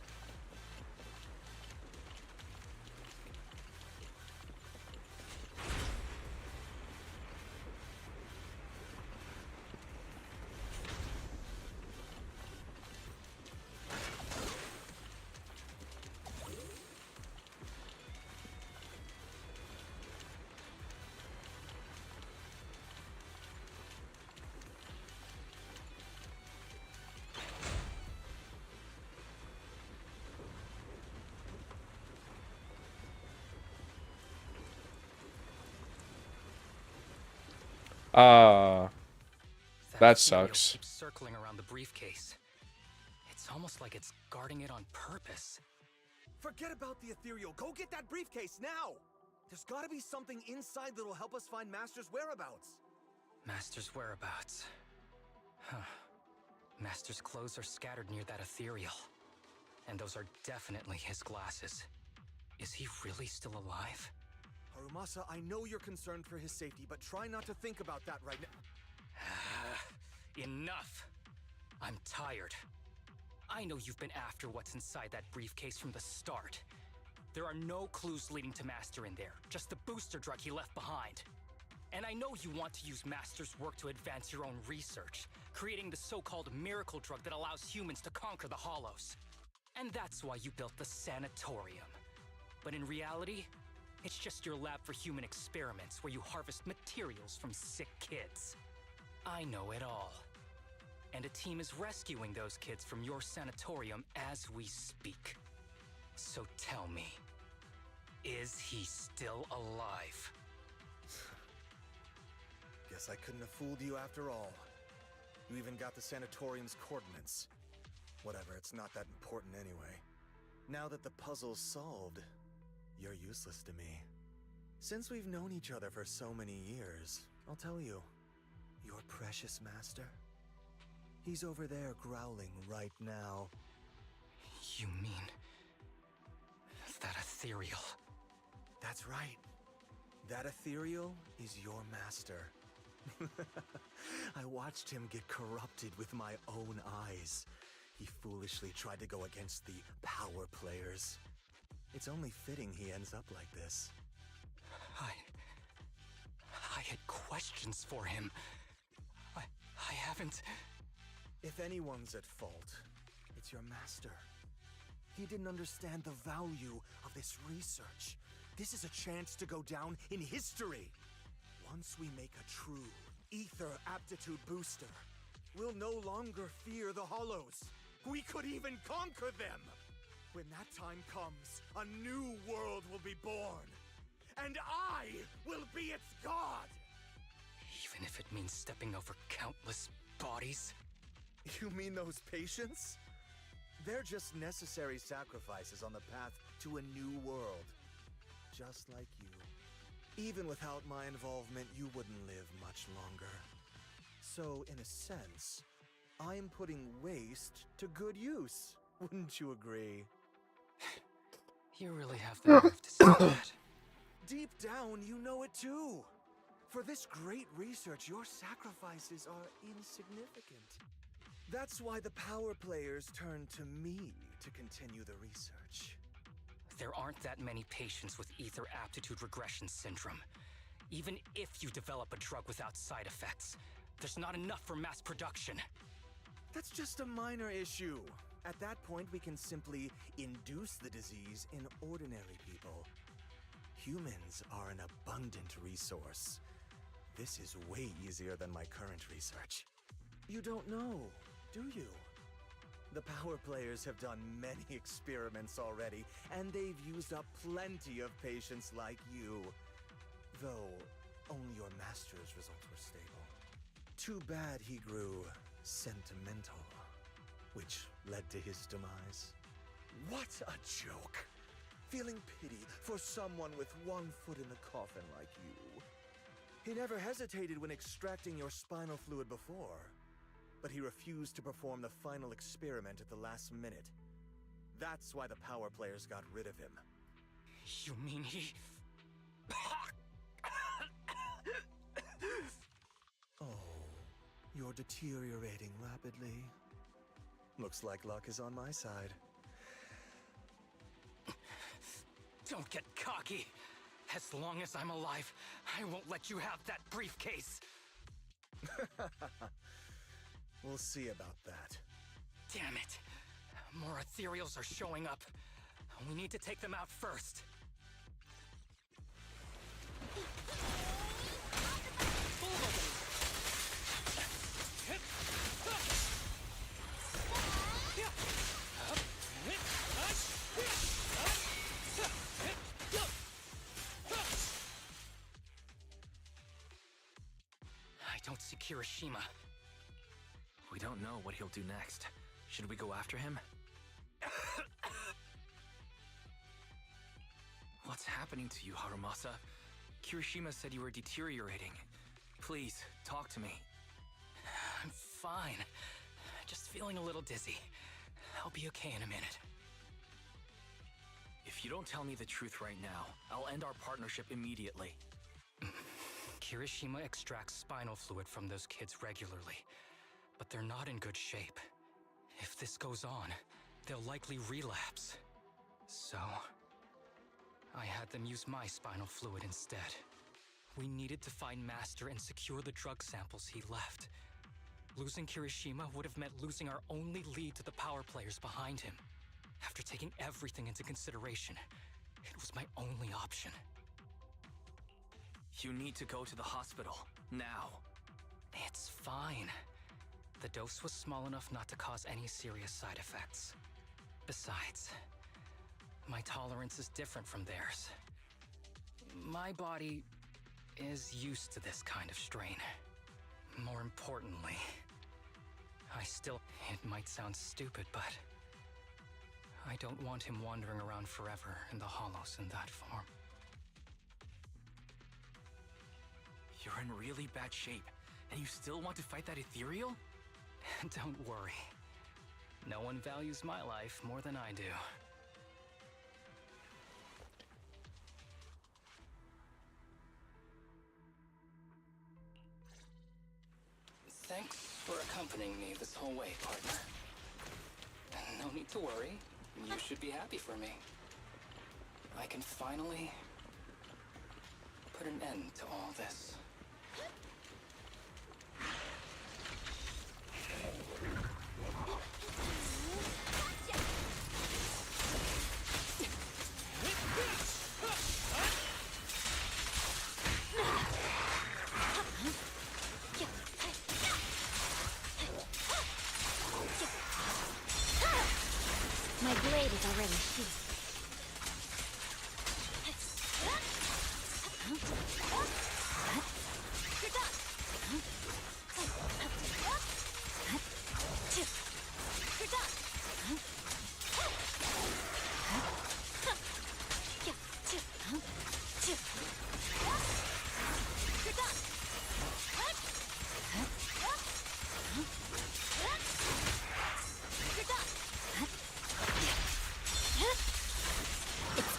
That ethereal sucks. Keeps circling around the briefcase. It's almost like it's guarding it on purpose. Forget about the ethereal. Go get that briefcase now! There's gotta be something inside that'll help us find Master's whereabouts. Master's whereabouts. Huh. Master's clothes are scattered near that ethereal. And those are definitely his glasses. Is he really still alive? Harumasa, I know you're concerned for his safety, but try not to think about that right now. Enough! I'm tired. I know you've been after what's inside that briefcase from the start. There are no clues leading to Master in there, just the booster drug he left behind. And I know you want to use Master's work to advance your own research, creating the so-called miracle drug that allows humans to conquer the Hollows. And that's why you built the sanatorium. But in reality, it's just your lab for human experiments where you harvest materials from sick kids. I know it all. And a team is rescuing those kids from your sanatorium as we speak. So tell me, is he still alive? Guess I couldn't have fooled you after all. You even got the sanatorium's coordinates. Whatever, it's not that important anyway. Now that the puzzle's solved, you're useless to me. Since we've known each other for so many years, I'll tell you, your precious master, he's over there growling right now. You mean that ethereal? That's right. That ethereal is your master. I watched him get corrupted with my own eyes. He foolishly tried to go against the power players. It's only fitting he ends up like this. I had questions for him. I haven't... If anyone's at fault, it's your master. He didn't understand the value of this research. This is a chance to go down in history. Once we make a true ether aptitude booster, we'll no longer fear the Hollows. We could even conquer them! When that time comes, a new world will be born. And I will be its god! Even if it means stepping over countless bodies? You mean those patients? They're just necessary sacrifices on the path to a new world. Just like you. Even without my involvement, you wouldn't live much longer. So, in a sense, I'm putting waste to good use. Wouldn't you agree? You really have the nerve to say that. Deep down, you know it too. For this great research, your sacrifices are insignificant. That's why the power players turn to me to continue the research. There aren't that many patients with ether aptitude regression syndrome. Even if you develop a drug without side effects, there's not enough for mass production. That's just a minor issue. At that point, we can simply induce the disease in ordinary people. Humans are an abundant resource. This is way easier than my current research. You don't know, do you? The power players have done many experiments already, and they've used up plenty of patients like you. Though, only your master's results were stable. Too bad he grew sentimental, which led to his demise. What a joke! Feeling pity for someone with one foot in the coffin like you. He never hesitated when extracting your spinal fluid before, but he refused to perform the final experiment at the last minute. That's why the power players got rid of him. You mean he... Oh, you're deteriorating rapidly. Looks like luck is on my side. Don't get cocky. As long as I'm alive, I won't let you have that briefcase. We'll see about that. Damn it. More ethereals are showing up. We need to take them out first. I don't see Kirishima. We don't know what he'll do next. Should we go after him? What's happening to you, Harumasa? Kirishima said you were deteriorating. Please, talk to me. I'm fine. Just feeling a little dizzy. I'll be okay in a minute. If you don't tell me the truth right now, I'll end our partnership immediately. Kirishima extracts spinal fluid from those kids regularly, but they're not in good shape. If this goes on, they'll likely relapse. So, I had them use my spinal fluid instead. We needed to find Master and secure the drug samples he left. Losing Kirishima would have meant losing our only lead to the power players behind him. After taking everything into consideration, it was my only option. You need to go to the hospital, now. It's fine. The dose was small enough not to cause any serious side effects. Besides, my tolerance is different from theirs. My body is used to this kind of strain. More importantly, it might sound stupid, but I don't want him wandering around forever in the Hollows in that form. You're in really bad shape, and you still want to fight that ethereal? Don't worry. No one values my life more than I do. Thanks for accompanying me this whole way, partner. No need to worry. You should be happy for me. I can finally put an end to all this.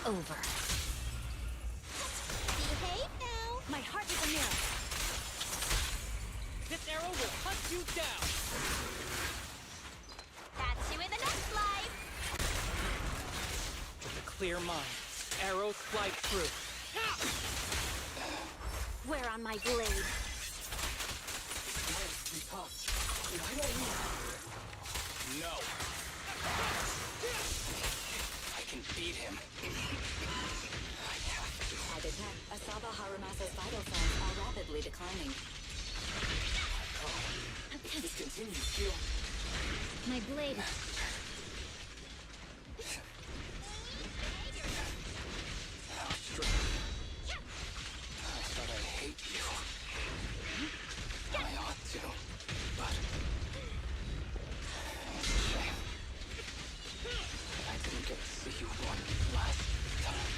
over. Behave now! My heart is a mirror. This arrow will hunt you down! Catch you in the next life! With a clear mind, arrows fly through. Where on my blade? No. I can beat him. I detect Asaba Harumasa's vital signs are rapidly declining. This continues, Gil. My blade. How strange. I thought I'd hate you. I ought to, but it's a shame. I didn't get to see you one last time.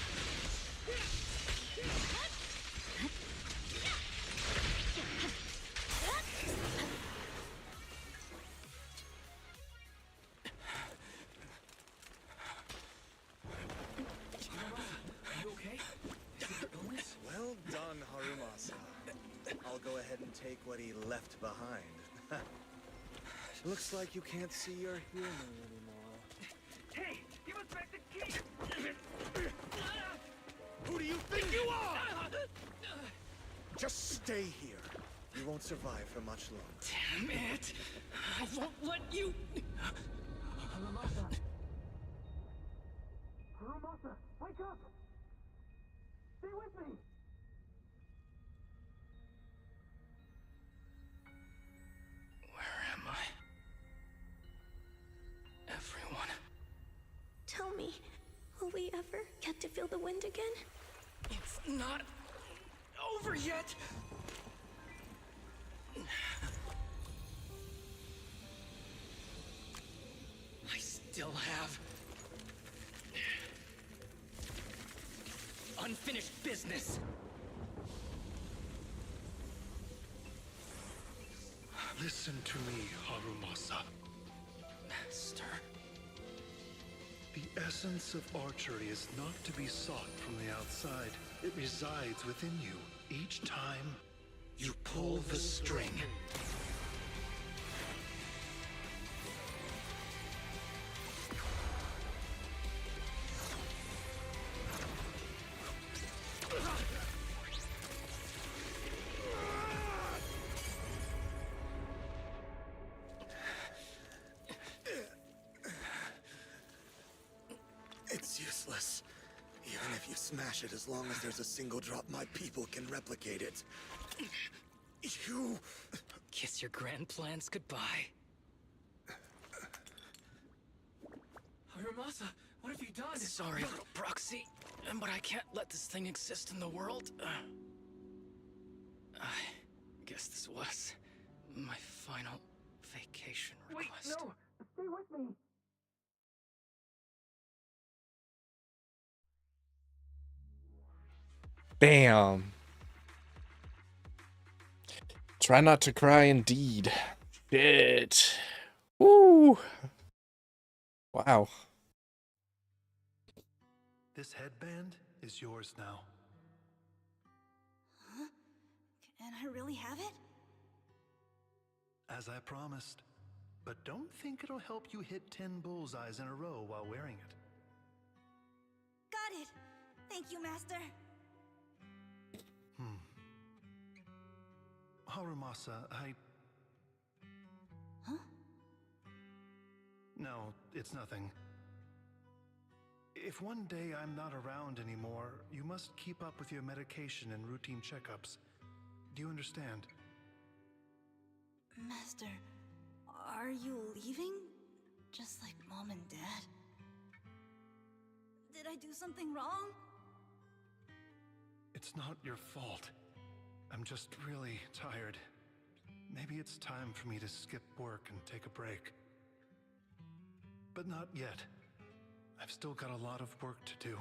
Well done, Harumasa. I'll go ahead and take what he left behind. Looks like you can't see your humor anymore. Hey, give us back the key! Who do you think you are? Just stay here. You won't survive for much longer. Damn it! I won't let you... Harumasa! Harumasa, wake up! Stay with me! Where am I? Everyone. Tell me, will we ever get to feel the wind again? It's not over yet! I still have unfinished business. Listen to me, Harumasa. Master. The essence of archery is not to be sought from the outside. It resides within you. Each time you pull the string. It's useless. Even if you smash it, as long as there's a single drop, my people can replicate it. You... Kiss your grand plans goodbye. Harumasa, what have you done? Sorry, little proxy, but I can't let this thing exist in the world. I guess this was my final vacation request. Wait, no! Stay with me! Bam. Try not to cry indeed. Shit. Woo. Wow. This headband is yours now. Huh? Can I really have it? As I promised. But don't think it'll help you hit 10 bullseyes in a row while wearing it. Got it! Thank you, Master. Harumasa, Huh? No, it's nothing. If one day I'm not around anymore, you must keep up with your medication and routine checkups. Do you understand? Master, are you leaving? Just like Mom and Dad? Did I do something wrong? It's not your fault. I'm just really tired. Maybe it's time for me to skip work and take a break. But not yet. I've still got a lot of work to do.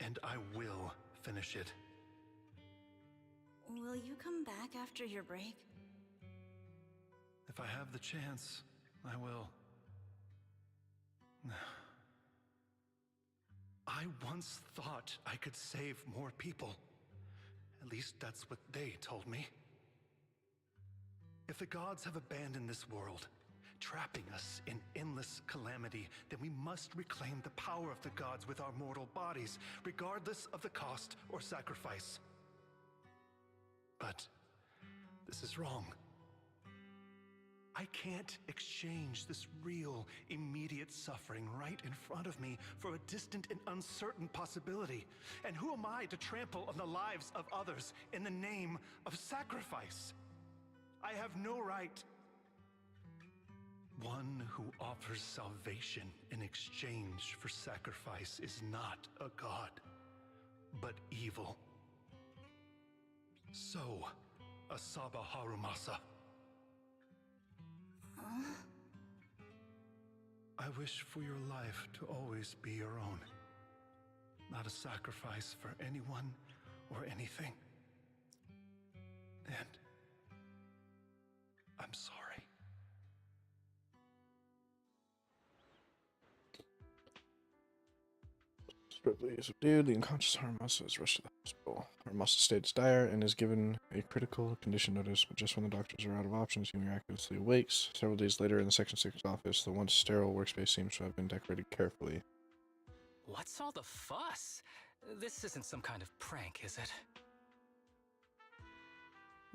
And I will finish it. Will you come back after your break? If I have the chance, I will. I once thought I could save more people. At least that's what they told me. If the gods have abandoned this world, trapping us in endless calamity, then we must reclaim the power of the gods with our mortal bodies, regardless of the cost or sacrifice. But this is wrong. I can't exchange this real, immediate suffering right in front of me for a distant and uncertain possibility. And who am I to trample on the lives of others in the name of sacrifice? I have no right. One who offers salvation in exchange for sacrifice is not a god, but evil. So, Asaba Harumasa. I wish for your life to always be your own, not a sacrifice for anyone or anything. And I'm sorry. Swiftly subdued, the unconscious Haramasa is rushed to the hospital. Haramasa's state is dire and is given a critical condition notice, but just when the doctors are out of options, he miraculously awakes. Several days later, in the Section 6 office, the once sterile workspace seems to have been decorated carefully. What's all the fuss? This isn't some kind of prank, is it?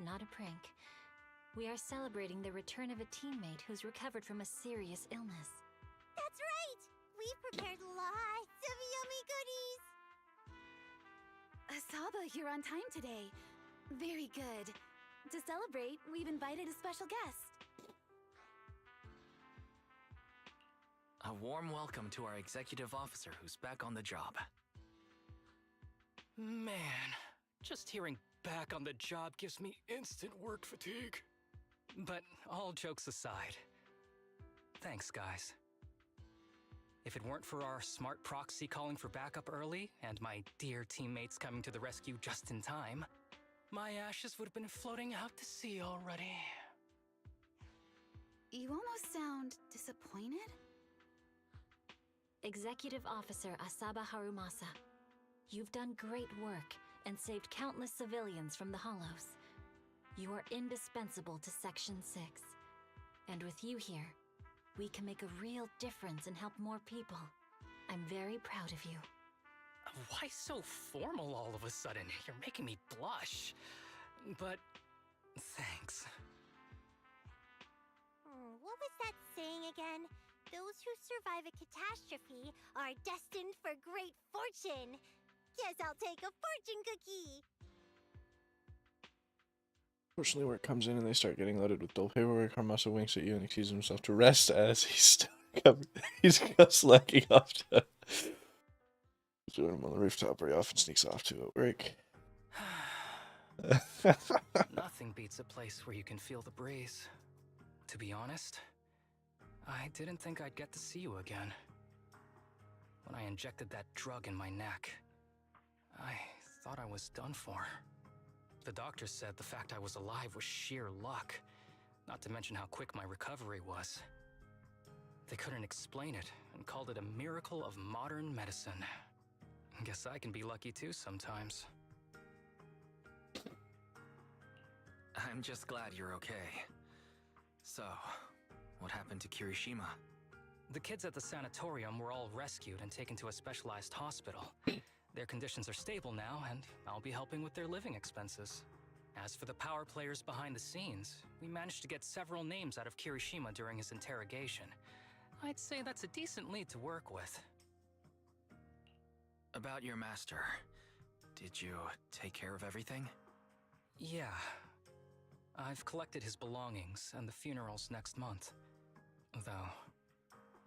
Not a prank. We are celebrating the return of a teammate who's recovered from a serious illness. That's right! We've prepared lots of yummy goodies! Asaba, you're on time today. Very good. To celebrate, we've invited a special guest. A warm welcome to our executive officer who's back on the job. Man, just hearing back on the job gives me instant work fatigue. But all jokes aside, thanks, guys. If it weren't for our smart proxy calling for backup early and my dear teammates coming to the rescue just in time, my ashes would have been floating out to sea already. You almost sound disappointed? Executive Officer Asaba Harumasa, you've done great work and saved countless civilians from the Hollows. You are indispensable to Section 6. And with you here, we can make a real difference and help more people. I'm very proud of you. Why so formal all of a sudden? You're making me blush. But thanks. What was that saying again? Those who survive a catastrophe are destined for great fortune. Guess I'll take a fortune cookie. Fortunately, work comes in and they start getting loaded with dull paperwork. Haramasa winks at you and excuses himself to rest as he's slacking off to join him on the rooftop where he often sneaks off to at work. Nothing beats a place where you can feel the breeze. To be honest, I didn't think I'd get to see you again. When I injected that drug in my neck, I thought I was done for. The doctor said the fact I was alive was sheer luck, not to mention how quick my recovery was. They couldn't explain it and called it a miracle of modern medicine. Guess I can be lucky too sometimes. I'm just glad you're okay. So, what happened to Kirishima? The kids at the sanatorium were all rescued and taken to a specialized hospital. Their conditions are stable now, and I'll be helping with their living expenses. As for the power players behind the scenes, we managed to get several names out of Kirishima during his interrogation. I'd say that's a decent lead to work with. About your master, did you take care of everything? Yeah. I've collected his belongings, and the funeral's next month. Though,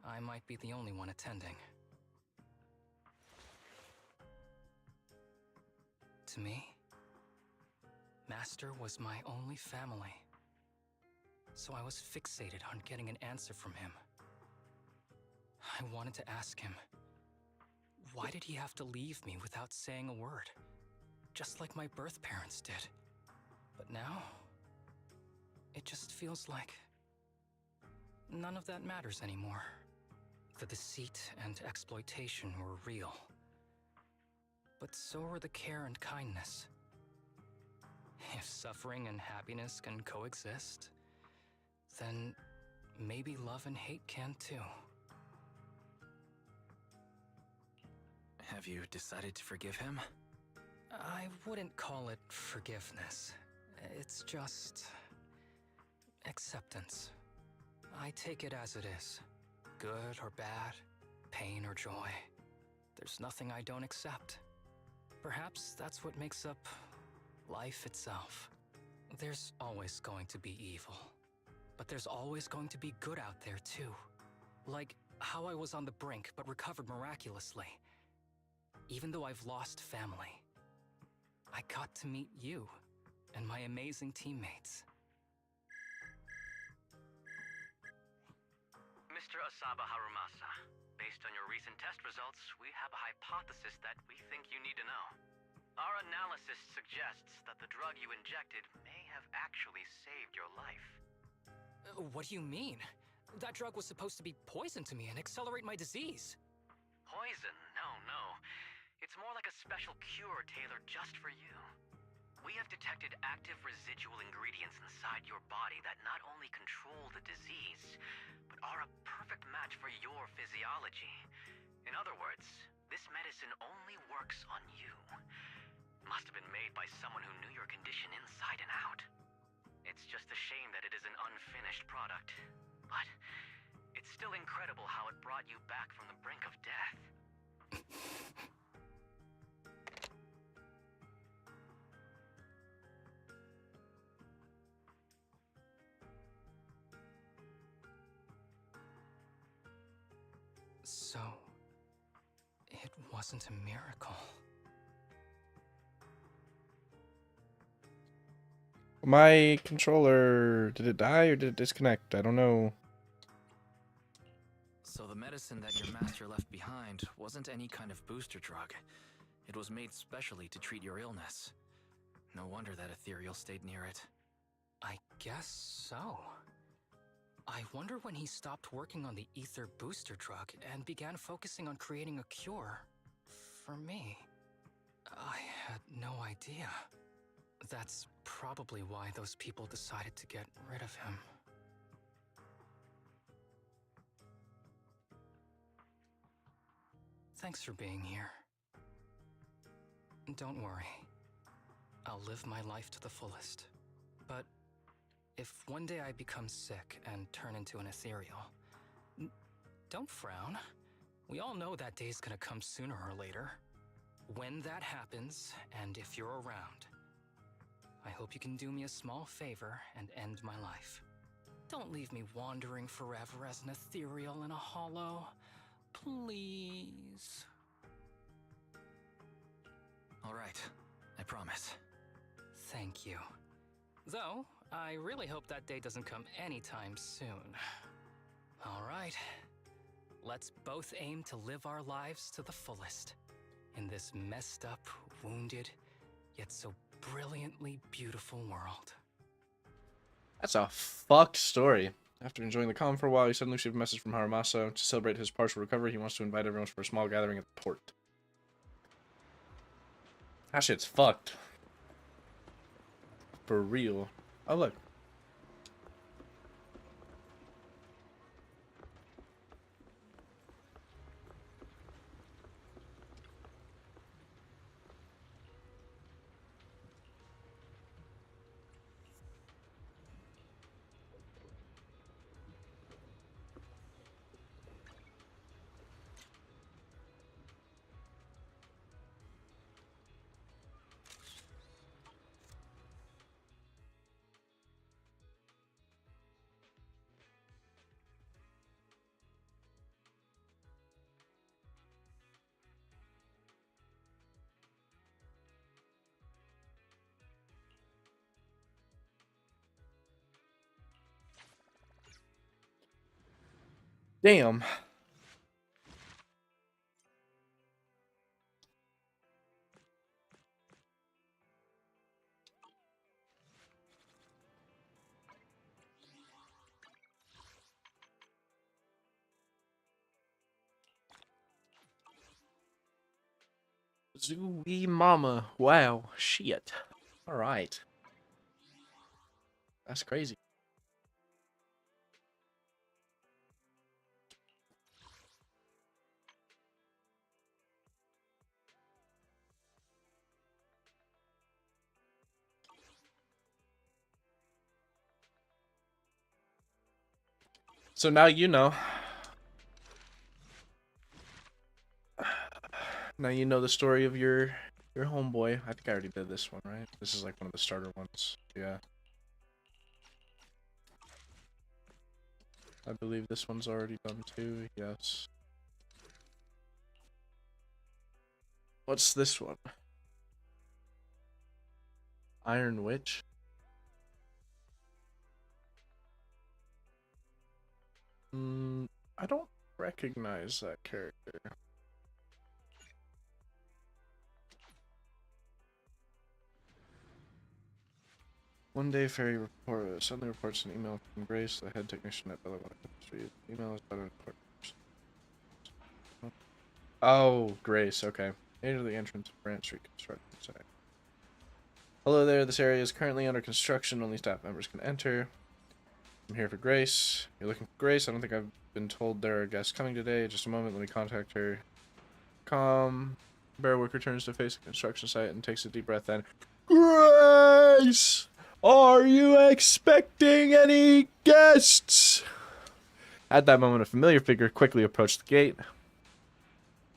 I might be the only one attending. To me, Master was my only family. So I was fixated on getting an answer from him. I wanted to ask him, why did he have to leave me without saying a word? Just like my birth parents did. But now, it just feels like none of that matters anymore. The deceit and exploitation were real. but so are the care and kindness. If suffering and happiness can coexist, then maybe love and hate can too. Have you decided to forgive him? I wouldn't call it forgiveness. It's just acceptance. I take it as it is. Good or bad, pain or joy. There's nothing I don't accept. Perhaps that's what makes up life itself. There's always going to be evil. But there's always going to be good out there too. Like how I was on the brink but recovered miraculously. Even though I've lost family, I got to meet you and my amazing teammates. Mr. Asaba Harumasa, based on your recent test results, we have a hypothesis that we think you need to know. Our analysis suggests that the drug you injected may have actually saved your life. What do you mean? That drug was supposed to be poison to me and accelerate my disease. Poison? No. It's more like a special cure tailored just for you. We have detected active residual ingredients inside your body that not only control the disease, but are a perfect match for your physiology. In other words, this medicine only works on you. Must have been made by someone who knew your condition inside and out. It's just a shame that it is an unfinished product. But it's still incredible how it brought you back from the brink of death. So, it wasn't a miracle. My controller, did it die or did it disconnect? I don't know. So the medicine that your master left behind wasn't any kind of booster drug. It was made specially to treat your illness. No wonder that Ethereal stayed near it. I guess so. I wonder when he stopped working on the ether booster drug and began focusing on creating a cure for me. I had no idea. That's probably why those people decided to get rid of him. Thanks for being here. Don't worry. I'll live my life to the fullest. But if one day I become sick and turn into an ethereal, don't frown. We all know that day's gonna come sooner or later. When that happens, and if you're around, I hope you can do me a small favor and end my life. Don't leave me wandering forever as an ethereal in a hollow. Please. All right, I promise. Thank you. Though, I really hope that day doesn't come anytime soon. All right. Let's both aim to live our lives to the fullest. In this messed up, wounded, yet so brilliantly beautiful world. That's a fucked story. After enjoying the calm for a while, he suddenly received a message from Harumasa. To celebrate his partial recovery, he wants to invite everyone for a small gathering at the port. That shit's fucked. For real. Oh, look. Damn. Zooey Mama. Wow. Shit. Alright. That's crazy. So now you know. Now you know the story of your homeboy. I think I already did this one, right? This is like one of the starter ones. Yeah. I believe this one's already done too. Yes. What's this one? Iron Witch? I don't recognize that character. One day, Fairy suddenly reports an email from Grace, the head technician at Bella Street. Email is about a Oh, Grace, okay. Enter the entrance of Branch Street construction site. Hello there, this area is currently under construction. Only staff members can enter. I'm here for Grace. You're looking for Grace? I don't think I've been told there are guests coming today. Just a moment, let me contact her. Calm. Bearwick returns to face the construction site and takes a deep breath in. Grace! Are you expecting any guests? At that moment, a familiar figure quickly approached the gate.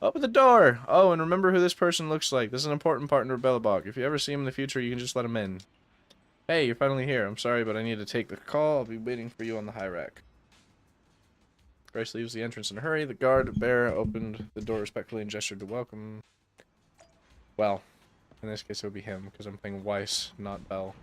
Open the door! Oh, and remember who this person looks like. This is an important partner of Belobog. If you ever see him in the future, you can just let him in. Hey, you're finally here. I'm sorry, but I need to take the call. I'll be waiting for you on the high rack. Grace leaves the entrance in a hurry. The guard bearer opened the door respectfully and gestured to welcome. Well, in this case it would be him, because I'm playing Weiss, not Bell.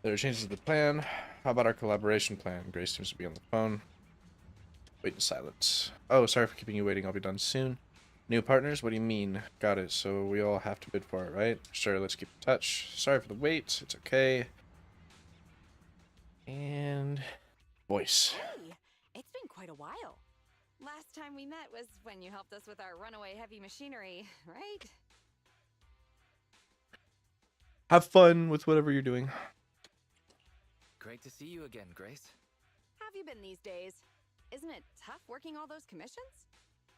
There are changes to the plan. How about our collaboration plan? Grace seems to be on the phone. Wait in silence. Oh, sorry for keeping you waiting. I'll be done soon. New partners? What do you mean? Got it. So we all have to bid for it, right? Sure, let's keep in touch. Sorry for the wait. It's okay. And... voice. Hey, it's been quite a while. Last time we met was when you helped us with our runaway heavy machinery, right? Have fun with whatever you're doing. Great to see you again, Grace. How have you been these days? Isn't it tough working all those commissions?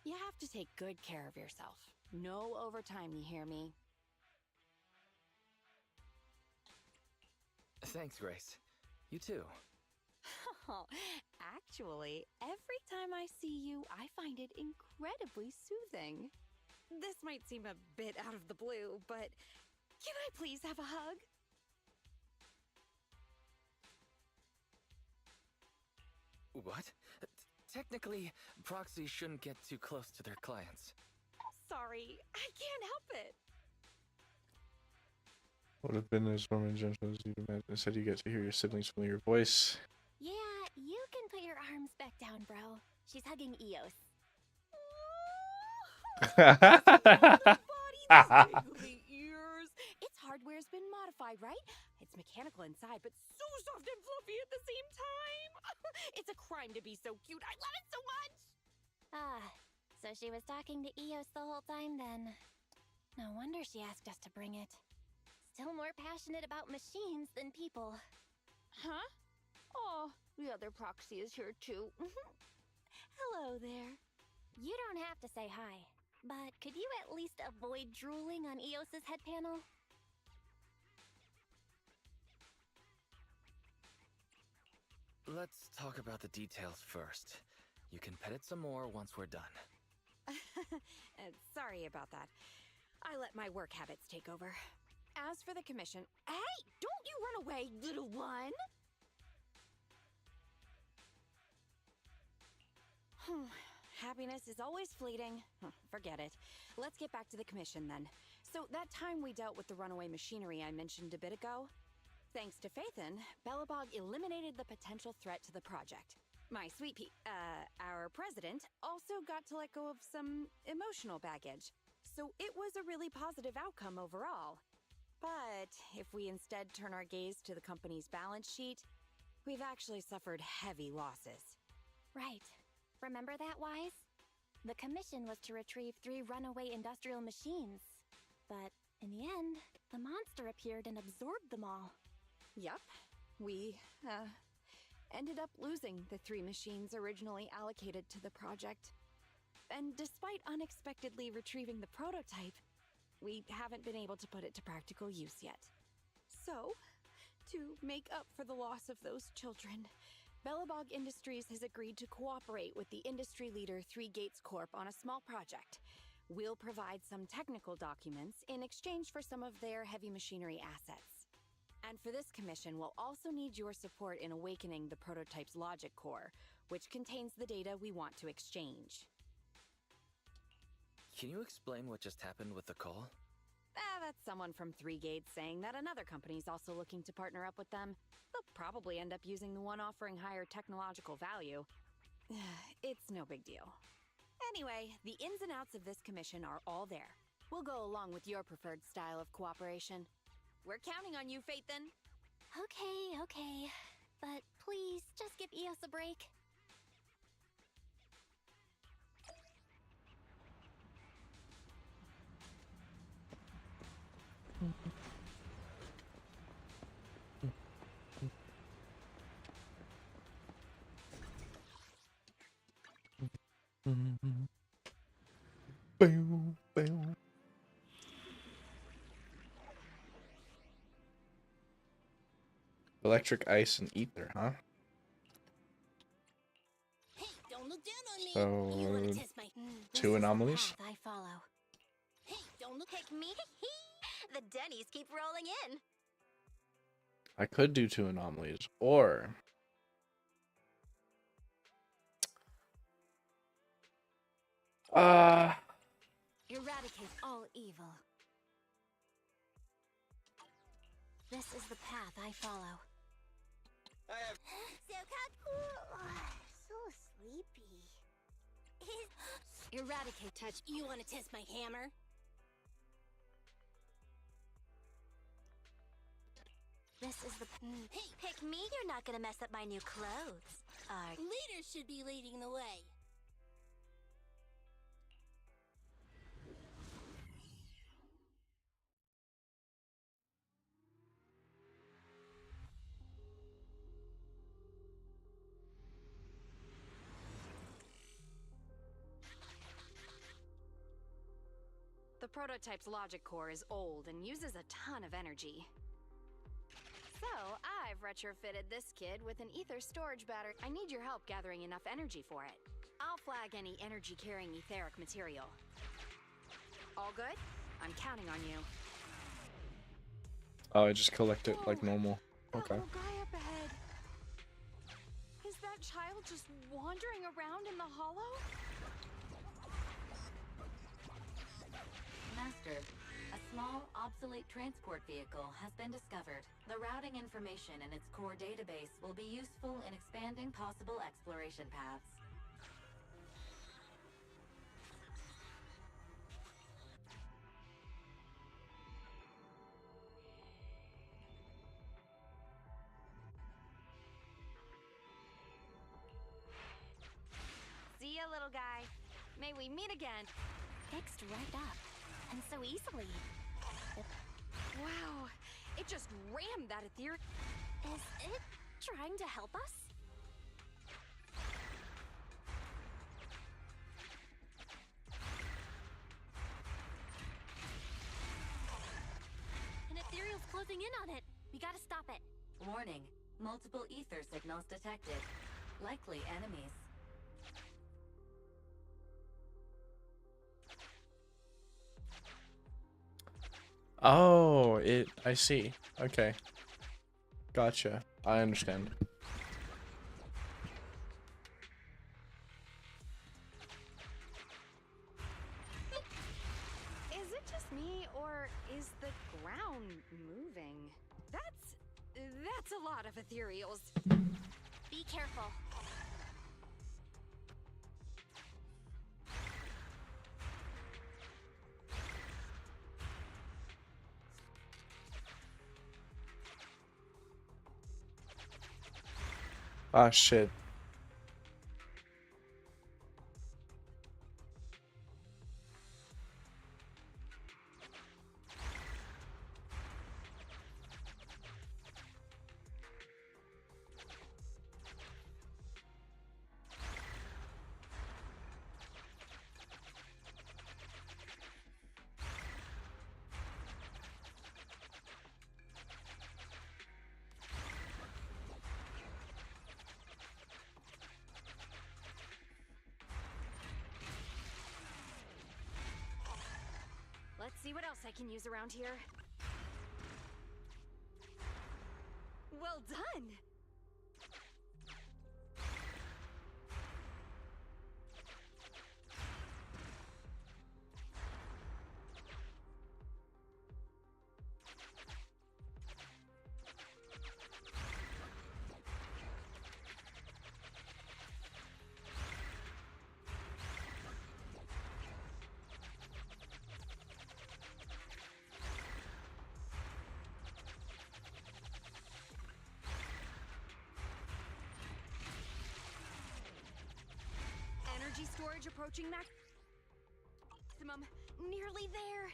You have to take good care of yourself. No overtime, you hear me? Thanks, Grace. You too. Actually, every time I see you, I find it incredibly soothing. This might seem a bit out of the blue, but can I please have a hug? What? Technically, proxies shouldn't get too close to their clients. Sorry, I can't help it. Would have been as warm and gentle as you'd imagine. Instead, you get to hear your siblings' familiar voice. Yeah, you can put your arms back down, bro. She's hugging Eos. Body ears. Its hardware's been modified, right? It's mechanical inside, but so soft and fluffy at the same time. It's a crime to be so cute. I love it so much. Ah, so she was talking to Eos the whole time then. No wonder she asked us to bring it. Still more passionate about machines than people. Huh? Oh, the other proxy is here too. Hello there. You don't have to say hi, but could you at least avoid drooling on Eos's head panel? Let's talk about the details first. You can pet it some more once we're done. Sorry about that. I let my work habits take over. As for the commission... Hey! Don't you run away, little one! Happiness is always fleeting. Forget it. Let's get back to the commission then. So that time we dealt with the runaway machinery I mentioned a bit ago, thanks to Phaethon, Belobog eliminated the potential threat to the project. My sweet our president also got to let go of some emotional baggage. So it was a really positive outcome overall. But if we instead turn our gaze to the company's balance sheet, we've actually suffered heavy losses. Right. Remember that, Wise? The commission was to retrieve 3 runaway industrial machines. But in the end, the monster appeared and absorbed them all. Yup. We, ended up losing the 3 machines originally allocated to the project. And despite unexpectedly retrieving the prototype, we haven't been able to put it to practical use yet. So, to make up for the loss of those children, Belobog Industries has agreed to cooperate with the industry leader 3 Gates Corp on a small project. We'll provide some technical documents in exchange for some of their heavy machinery assets. And for this commission, we'll also need your support in awakening the prototype's logic core, which contains the data we want to exchange. Can you explain what just happened with the call? That's someone from 3 Gates saying that another company's also looking to partner up with them. They'll probably end up using the one offering higher technological value. It's no big deal. Anyway, the ins and outs of this commission are all there. We'll go along with your preferred style of cooperation. We're counting on you, Phaethon. Okay. But please, just give Eos a break. Boom, boom. Electric, ice, and ether, huh? Hey, don't look down on me. So, You wanna test my... 2 anomalies? I follow. Hey, don't look at me. The Denny's keep rolling in. I could do 2 anomalies, or Eradicate all evil. This is the path I follow. So sleepy. Eradicate touch. You wanna test my hammer? This is the... Hey, pick me, you're not gonna mess up my new clothes. Leaders should be leading the way. The prototype's logic core is old and uses a ton of energy. So, I've retrofitted this kid with an ether storage battery. I need your help gathering enough energy for it. I'll flag any energy-carrying etheric material. All good? I'm counting on you. oh, I just collect it like normal. Okay. That little guy up ahead. Is that child just wandering around in the hollow? Master, a small, obsolete transport vehicle has been discovered. The routing information in its core database will be useful in expanding possible exploration paths. See ya, little guy. May we meet again. Fixed right up. And so easily. Wow, it just rammed that ether. Is it trying to help us? An ethereal's closing in on it. We gotta stop it. Warning, multiple ether signals detected. Likely enemies. Oh, I see. Okay. Gotcha. I understand. Is it just me, or is the ground moving? That's a lot of ethereals. Be careful. Ah, shit. Let's see what else I can use around here. Well done! Energy storage approaching maximum. Nearly there.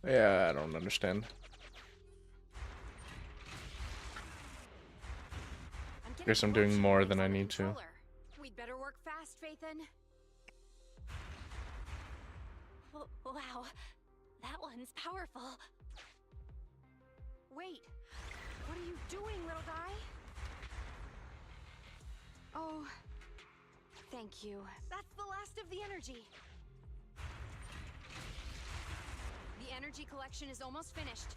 Yeah, I don't understand. Guess I'm doing more than I need to. We'd better work fast, Phaethon. Wow, that one's powerful. Wait, what are you doing, little guy? Oh, thank you. That's the last of the energy. The energy collection is almost finished.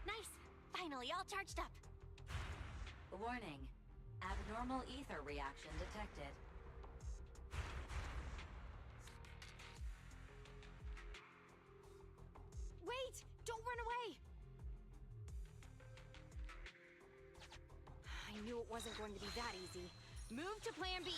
Nice! Finally, all charged up. Warning. Abnormal ether reaction detected. Wait! Don't run away! I knew it wasn't going to be that easy. Move to plan B.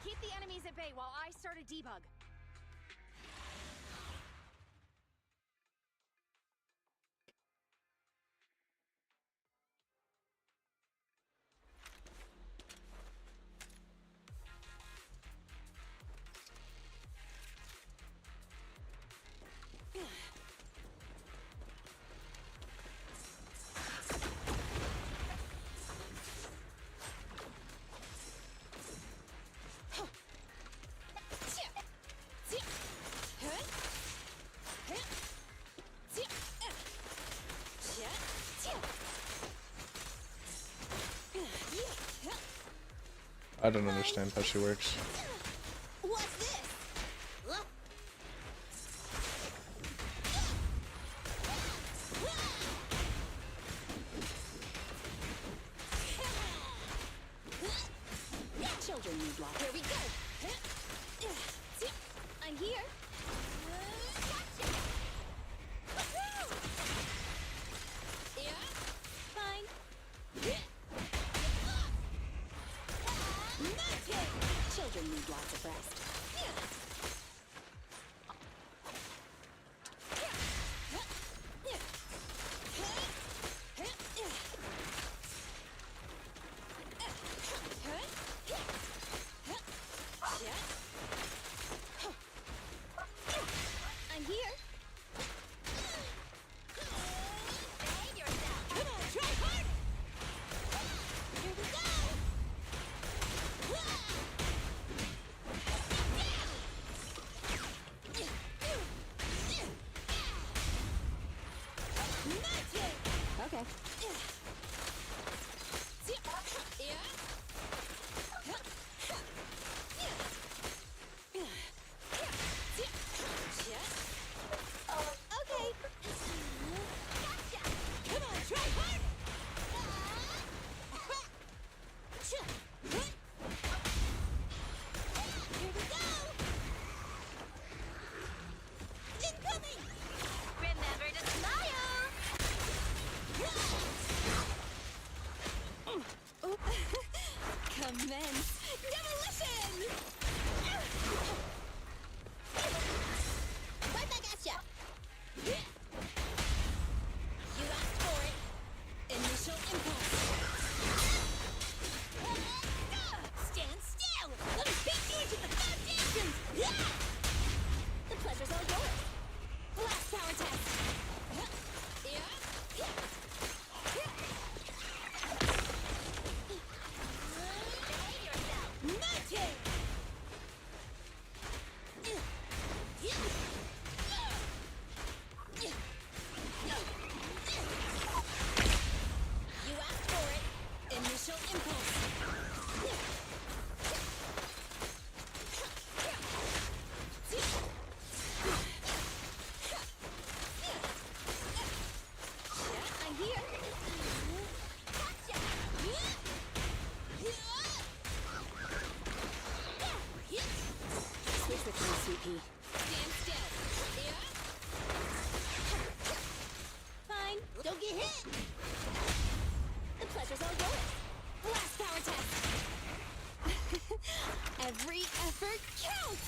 Keep the enemies at bay while I start a debug. I don't understand how she works. What's this? Children need love. Here we go. I'm here. Yeah, fine. Children need lots of rest. Okay. Okay. Gotcha. Come on, try hard. Here we go. Incoming. Remember to smile. Commence demolition. Right back at ya. You asked for it. Initial impulse. Stand still. Let me beat you into the foundations. The pleasure's all yours. Blast power test. Mountain. You asked for it. Initial impulse. Yeah, I'm here. Gotcha. Switch with me, sweet pea. Stand still. Fine. Don't get hit. The pleasure's all yours. Blast power test. Every effort counts.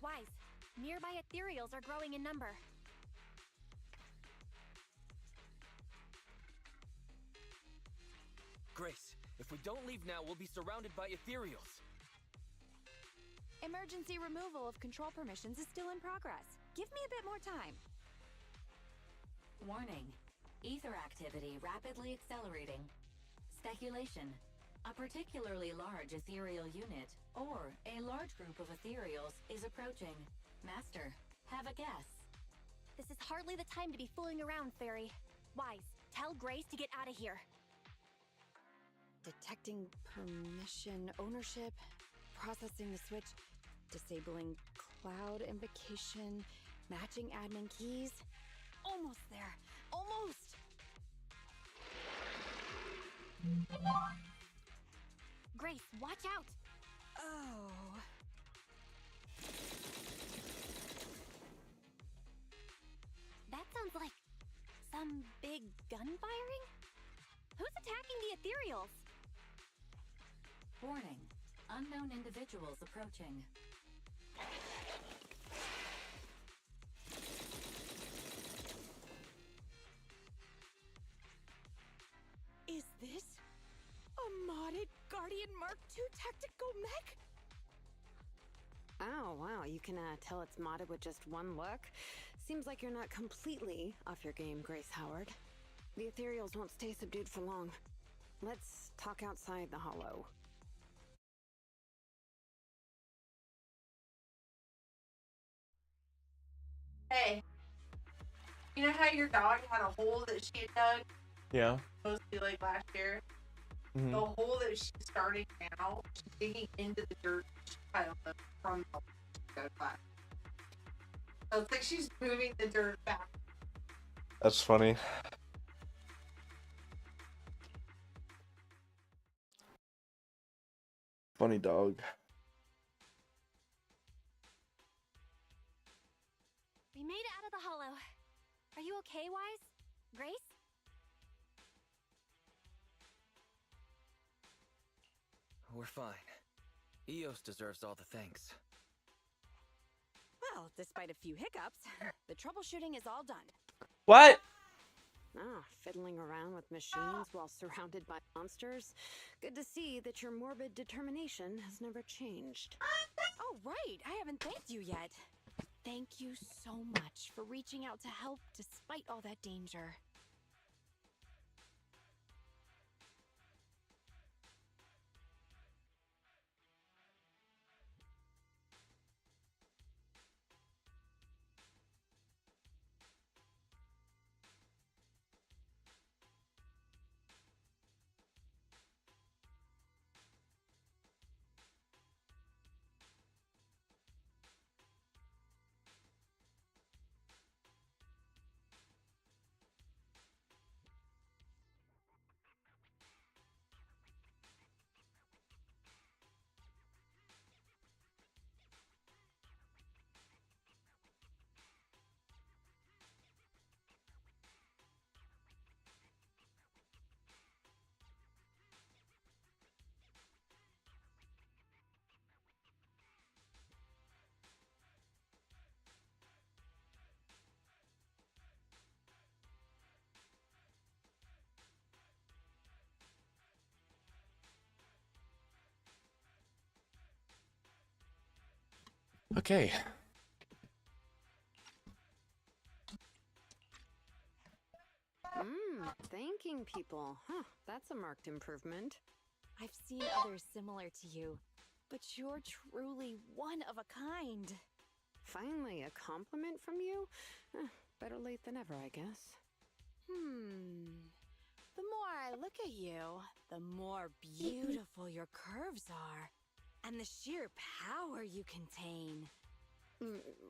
Wise, nearby ethereals are growing in number. Grace, if we don't leave now, we'll be surrounded by ethereals. Emergency removal of control permissions is still in progress. Give me a bit more time. Warning. Ether activity rapidly accelerating. Speculation. A particularly large ethereal unit, or a large group of ethereals, is approaching. Master, have a guess. This is hardly the time to be fooling around, Fairy. Wise, tell Grace to get out of here. Detecting permission ownership, processing the switch, disabling cloud invocation, matching admin keys. Almost there. Almost! Grace, watch out! Oh. That sounds like some big gun firing? Who's attacking the ethereals? Warning. Unknown individuals approaching. Is this a modded Guardian Mark II tactical mech? Oh, wow, you can tell it's modded with just one look? Seems like you're not completely off your game, Grace Howard. The ethereals won't stay subdued for long. Let's talk outside the hollow. Hey, you know how your dog had a hole that she had dug Yeah. mostly like last year? Mhm. The hole that she's starting now, she's digging into the dirt pile from the back. So it's like she's moving the dirt back. That's funny. Funny dog. We made it out of the hollow. Are you okay, Wise? Grace? We're fine. Eos deserves all the thanks. Well, despite a few hiccups, the troubleshooting is all done. What? Ah, fiddling around with machines while surrounded by monsters. Good to see that your morbid determination has never changed. Oh, right. I haven't thanked you yet. Thank you so much for reaching out to help despite all that danger. Okay. Thanking people. Huh, that's a marked improvement. I've seen others similar to you, but you're truly one of a kind. Finally, a compliment from you? Better late than ever, I guess. The more I look at you, the more beautiful your curves are, and the sheer power you contain.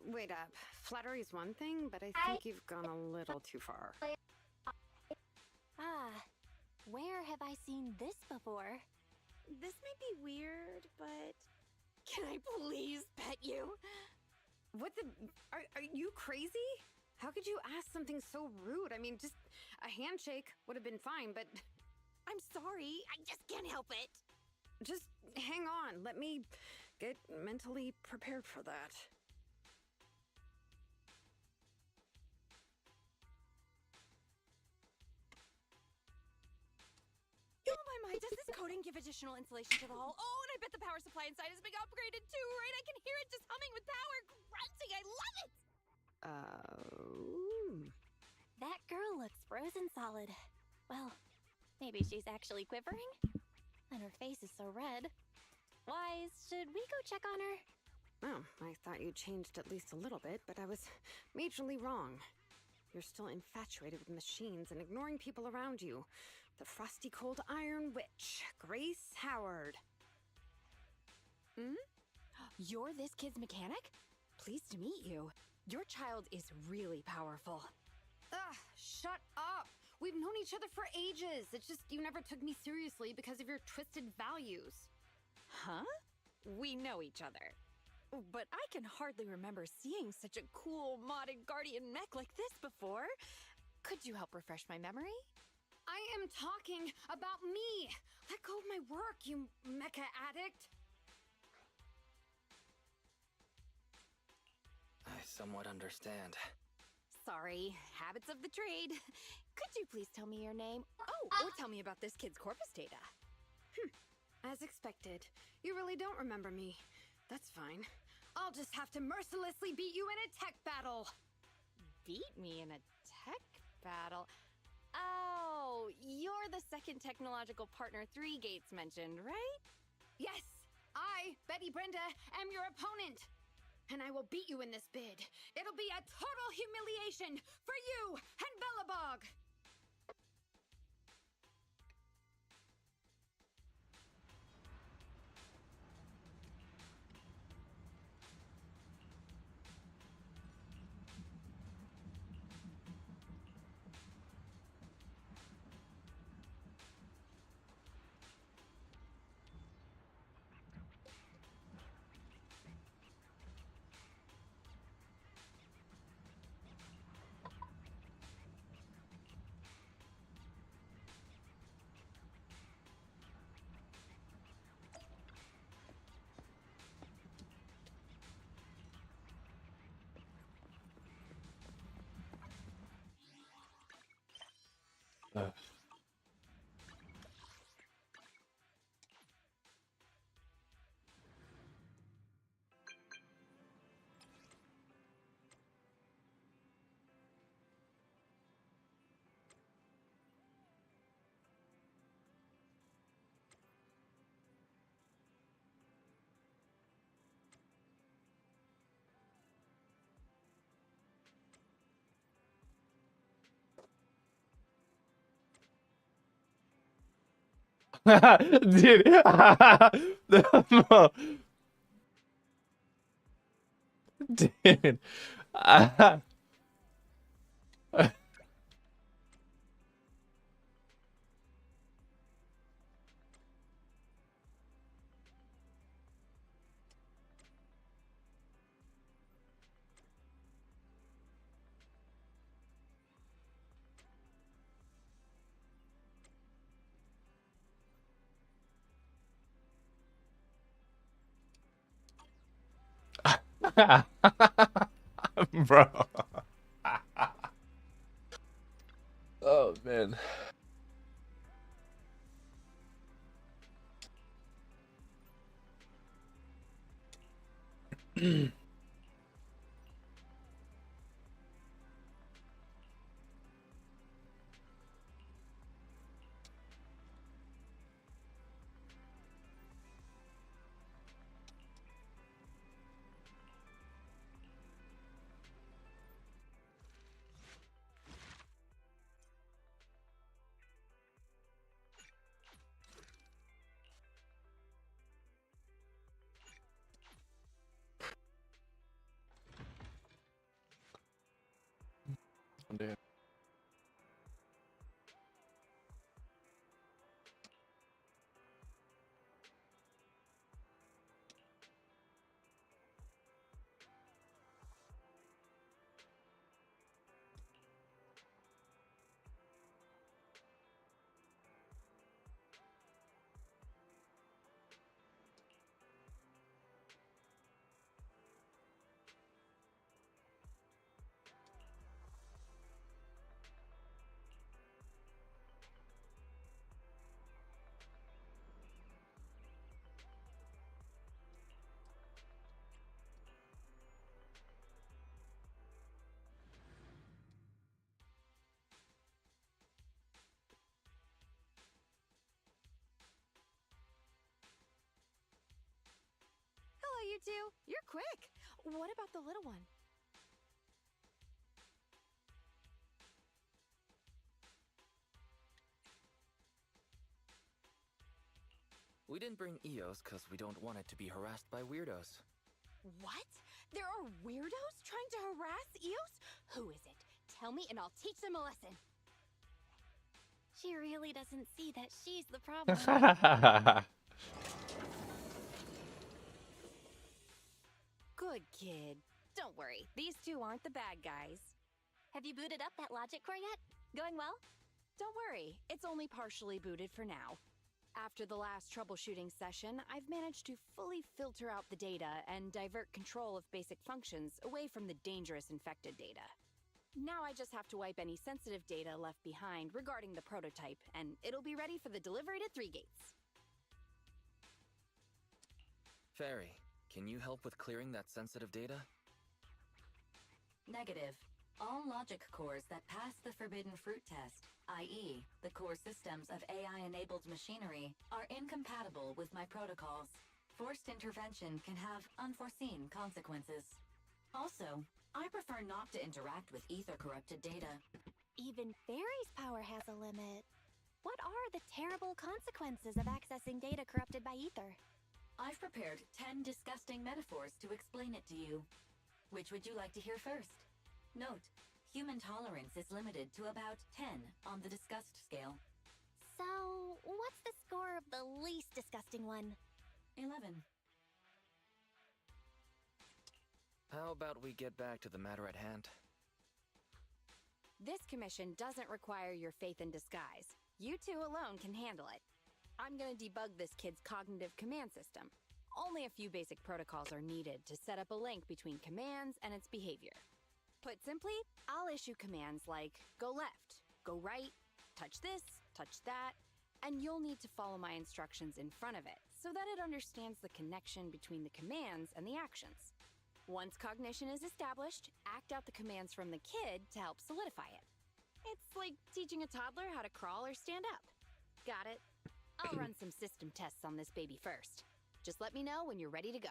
Wait up. Flattery's one thing, but I think you've gone a little too far. Where have I seen this before? This may be weird, but can I please pet you? What the? Are you crazy? How could you ask something so rude? I mean, just a handshake would have been fine, but... I'm sorry, I just can't help it. Just hang on. Let me get mentally prepared for that. Oh my, does this coating give additional insulation to the hull? Oh, and I bet the power supply inside has been upgraded too, right? I can hear it just humming with power, grunting. I love it! That girl looks frozen solid. Well, maybe she's actually quivering? And her face is so red. Wise, should we go check on her? Well, I thought you changed at least a little bit, but I was majorly wrong. You're still infatuated with machines and ignoring people around you. The frosty cold iron witch, Grace Howard. You're this kid's mechanic? Pleased to meet you. Your child is really powerful. Ugh, shut up! We've known each other for ages. It's just you never took me seriously because of your twisted values. Huh? We know each other. But I can hardly remember seeing such a cool modded guardian mech like this before. Could you help refresh my memory? I am talking about me! Let go of my work, you mecha addict! I somewhat understand. Sorry, habits of the trade. Could you please tell me your name? Oh, or tell me about this kid's corpus data. As expected. You really don't remember me. That's fine. I'll just have to mercilessly beat you in a tech battle! Beat me in a tech battle? Oh, you're the second technological partner 3 Gates mentioned, right? Yes! I, Betty Brenda, am your opponent! And I will beat you in this bid. It'll be a total humiliation for you and Bellabog! Dude. No. Dude. Bro. Oh man. two? You're quick. What about the little one? We didn't bring Eos because we don't want it to be harassed by weirdos. What? There are weirdos trying to harass Eos? Who is it? Tell me and I'll teach them a lesson. She really doesn't see that she's the problem. Good kid. Don't worry, these two aren't the bad guys. Have you booted up that logic core yet? Going well? Don't worry, it's only partially booted for now. After the last troubleshooting session, I've managed to fully filter out the data and divert control of basic functions away from the dangerous infected data. Now I just have to wipe any sensitive data left behind regarding the prototype, and it'll be ready for the delivery to Three Gates. Fairy, can you help with clearing that sensitive data? Negative. All logic cores that pass the Forbidden Fruit test, i.e., the core systems of AI-enabled machinery, are incompatible with my protocols. Forced intervention can have unforeseen consequences. Also, I prefer not to interact with ether-corrupted data. Even Fairy's power has a limit. What are the terrible consequences of accessing data corrupted by ether? I've prepared 10 disgusting metaphors to explain it to you. Which would you like to hear first? Note, human tolerance is limited to about 10 on the disgust scale. So, what's the score of the least disgusting one? 11. How about we get back to the matter at hand? This commission doesn't require your faith in disguise. You two alone can handle it. I'm gonna debug this kid's cognitive command system. Only a few basic protocols are needed to set up a link between commands and its behavior. Put simply, I'll issue commands like go left, go right, touch this, touch that, and you'll need to follow my instructions in front of it so that it understands the connection between the commands and the actions. Once cognition is established, act out the commands from the kid to help solidify it. It's like teaching a toddler how to crawl or stand up. Got it? I'll run some system tests on this baby first. Just let me know when you're ready to go.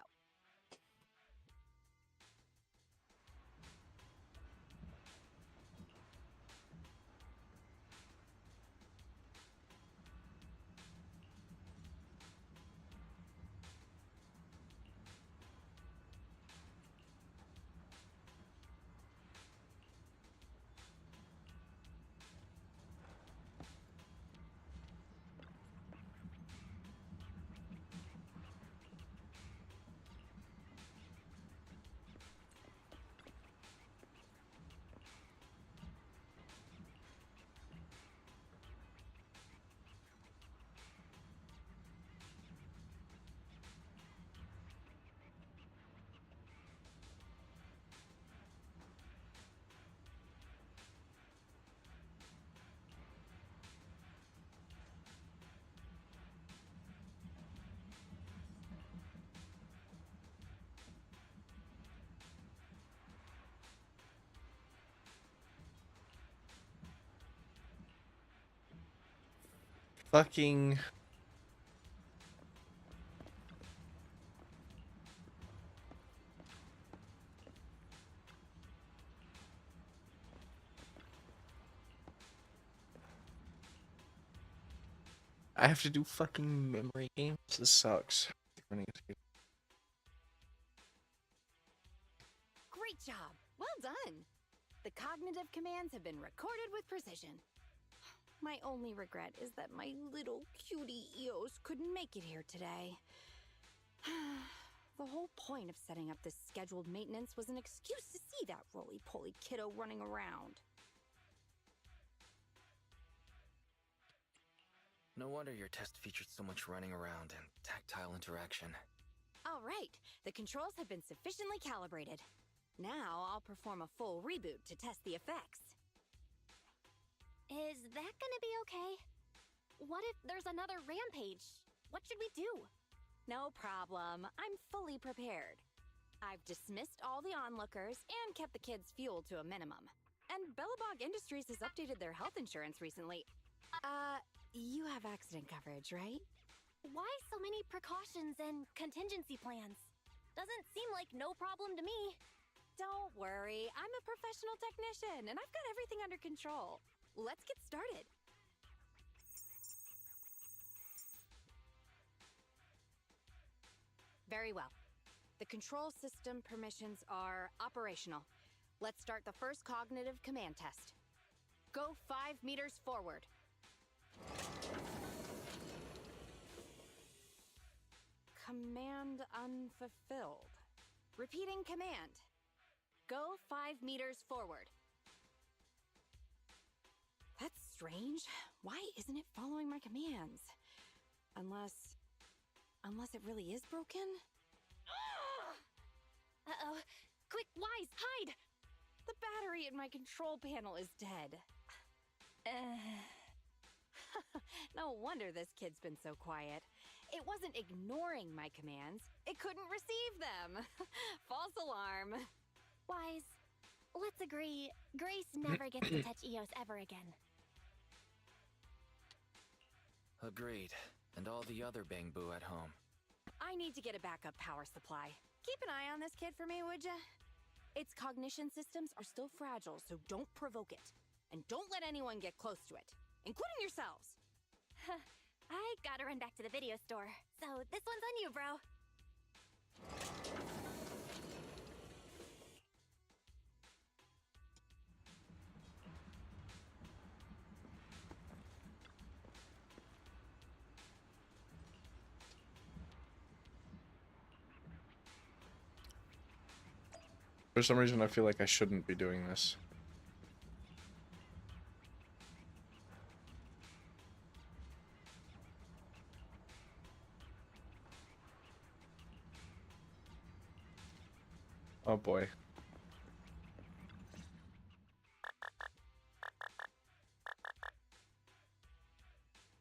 Fucking... I have to do fucking memory games? This sucks. Great job! Well done! The cognitive commands have been recorded with precision. My only regret is that my little cutie Eos couldn't make it here today. The whole point of setting up this scheduled maintenance was an excuse to see that roly-poly kiddo running around. No wonder your test featured so much running around and tactile interaction. All right, the controls have been sufficiently calibrated. Now I'll perform a full reboot to test the effects. Is that gonna be okay? What if there's another rampage? What should we do? No problem. I'm fully prepared. I've dismissed all the onlookers and kept the kids' fuel to a minimum. And Bellabog Industries has updated their health insurance recently. You have accident coverage, right? Why so many precautions and contingency plans? Doesn't seem like no problem to me. Don't worry, I'm a professional technician, and I've got everything under control. Let's get started. Very well. The control system permissions are operational. Let's start the first cognitive command test. Go 5 meters forward. Command unfulfilled. Repeating command. Go 5 meters forward. That's strange. Why isn't it following my commands? Unless it really is broken? Uh-oh. Quick, Wise, hide! The battery in my control panel is dead. No wonder this kid's been so quiet. It wasn't ignoring my commands. It couldn't receive them. False alarm. Wise, let's agree, Grace never gets to touch Eos ever again. Agreed. And all the other Bangbu at home. I need to get a backup power supply. Keep an eye on this kid for me, would ya? Its cognition systems are still fragile, so don't provoke it. And don't let anyone get close to it, including yourselves. I gotta run back to the video store, so this one's on you, bro. For some reason, I feel like I shouldn't be doing this. Oh boy.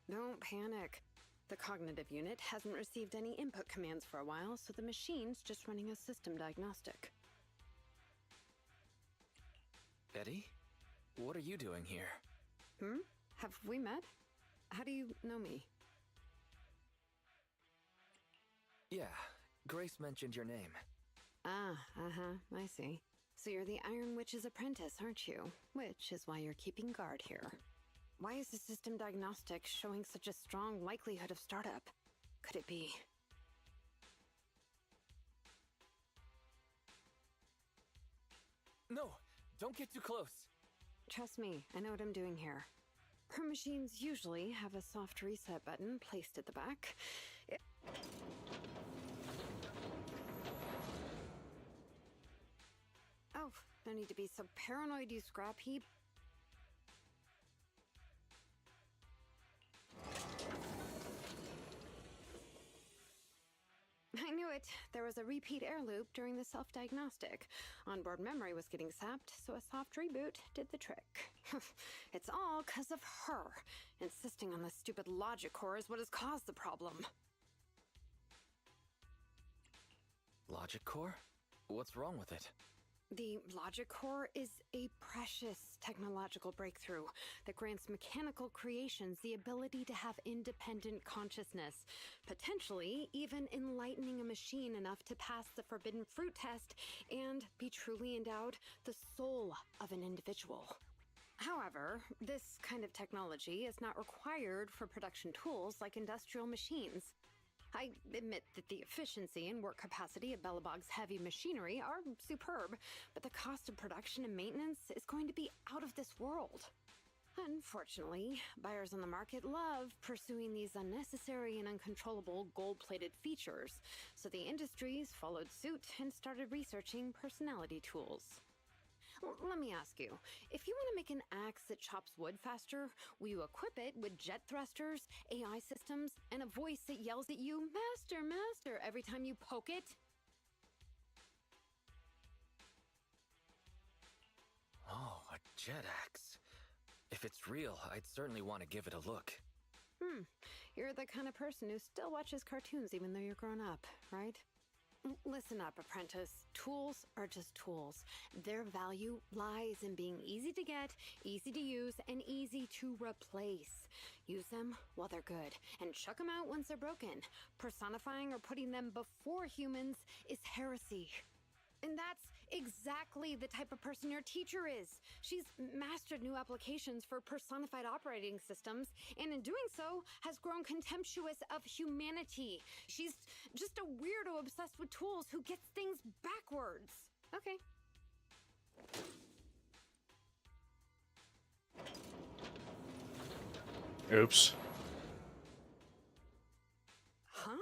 Don't panic. The cognitive unit hasn't received any input commands for a while, so the machine's just running a system diagnostic. Eddie? What are you doing here? Have we met? How do you know me? Yeah, Grace mentioned your name. Ah, I see. So you're the Iron Witch's apprentice, aren't you? Which is why you're keeping guard here. Why is the system diagnostic showing such a strong likelihood of startup? Could it be? No, don't get too close. Trust me, I know what I'm doing here. Her machines usually have a soft reset button placed at the back. Oh, no need to be so paranoid, you scrap heap. I knew it. There was a repeat air loop during the self-diagnostic. Onboard memory was getting sapped, so a soft reboot did the trick. It's all 'cause of her. Insisting on the stupid logic core is what has caused the problem. Logic core? What's wrong with it? The logic core is a precious technological breakthrough that grants mechanical creations the ability to have independent consciousness, potentially even enlightening a machine enough to pass the forbidden fruit test and be truly endowed the soul of an individual. However, this kind of technology is not required for production tools like industrial machines. I admit that the efficiency and work capacity of Belobog's heavy machinery are superb, but the cost of production and maintenance is going to be out of this world. Unfortunately, buyers on the market love pursuing these unnecessary and uncontrollable gold-plated features, so the industries followed suit and started researching personality tools. Let me ask you, if you want to make an axe that chops wood faster, will you equip it with jet thrusters, AI systems, and a voice that yells at you, "Master, Master," every time you poke it? Oh, a jet axe. If it's real, I'd certainly want to give it a look. You're the kind of person who still watches cartoons even though you're grown up, right? Listen up, apprentice. Tools are just tools. Their value lies in being easy to get, easy to use, and easy to replace. Use them while they're good, and chuck them out once they're broken. Personifying or putting them before humans is heresy. And that's exactly the type of person your teacher is. She's mastered new applications for personified operating systems, and in doing so, has grown contemptuous of humanity. She's just a weirdo obsessed with tools who gets things backwards. Okay. Oops. Huh?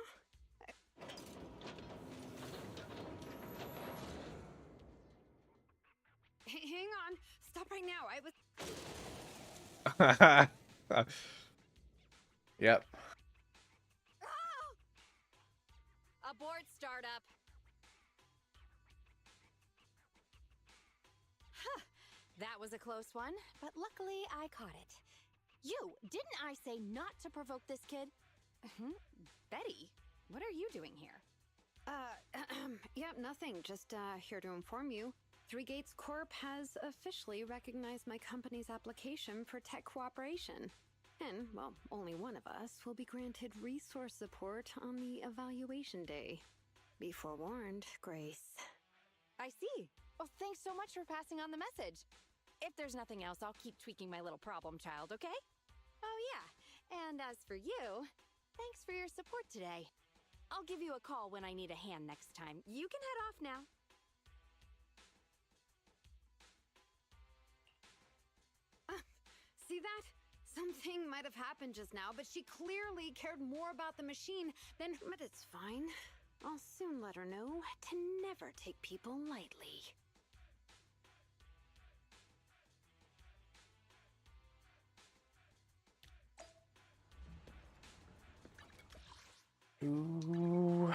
Hang on. Stop right now. Yep. Abort startup. Huh. That was a close one, but luckily I caught it. You, didn't I say not to provoke this kid? Betty, what are you doing here? Yep, nothing. Just here to inform you. Three Gates Corp has officially recognized my company's application for tech cooperation. And, well, only one of us will be granted resource support on the evaluation day. Be forewarned, Grace. I see. Well, thanks so much for passing on the message. If there's nothing else, I'll keep tweaking my little problem child, okay? Oh, yeah. And as for you, thanks for your support today. I'll give you a call when I need a hand next time. You can head off now. See that? Something might have happened just now, but she clearly cared more about the machine than... But it's fine. I'll soon let her know to never take people lightly. Ooh.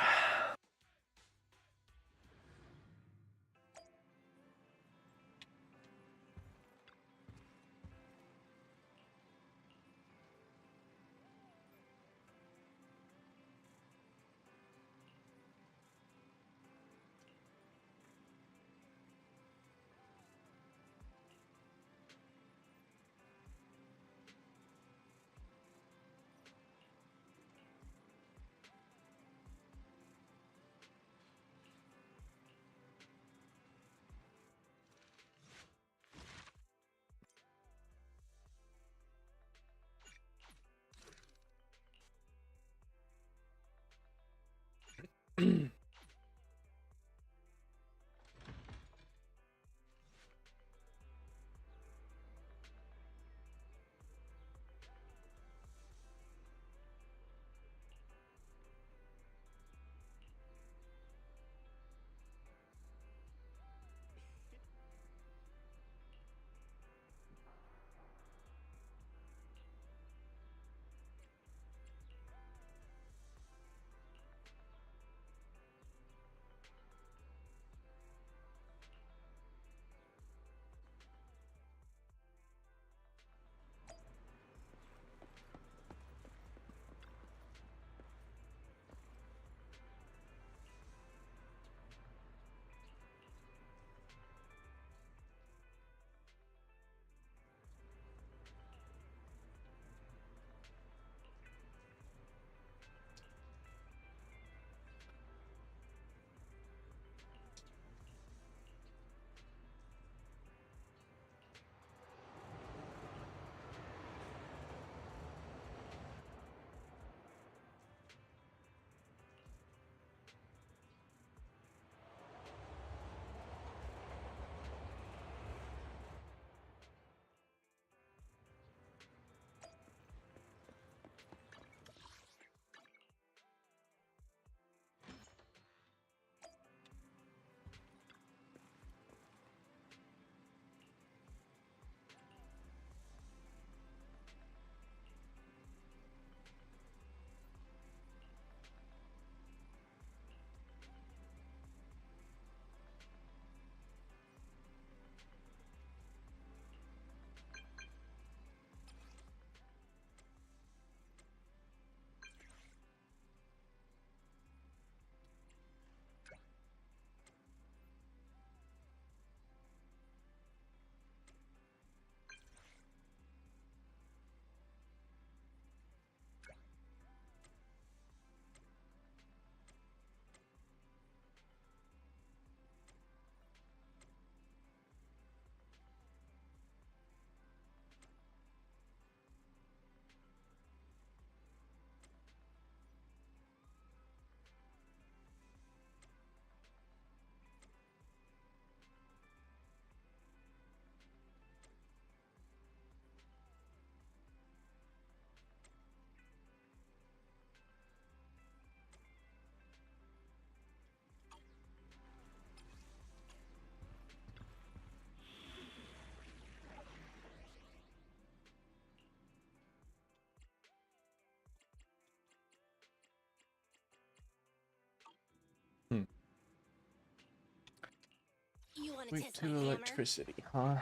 Weak test to my hammer? electricity, huh?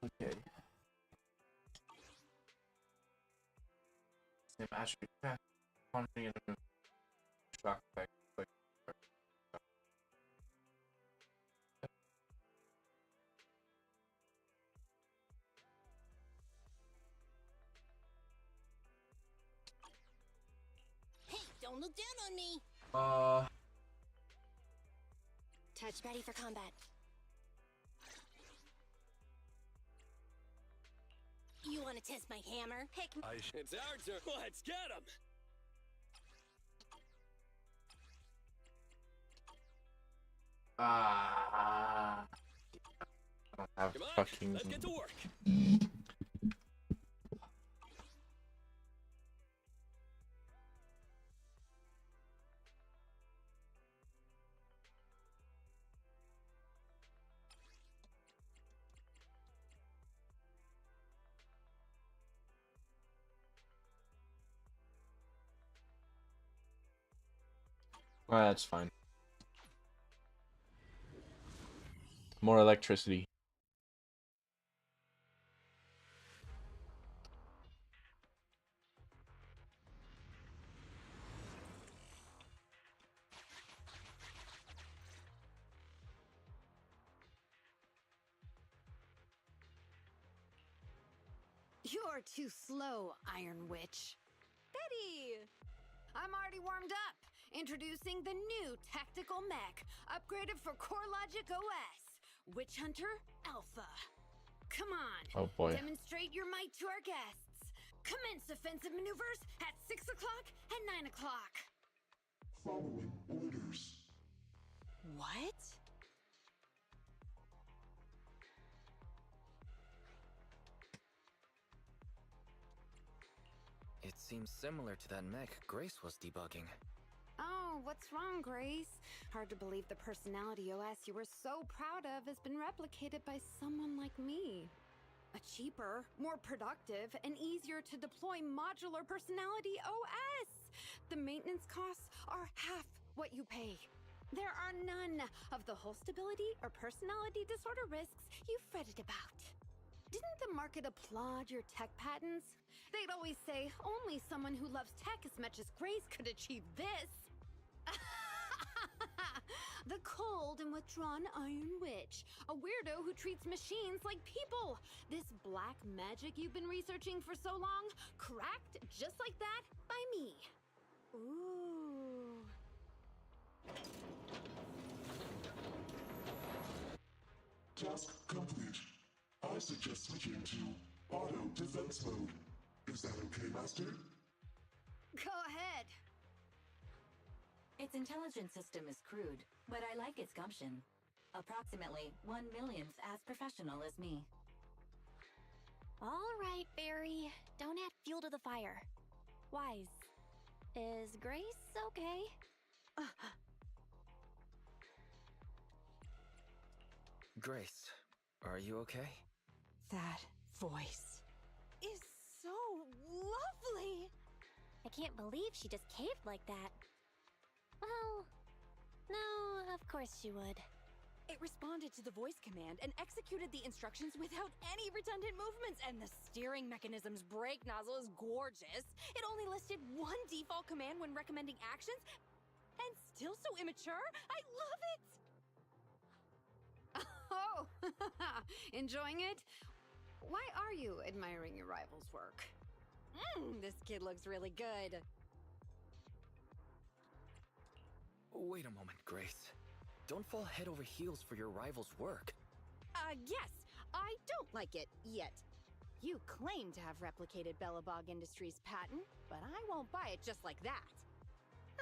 Okay. Same attribute. Punching in the shock effect. Hey, don't look down on me. Touch ready for combat. You want to test my hammer? Heck, It's our turn. Let's get him. I don't have Come on, fucking. let's get to work. Well, that's fine. More electricity. You're too slow, Iron Witch. Betty! I'm already warmed up. Introducing the new tactical mech, upgraded for CoreLogic OS. Witch Hunter Alpha. Come on. Oh boy. Demonstrate your might to our guests. Commence offensive maneuvers at 6 o'clock and 9 o'clock. Following orders. What? It seems similar to that mech Grace was debugging. Oh, what's wrong, Grace? Hard to believe the personality OS you were so proud of has been replicated by someone like me. A cheaper, more productive, and easier to deploy modular personality OS! The maintenance costs are half what you pay. There are none of the whole stability or personality disorder risks you fretted about. Didn't the market applaud your tech patents? They'd always say only someone who loves tech as much as Grace could achieve this. The cold and withdrawn Iron Witch, a weirdo who treats machines like people. This black magic you've been researching for so long, cracked just like that by me. Ooh. Task complete. I suggest switching to auto defense mode. Is that okay, Master? Go ahead. Its intelligence system is crude, but I like its gumption. Approximately 1/1,000th as professional as me. All right, Barry. Don't add fuel to the fire. Wise. Is Grace okay? Grace, are you okay? That voice is so lovely. I can't believe she just caved like that. Well, no, of course she would. It responded to the voice command and executed the instructions without any redundant movements, and the steering mechanism's brake nozzle is gorgeous. It only listed one default command when recommending actions, and still so immature. I love it! Oh, enjoying it? Why are you admiring your rival's work? This kid looks really good. Wait a moment, Grace. Don't fall head over heels for your rival's work. Yes, I don't like it yet. You claim to have replicated Bellabog Industries' patent, but I won't buy it just like that.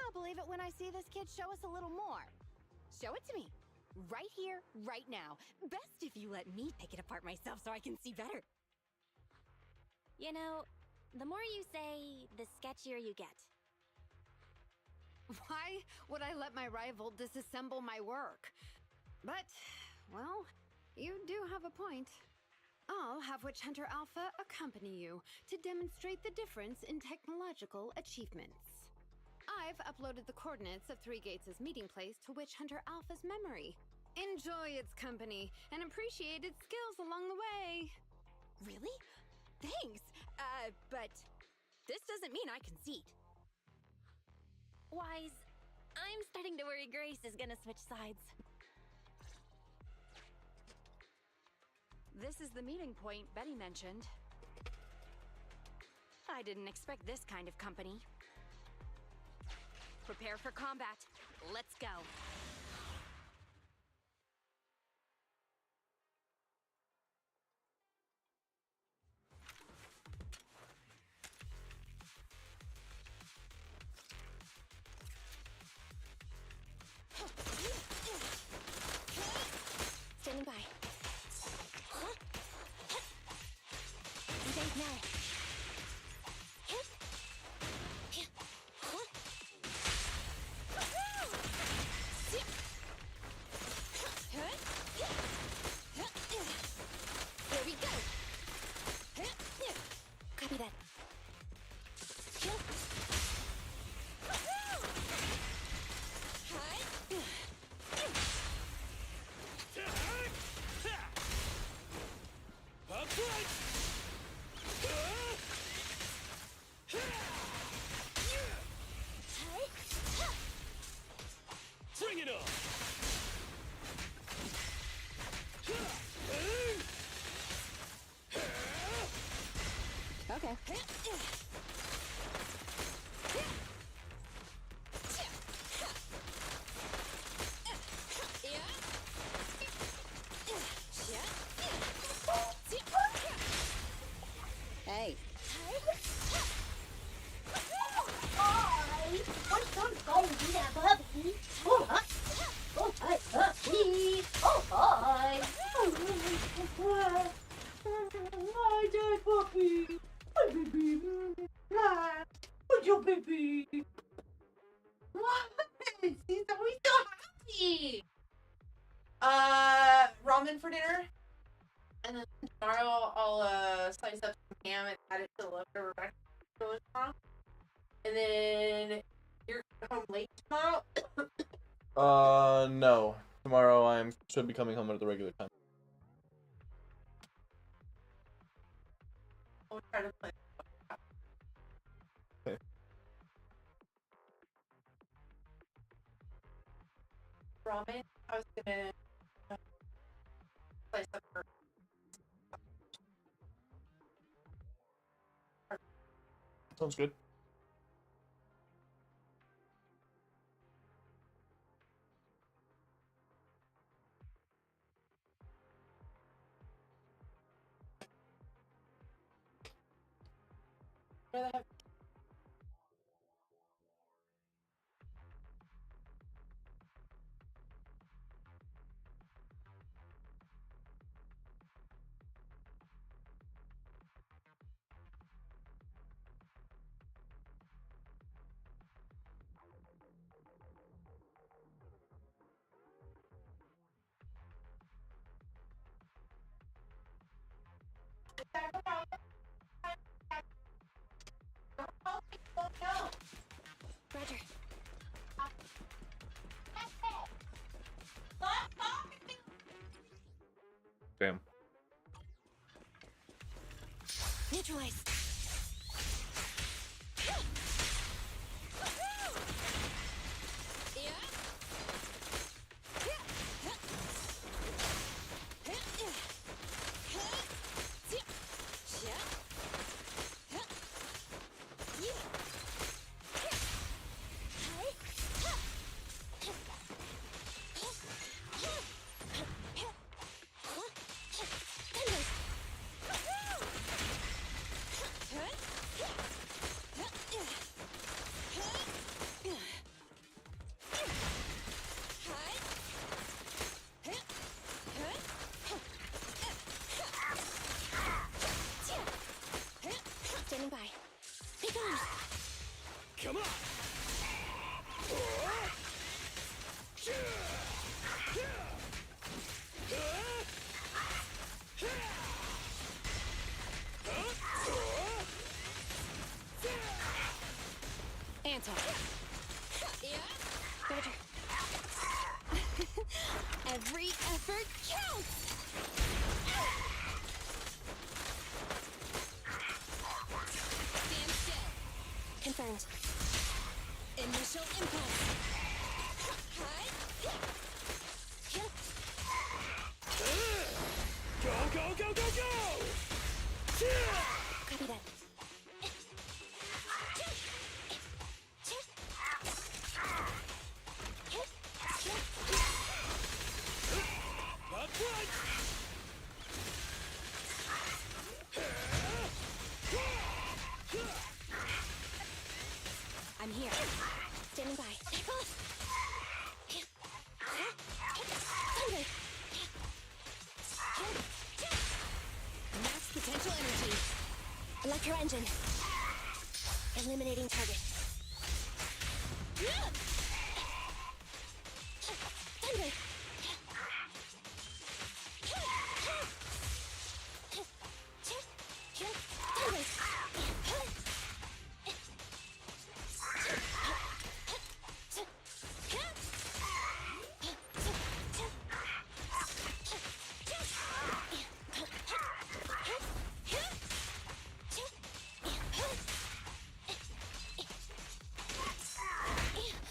I'll believe it when I see this kid show us a little more. Show it to me. Right here, right now. Best if you let me pick it apart myself so I can see better. You know, the more you say, the sketchier you get. Why would I let my rival disassemble my work? But, well, you do have a point. I'll have Witch Hunter Alpha accompany you to demonstrate the difference in technological achievements. I've uploaded the coordinates of Three Gates' meeting place to Witch Hunter Alpha's memory. Enjoy its company and appreciate its skills along the way. Really? Thanks. But this doesn't mean I concede. Wise, I'm starting to worry Grace is gonna switch sides. This is the meeting point Betty mentioned. I didn't expect this kind of company. Prepare for combat. Let's go. Standing by. Engage now. Here we go. Copy that. Bring it on! Okay. Hey. What's going on there, puppy? Oh, hi. Oh, hi, puppy. Oh, hi. Hi there, puppy. Hi, baby. Hi. What's your baby? What? He's always so happy. Ramen for dinner. And then tomorrow I'll slice up some ham and add it to the leftover breakfast tomorrow. And then you're home late tomorrow. No. Tomorrow I should be coming home at the regular time. We'll try to play. Okay. Ramen. I was gonna slice up her. Sounds good. Where the heck? Roger. Damn. Neutralize. Standing by. Be gone. Come on! Anton. Roger. Every effort counts! Stand still. Confirmed. Initial impulse. Go, go, go, go, go! Copy that. That's right! I'm here. Standing by. Max potential energy. Electro engine. Eliminating target. Thunder.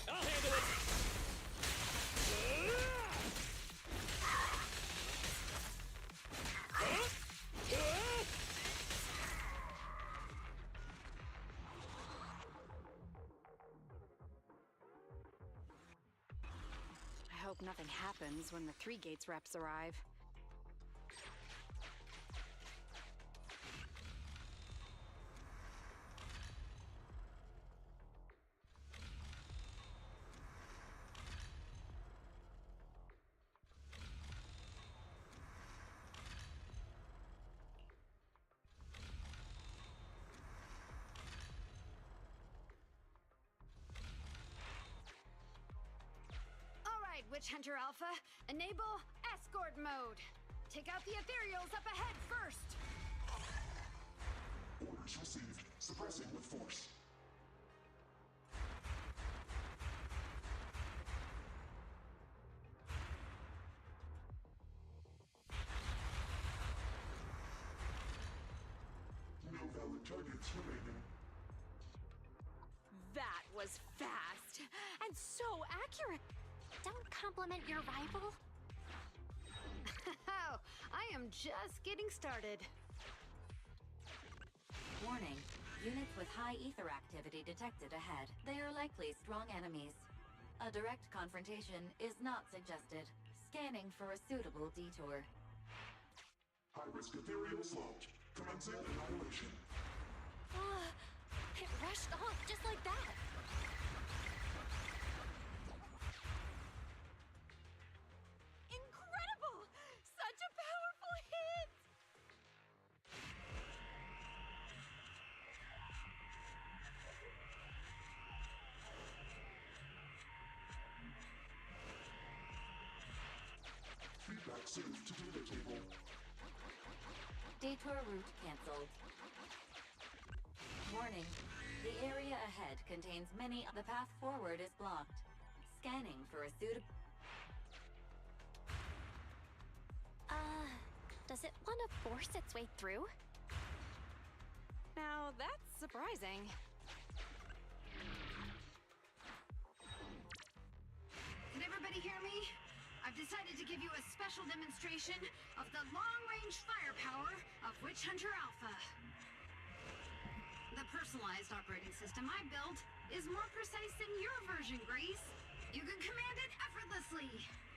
I'll handle it! I hope nothing happens when the Three Gates reps arrive. Alright, Witch Hunter Alpha, enable escort mode. Take out the ethereals up ahead first. Orders received. Suppressing with force. No valid targets remaining. That was fast and so accurate. Don't compliment your rival. I am just getting started. Warning. Units with high ether activity detected ahead. They are likely strong enemies. A direct confrontation is not suggested. Scanning for a suitable detour. High-risk ethereal slot. Commencing annihilation. It rushed off just like that. Incredible! Such a powerful hit! Feedback saved to data table. Detour route cancelled. Warning. The area ahead contains many. The path forward is blocked. Scanning for a suitable. Does it want to force its way through? Now that's surprising. Can everybody hear me? I've decided to give you a special demonstration of the long-range firepower of Witch Hunter Alpha. The personalized operating system I built is more precise than your version, Grease. You can command it effortlessly.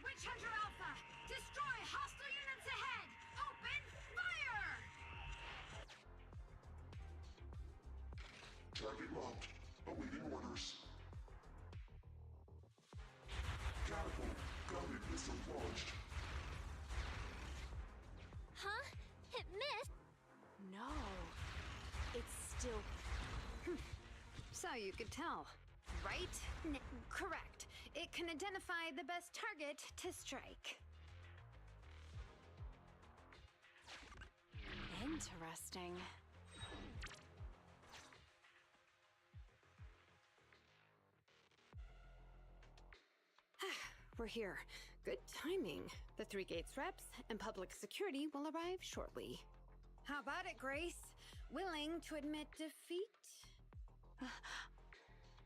Witch Hunter Alpha, destroy hostile units ahead! Open fire! Target locked. Awaiting orders. Catapult. Guided missile launched. Huh? It missed? No. It's still... So you could tell, right? Correct. It can identify the best target to strike. Interesting. We're here. Good timing. The Three Gates reps and public security will arrive shortly. How about it, Grace? Willing to admit defeat?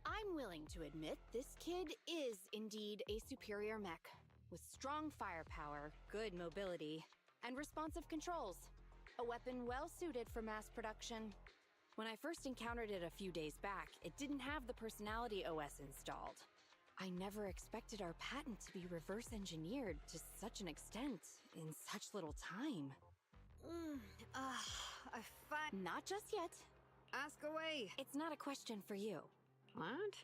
I'm willing to admit this kid is indeed a superior mech, with strong firepower, good mobility, and responsive controls. A weapon well suited for mass production. When I first encountered it a few days back, it didn't have the Personality OS installed. I never expected our patent to be reverse engineered to such an extent in such little time. Not just yet. Ask away. It's not a question for you. What?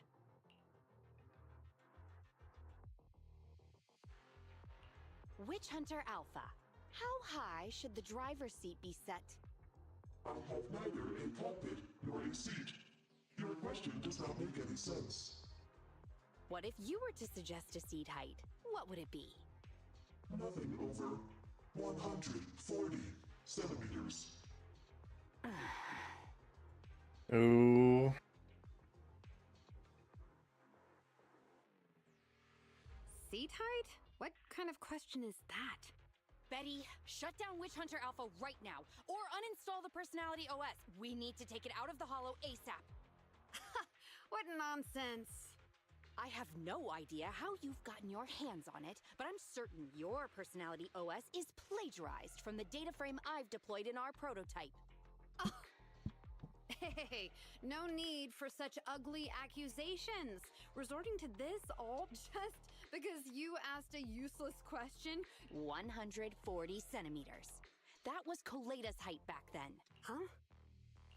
Witch Hunter Alpha. How high should the driver's seat be set? I have neither a cockpit nor a seat. Your question does not make any sense. What if you were to suggest a seat height? What would it be? Nothing over 140 centimeters. Ooh. Seat height? What kind of question is that? Betty, shut down Witch Hunter Alpha right now, or uninstall the Personality OS. We need to take it out of the Holo ASAP. What nonsense! I have no idea how you've gotten your hands on it, but I'm certain your Personality OS is plagiarized from the data frame I've deployed in our prototype. Oh. Hey, no need for such ugly accusations. Resorting to this all just because you asked a useless question? 140 centimeters. That was Koleda's height back then. Huh?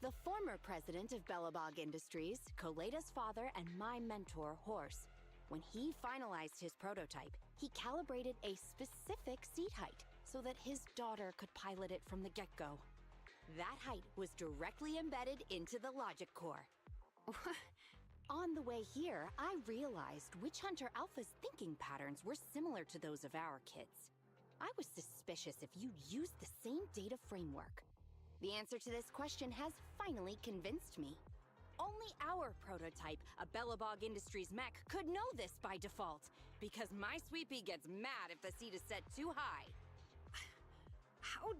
The former president of Belobog Industries, Koleda's father, and my mentor, Horse. When he finalized his prototype, he calibrated a specific seat height so that his daughter could pilot it from the get-go. That height was directly embedded into the logic core. On the way here, I realized Witch Hunter Alpha's thinking patterns were similar to those of our kids. I was suspicious if you'd used the same data framework. The answer to this question has finally convinced me. Only our prototype, a Belobog Industries mech, could know this by default, because my sweepy gets mad if the seat is set too high. How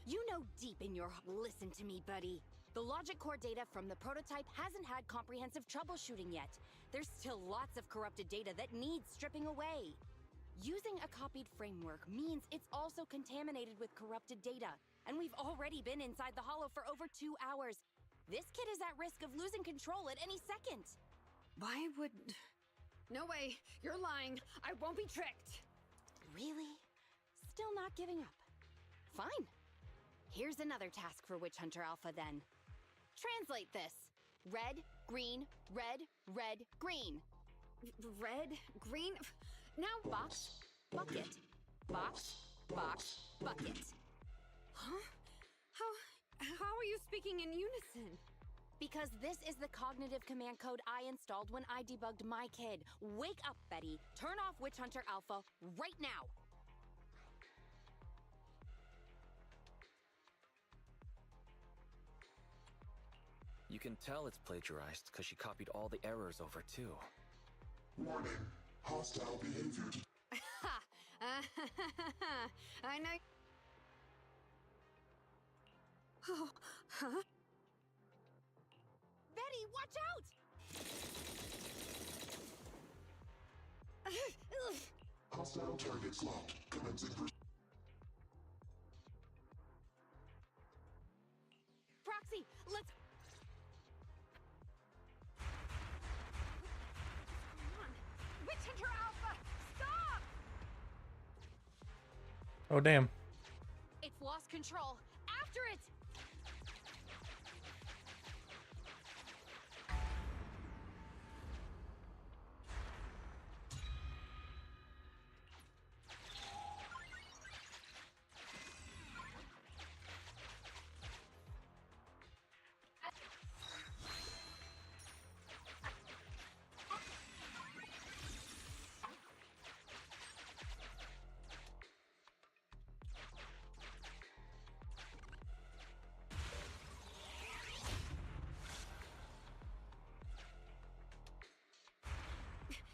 You know deep in your... Listen to me, buddy. The logic core data from the prototype hasn't had comprehensive troubleshooting yet. There's still lots of corrupted data that needs stripping away. Using a copied framework means it's also contaminated with corrupted data, and we've already been inside the Holo for over 2 hours. This kid is at risk of losing control at any second. Why would... No way, you're lying. I won't be tricked. Really? Still not giving up. Fine. Here's another task for Witch Hunter Alpha then. Translate this. Red, green, red, red, green. Red, green... Now... Box, bucket. Box, box, bucket. Huh? How are you speaking in unison? Because this is the cognitive command code I installed when I debugged my kid. Wake up, Betty. Turn off Witch Hunter Alpha right now. You can tell it's plagiarized because she copied all the errors over too. Warning. Hostile behavior. Ha! I know... Oh, huh? Betty, watch out! Hostile targets locked. Commencing Proxy, let's... Come on! Witch Hunter Alpha! Stop! Oh, damn. It's lost control. After it!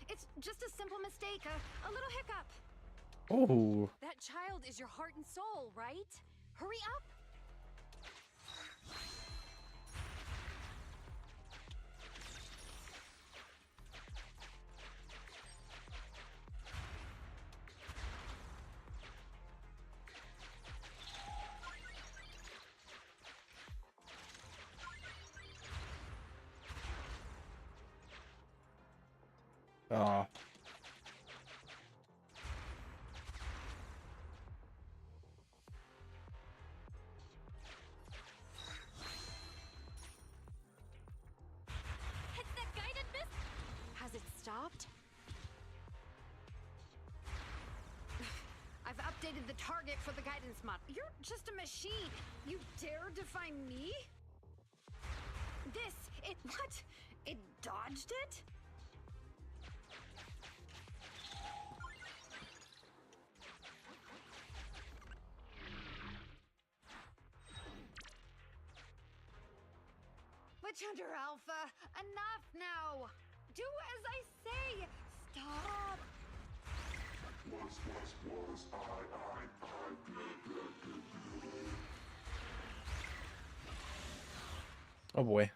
It's just a simple mistake, a little hiccup. Oh. That child is your heart and soul, right? Hurry up! Oh. Hit that guided miss! Has it stopped? I've updated the target for the guidance mod. You're just a machine. You dare defy me? What? It dodged it? Witch Hunter Alpha, enough now! Do as I say! Stop! Oh boy.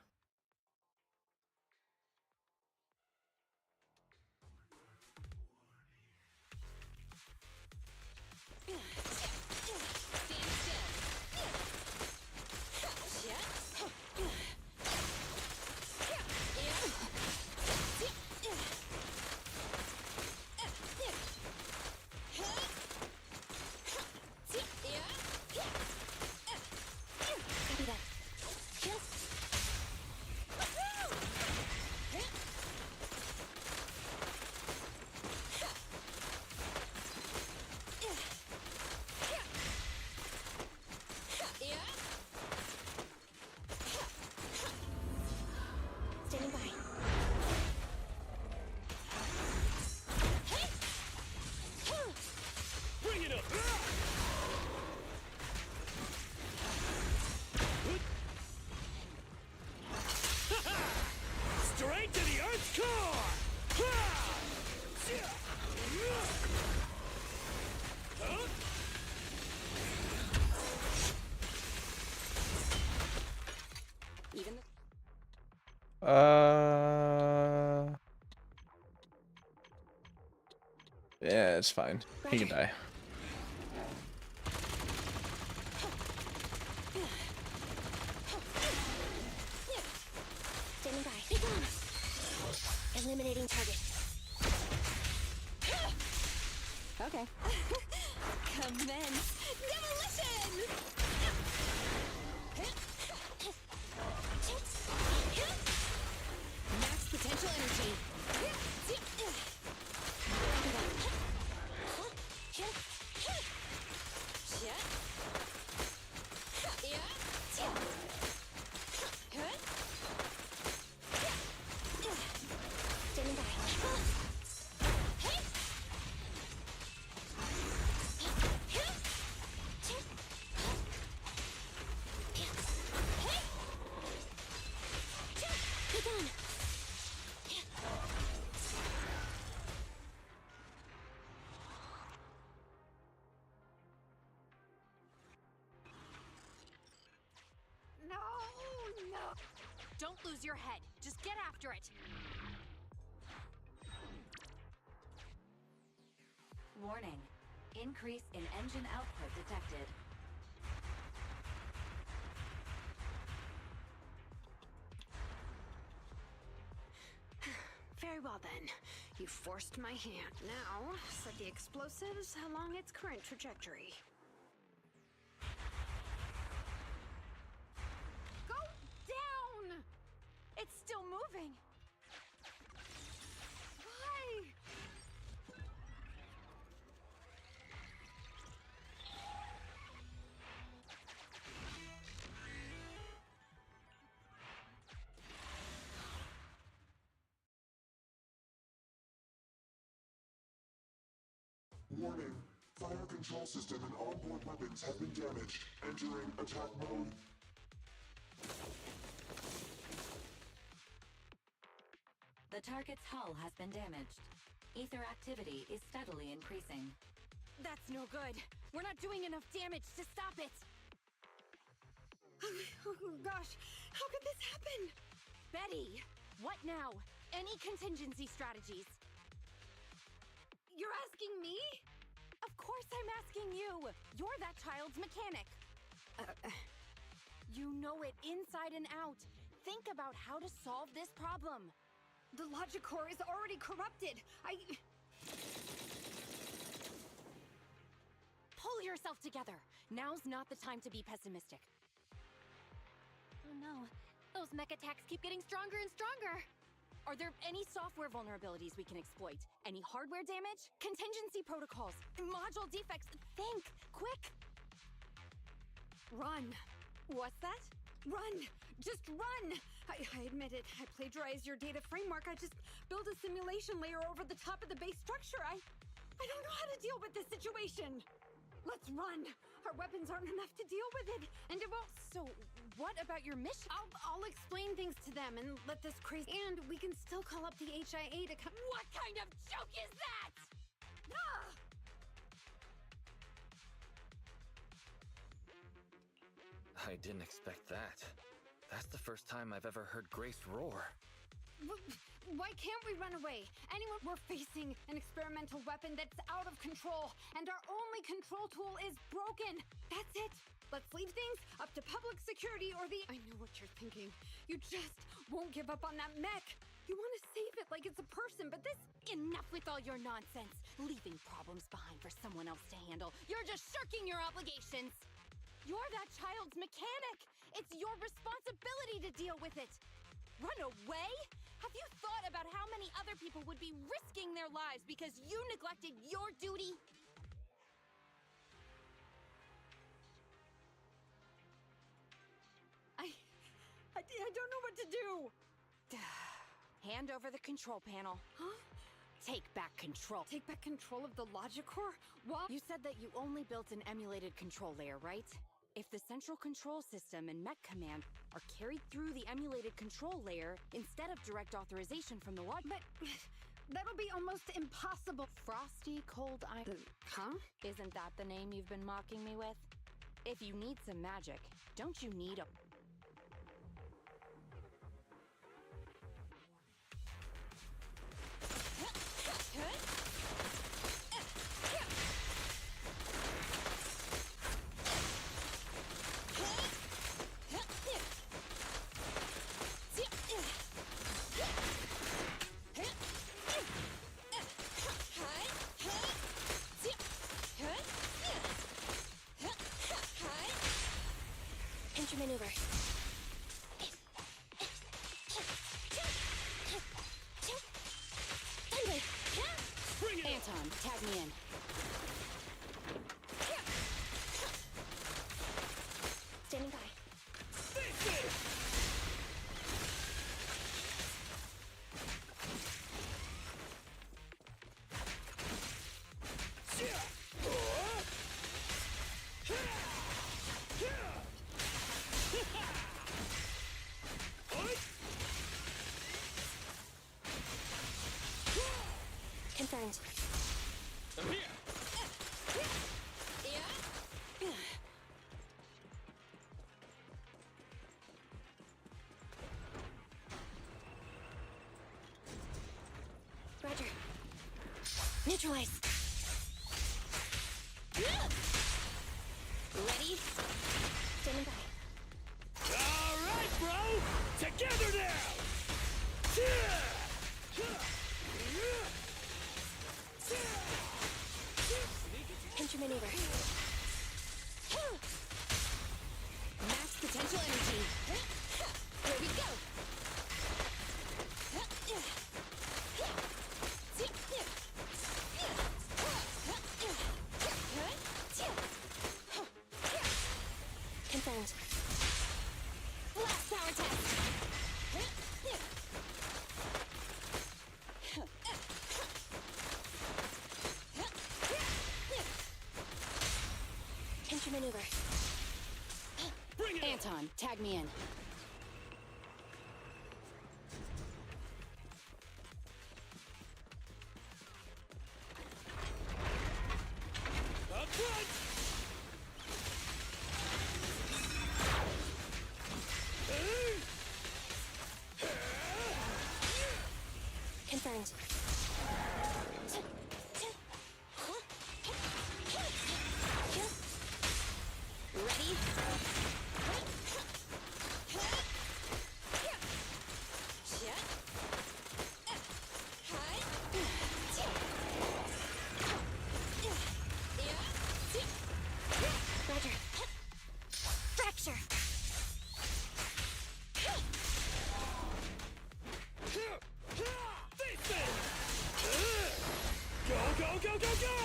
Standing by. Bring it up! Straight to the Earth's core! Even Yeah, it's fine. He can die. Standing by. Be gone. Eliminating target. Okay. Commence demolition! Max potential energy. Standing by. Be gone. No, no. Don't lose your head. Just get after it. Warning. Increase in engine output detected. Very well then. You forced my hand. Now, set the explosives along its current trajectory. Go down! It's still moving. Why? Warning. Fire control system and onboard weapons have been damaged. Entering attack mode. The target's hull has been damaged. Ether activity is steadily increasing. That's no good. We're not doing enough damage to stop it. Oh gosh, how could this happen? Betty, what now? Any contingency strategies? You're asking me? Of course I'm asking you. You're that child's mechanic. You know it inside and out. Think about how to solve this problem. The logic core is already corrupted. Pull yourself together. Now's not the time to be pessimistic. Oh no, those mech attacks keep getting stronger and stronger. Are there any software vulnerabilities we can exploit? Any hardware damage? Contingency protocols? Module defects? Think! Quick! Run! What's that? Run! Just run! I admit it. I plagiarized your data framework. I just built a simulation layer over the top of the base structure. I don't know how to deal with this situation. Let's run. Our weapons aren't enough to deal with it, and it won't. So, what about your mission? I'll explain things to them and let this crazy. And we can still call up the HIA to come. What kind of joke is that? Ah! I didn't expect that. That's the first time I've ever heard Grace roar. Why can't we run away? We're facing an experimental weapon that's out of control, and our only control tool is broken. That's it. Let's leave things up to public security or the— I know what you're thinking. You just won't give up on that mech. You want to save it like it's a person, but this— Enough with all your nonsense. Leaving problems behind for someone else to handle. You're just shirking your obligations. You're that child's mechanic. It's your responsibility to deal with it. Run away? Have you thought about how many other people would be risking their lives because you neglected your duty? I don't know what to do. Hand over the control panel. Huh? Take back control. Take back control of the logic core? What? You said that you only built an emulated control layer, right? If the central control system and mech command are carried through the emulated control layer instead of direct authorization from the log— But that'll be almost impossible. Frosty Cold Iron. Huh? Isn't that the name you've been mocking me with? If you need some magic, don't you need a— Maneuver. Anton, tag me in. Standing by. Confirmed. I'm here. Roger. Neutralize. Ready? Standing by. All right, bro. Together now. Pinch your maneuver. Max potential energy. Here we go. Confirmed. Blast power test. Pinch your maneuver. Anton, tag me in. mind. Ready? Roger. Fracture. Go, go, go, go, go!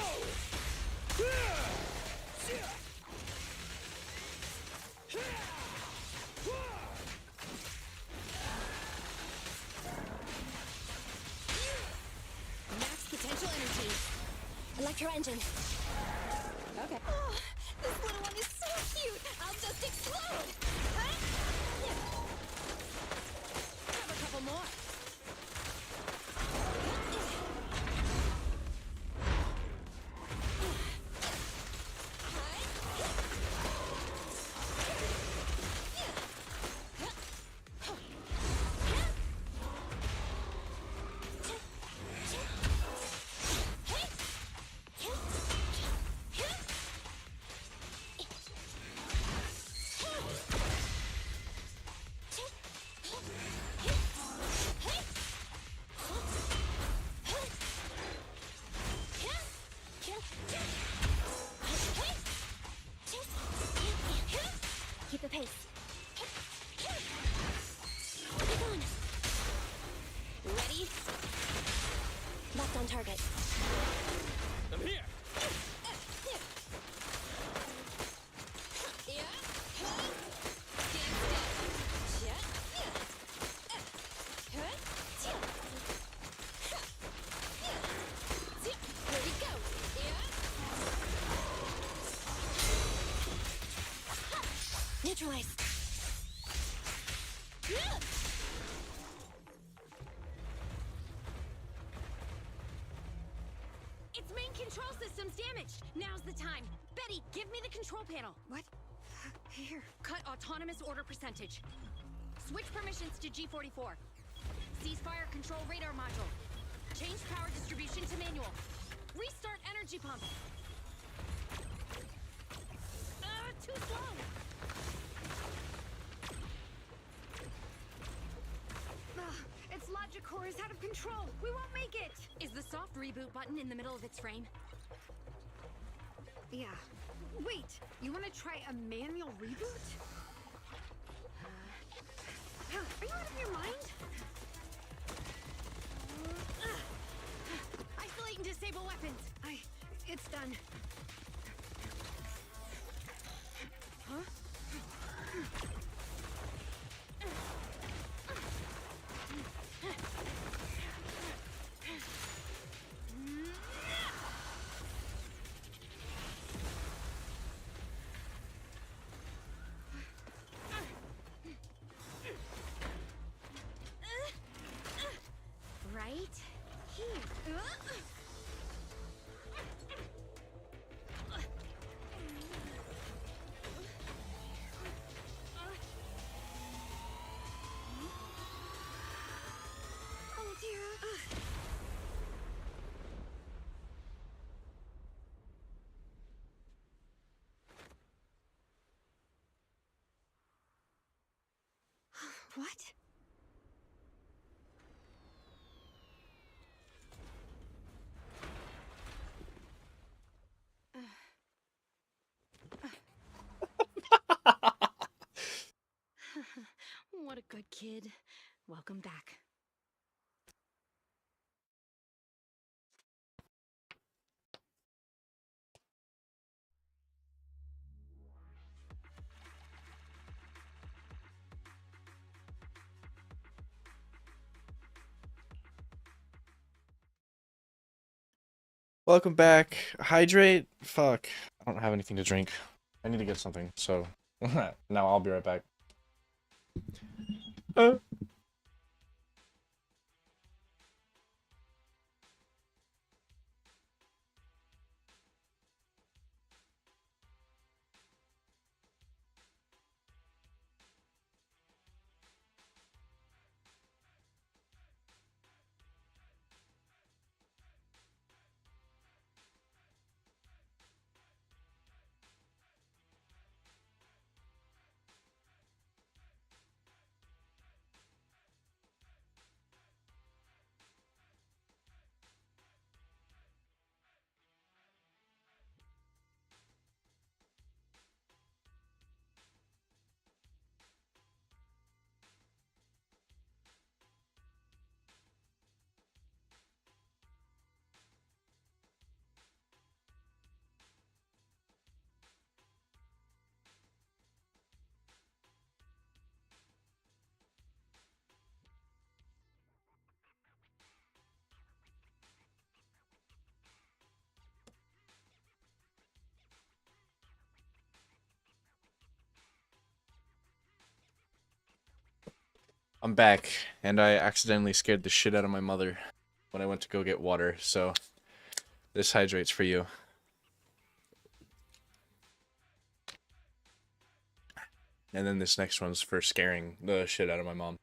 Max potential energy. Electro engine. Okay. Oh, this little one is so cute. I'll just explode. Have a couple more. Keep the pace. Keep on. Ready? Left on target. I'm here. Here we go. Neutralize. Its main control system's damaged. Now's the time. Betty, give me the control panel. What? Here. Cut autonomous order percentage. Switch permissions to G44. Ceasefire control radar module. Change power distribution to manual. Restart energy pump. Too slow. Its logic core is out of control. We won't make it. Is the soft reboot button in the middle of its frame? Yeah. Wait, you want to try a manual reboot? Are you out of your mind? Isolate and disable weapons. It's done. Huh? Right here. Oh dear. What? What a good kid. Welcome back. Welcome back. Hydrate? Fuck. I don't have anything to drink. I need to get something, so now I'll be right back. I'm back, and I accidentally scared the shit out of my mother when I went to go get water, so this hydrates for you. And then this next one's for scaring the shit out of my mom.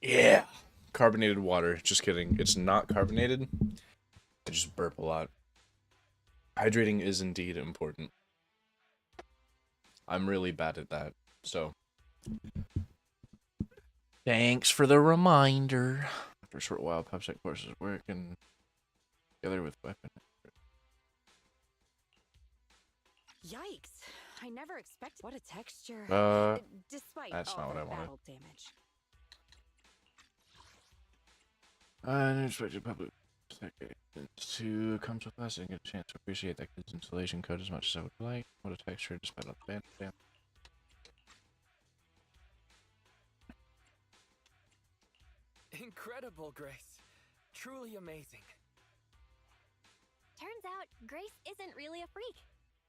Yeah. Carbonated water. Just kidding. It's not carbonated. I just burp a lot. Hydrating is indeed important. I'm really bad at that, so. Thanks for the reminder. After a short while, PubSec courses work and together with weapon. Yikes! I never expected. What a texture. Despite that's all not what the I wanted. battle damage. I didn't expect the public to come to class and get a chance to appreciate that kid's installation code as much as I would like. What a texture despite all the band. Damn. Incredible, Grace. Truly amazing. Turns out, Grace isn't really a freak.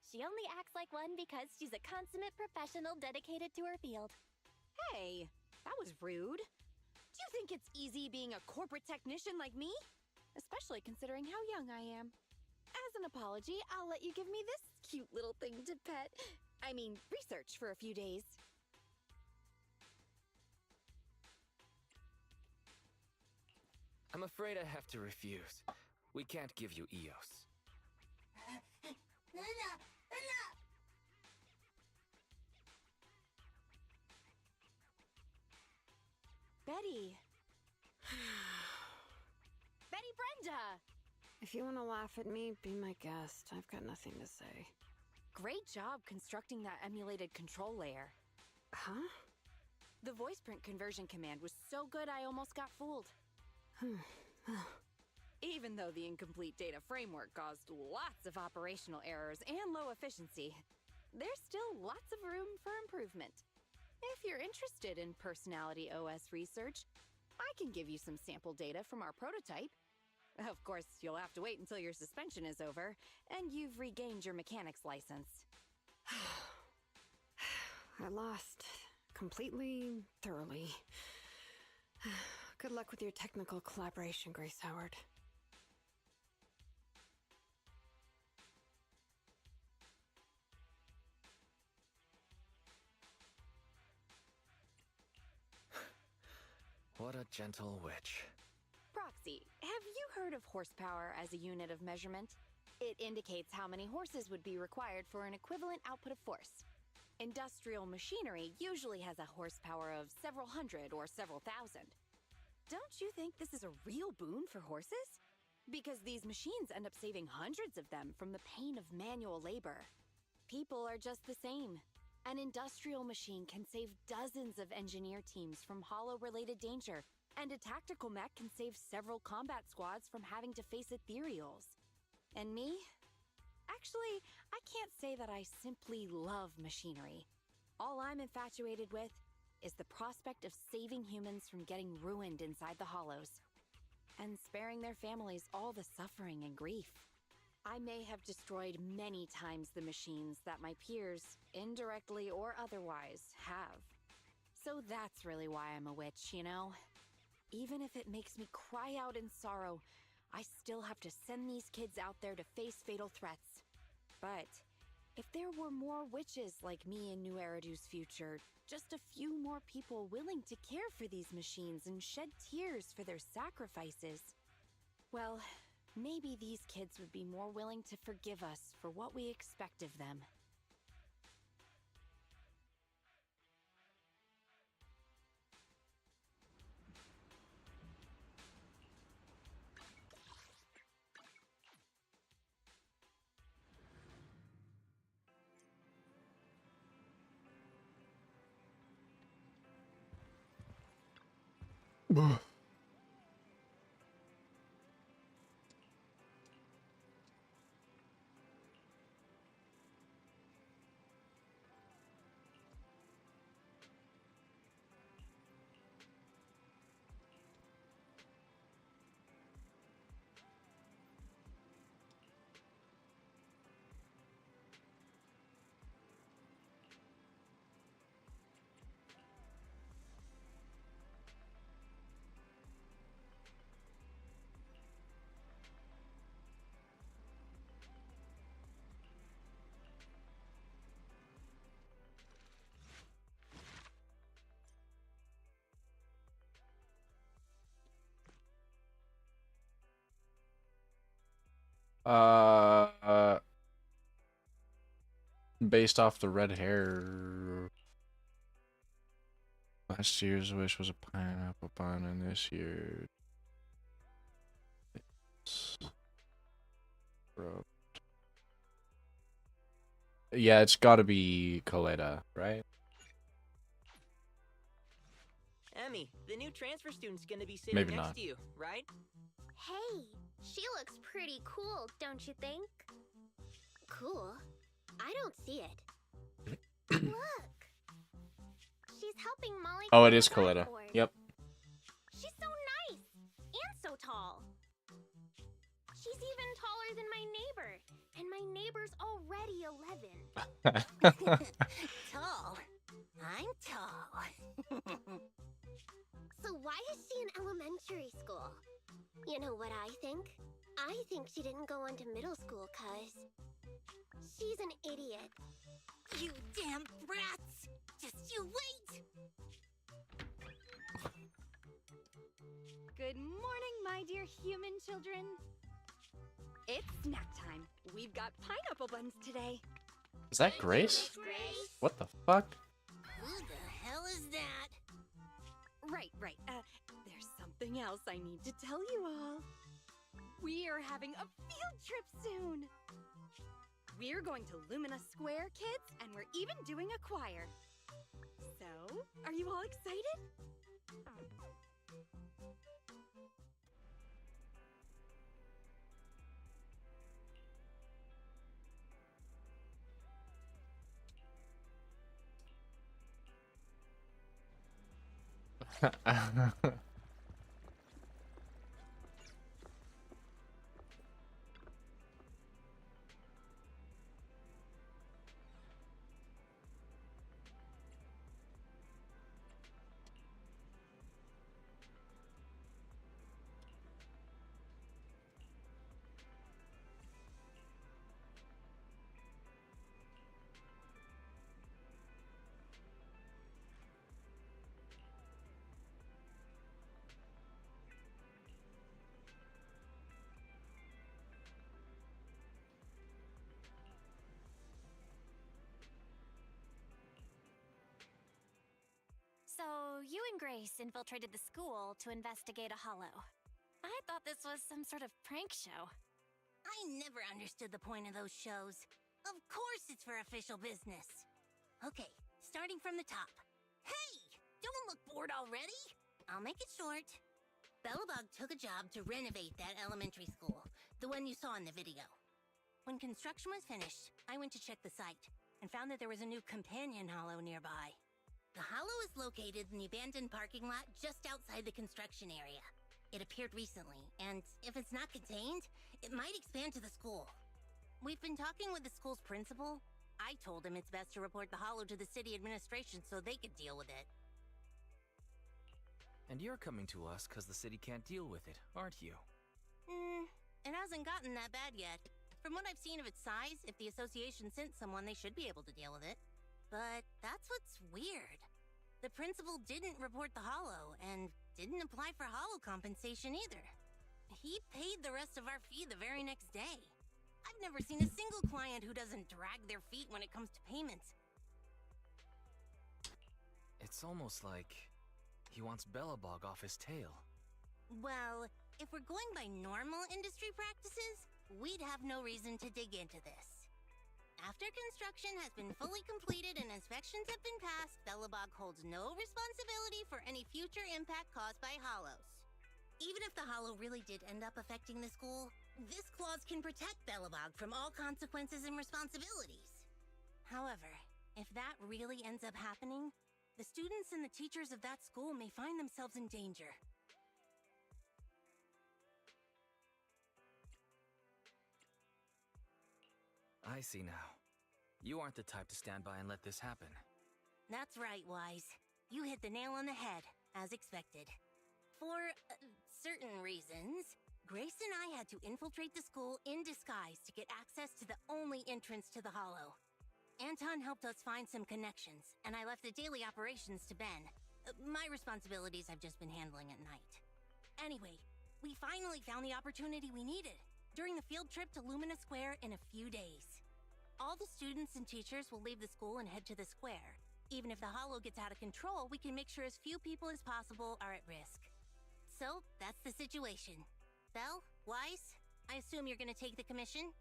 She only acts like one because she's a consummate professional dedicated to her field. Hey, that was rude. Do you think it's easy being a corporate technician like me? Especially considering how young I am. As an apology, I'll let you give me this cute little thing to pet. I mean, research for a few days. I'm afraid I have to refuse. We can't give you EOS. Betty. Betty Brenda! If you want to laugh at me, be my guest. I've got nothing to say. Great job constructing that emulated control layer. Huh? The voice print conversion command was so good I almost got fooled. Even though the incomplete data framework caused lots of operational errors and low efficiency, there's still lots of room for improvement. If you're interested in Personality OS research, I can give you some sample data from our prototype. Of course, you'll have to wait until your suspension is over and you've regained your mechanics license. I lost. Completely, thoroughly. Good luck with your technical collaboration, Grace Howard. What a gentle witch. Proxy, have you heard of horsepower as a unit of measurement? It indicates how many horses would be required for an equivalent output of force. Industrial machinery usually has a horsepower of several hundred or several thousand. Don't you think this is a real boon for horses? Because these machines end up saving hundreds of them from the pain of manual labor. People are just the same. An industrial machine can save dozens of engineer teams from hollow-related danger, and a tactical mech can save several combat squads from having to face ethereals. And me? Actually, I can't say that I simply love machinery. All I'm infatuated with is the prospect of saving humans from getting ruined inside the hollows, and sparing their families all the suffering and grief. I may have destroyed many times the machines that my peers, indirectly or otherwise, have. So that's really why I'm a witch, you know? Even if it makes me cry out in sorrow, I still have to send these kids out there to face fatal threats. But if there were more witches like me in New Eridu's future, just a few more people willing to care for these machines and shed tears for their sacrifices, well, maybe these kids would be more willing to forgive us for what we expect of them. Based off the red hair. Last year's wish was a pineapple bun, and this year. Yeah, it's gotta be Coletta, right? Emmy, the new transfer student's gonna be sitting Maybe next not. to you, right? Hey, she looks pretty cool, don't you think? Cool? I don't see it. Look! She's helping Molly. Oh, it clean is the Coletta. blackboard. Yep. She's so nice and so tall. She's even taller than my neighbor, and my neighbor's already 11. Tall. I'm tall. So why is she in elementary school? You know what I think? I think she didn't go on to middle school 'cause she's an idiot. You damn brats! Just you wait! Good morning, my dear human children. It's snack time. We've got pineapple buns today. Is that Grace? What the fuck? Who the hell is that? Right. There's something else I need to tell you all. We are having a field trip soon. We're going to Lumina Square, kids, and we're even doing a choir. So, are you all excited? So, you and Grace infiltrated the school to investigate a hollow. I thought this was some sort of prank show. I never understood the point of those shows. Of course it's for official business. Okay, starting from the top. Hey! Don't look bored already! I'll make it short. Bellabog took a job to renovate that elementary school, the one you saw in the video. When construction was finished, I went to check the site and found that there was a new companion hollow nearby. The hollow is located in the abandoned parking lot just outside the construction area. It appeared recently, and if it's not contained, it might expand to the school. We've been talking with the school's principal. I told him it's best to report the hollow to the city administration so they could deal with it. And you're coming to us because the city can't deal with it, aren't you? It hasn't gotten that bad yet. From what I've seen of its size, if the association sent someone, they should be able to deal with it. But that's what's weird. The principal didn't report the hollow, and didn't apply for hollow compensation either. He paid the rest of our fee the very next day. I've never seen a single client who doesn't drag their feet when it comes to payments. It's almost like he wants Bellabog off his tail. Well, if we're going by normal industry practices, we'd have no reason to dig into this. After construction has been fully completed and inspections have been passed, Bellabog holds no responsibility for any future impact caused by hollows. Even if the hollow really did end up affecting the school, this clause can protect Bellabog from all consequences and responsibilities. However, if that really ends up happening, the students and the teachers of that school may find themselves in danger. I see now. You aren't the type to stand by and let this happen. That's right, Wise. You hit the nail on the head, as expected. For certain reasons, Grace and I had to infiltrate the school in disguise to get access to the only entrance to the hollow. Anton helped us find some connections, and I left the daily operations to Ben. My responsibilities I've just been handling at night. Anyway, we finally found the opportunity we needed. during the field trip to Lumina Square in a few days. All the students and teachers will leave the school and head to the square. Even if the Hollow gets out of control, we can make sure as few people as possible are at risk. So, that's the situation. Belle, Weiss, I assume you're gonna take the commission?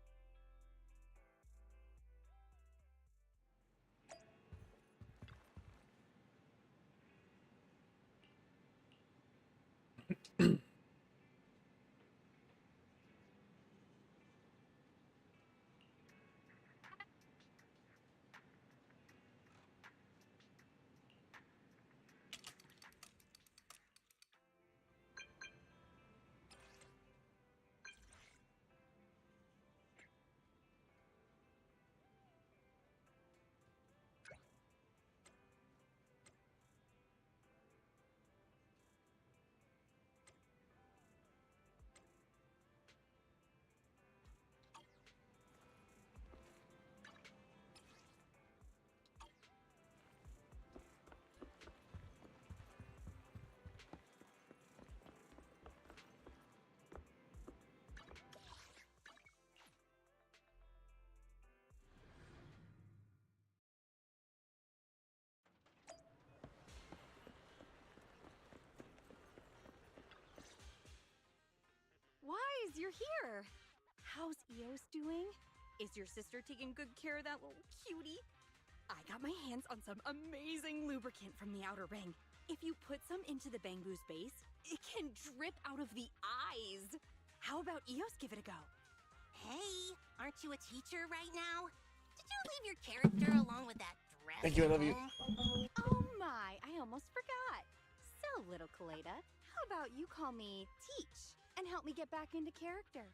Wise, you're here! How's Eos doing? Is your sister taking good care of that little cutie? I got my hands on some amazing lubricant from the Outer Ring. If you put some into the Bangbu's base, it can drip out of the eyes. How about Eos give it a go? Hey, aren't you a teacher right now? Did you leave your character along with that dress? Thank you, I love you. Oh my, I almost forgot. So, little Kaleda, how about you call me Teach and help me get back into character?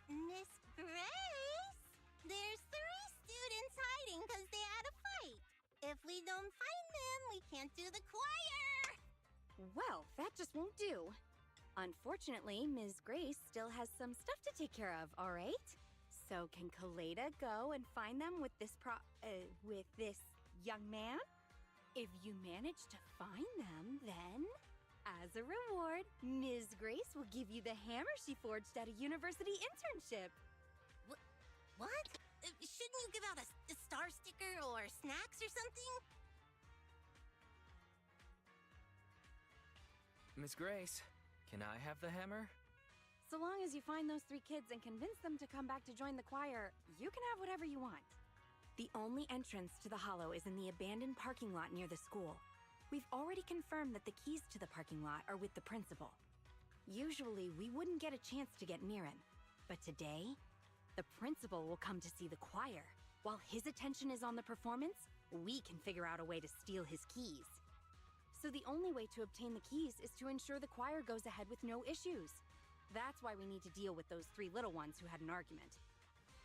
Miss Grace, there's 3 students hiding because they had a fight. If we don't find them, we can't do the choir. Well, that just won't do. Unfortunately, Ms. Grace still has some stuff to take care of, all right? So can Kaleda go and find them with this young man? If you manage to find them, then, as a reward, Ms. Grace will give you the hammer she forged at a university internship. What? Shouldn't you give out a star sticker or snacks or something? Miss Grace, can I have the hammer? So long as you find those 3 kids and convince them to come back to join the choir, you can have whatever you want. The only entrance to the Hollow is in the abandoned parking lot near the school. We've already confirmed that the keys to the parking lot are with the principal. Usually, we wouldn't get a chance to get near him. But today, the principal will come to see the choir. While his attention is on the performance, we can figure out a way to steal his keys. So the only way to obtain the keys is to ensure the choir goes ahead with no issues. That's why we need to deal with those 3 little ones who had an argument.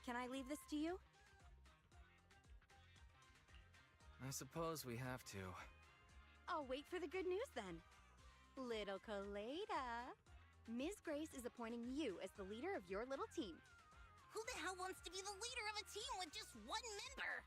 Can I leave this to you? I suppose we have to. I'll wait for the good news then. Little Kaleda, Ms. Grace is appointing you as the leader of your little team. Who the hell wants to be the leader of a team with just 1 member?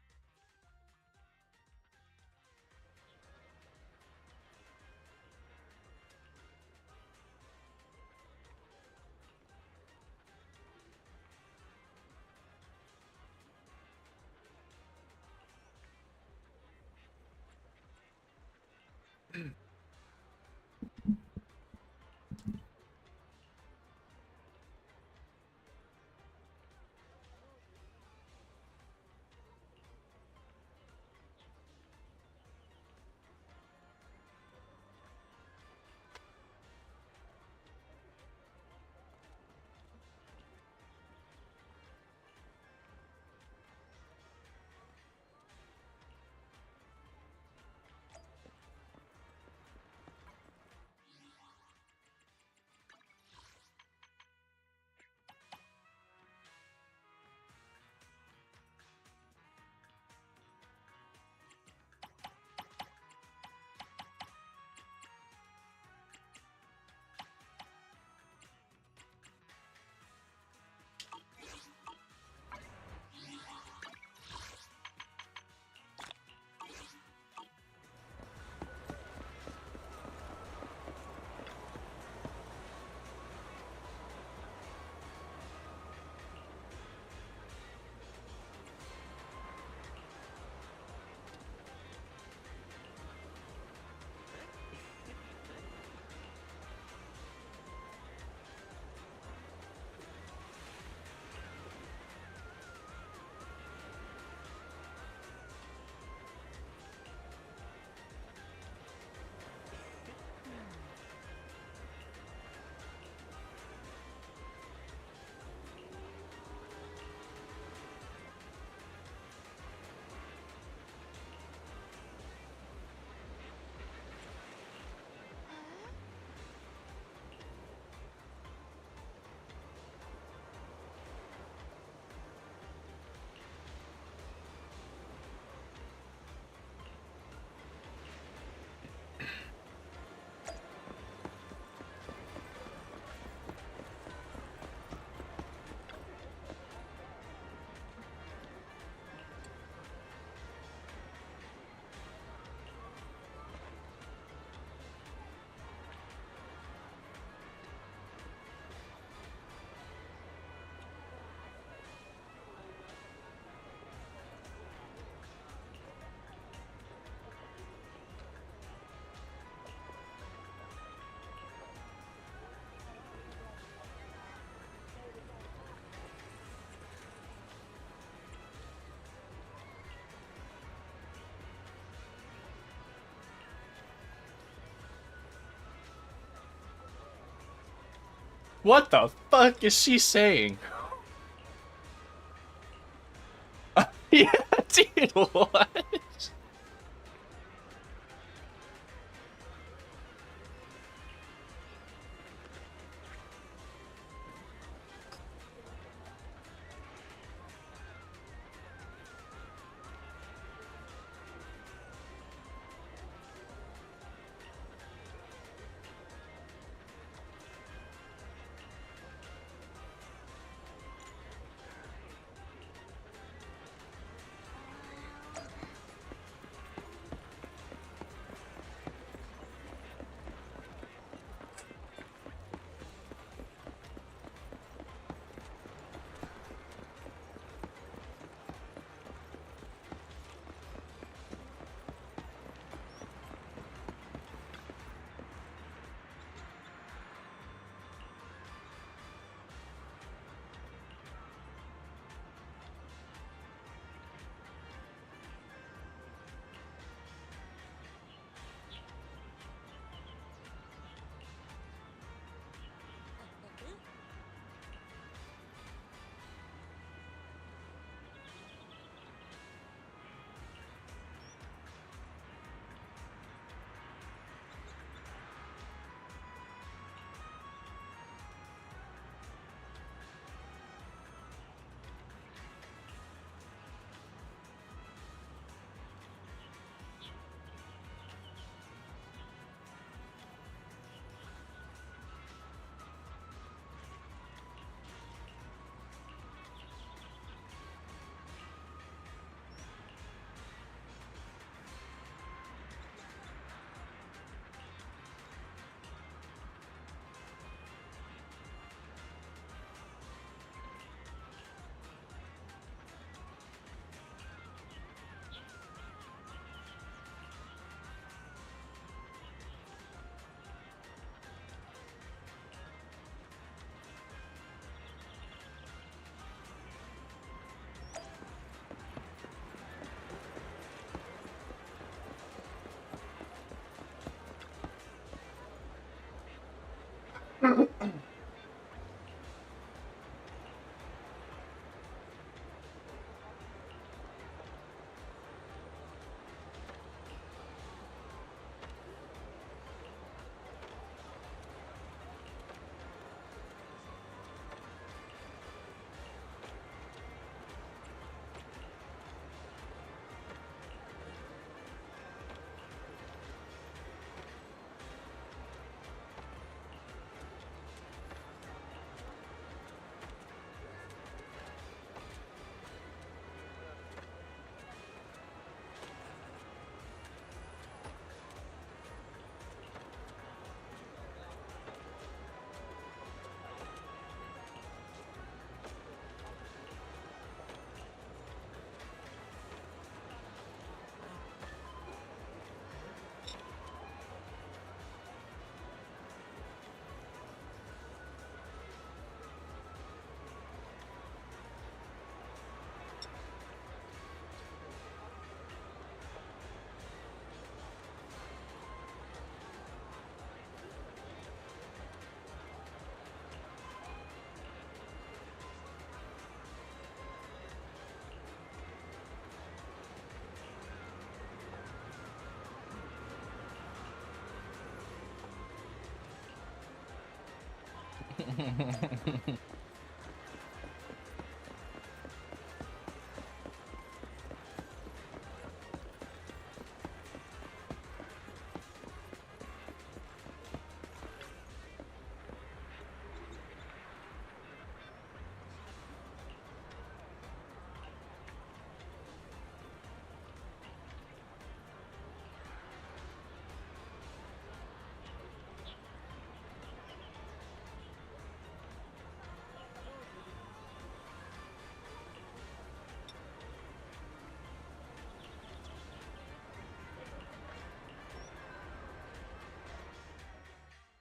What the fuck is she saying? Yeah, dude, what?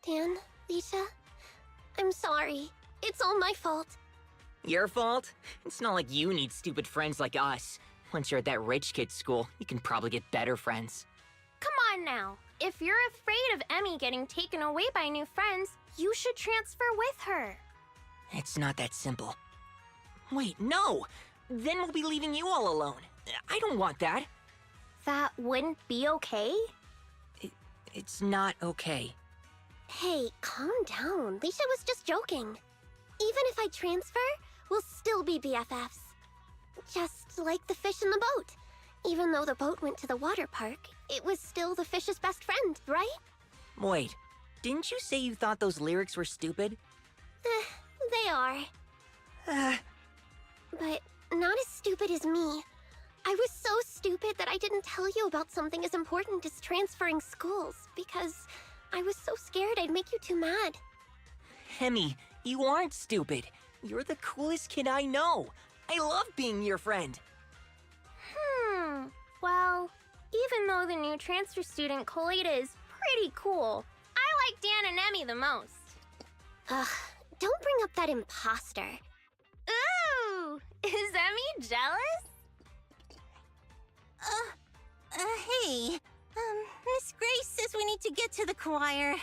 Dan, Lisa, I'm sorry. It's all my fault. Your fault? It's not like you need stupid friends like us. Once you're at that rich kid school, you can probably get better friends. Come on now. If you're afraid of Emmy getting taken away by new friends, you should transfer with her. It's not that simple. Wait, no! Then we'll be leaving you all alone. I don't want that. That wouldn't be okay? It's not okay. Hey, calm down. Leisha was just joking. Even if I transfer, we'll still be BFFs. Just like the fish in the boat. Even though the boat went to the water park, it was still the fish's best friend, right? Wait, didn't you say you thought those lyrics were stupid? They are. But not as stupid as me. I was so stupid that I didn't tell you about something as important as transferring schools, because I was so scared I'd make you too mad. Hemi, you aren't stupid. You're the coolest kid I know. I love being your friend. Well, even though the new transfer student, Coleta, is pretty cool, I like Dan and Emmy the most. Ugh, don't bring up that imposter. Ooh! Is Emmy jealous? Hey. Miss Grace says we need to get to the choir.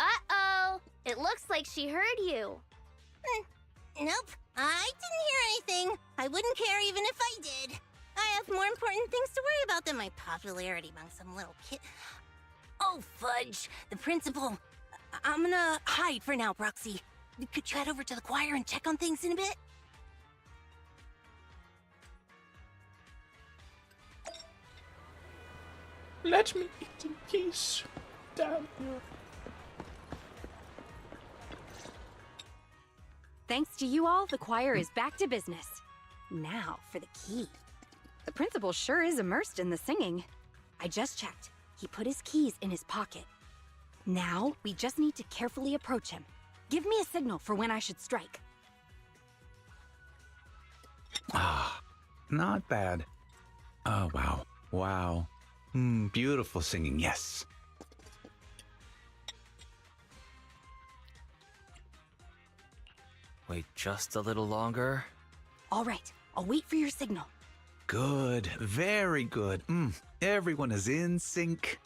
Uh-oh! It looks like she heard you. Nope, I didn't hear anything. I wouldn't care even if I did. I have more important things to worry about than my popularity among some little kid. Oh, fudge. The principal. I'm gonna hide for now, Proxy. Could you head over to the choir and check on things in a bit? Let me eat in peace. Damn you. Thanks to you all, the choir is back to business. Now for the key. The principal sure is immersed in the singing. I just checked. He put his keys in his pocket. Now, we just need to carefully approach him. Give me a signal for when I should strike. Ah, not bad. Oh, wow. Wow. Beautiful singing, yes. Wait just a little longer. All right, I'll wait for your signal. Good, very good. Everyone is in sync.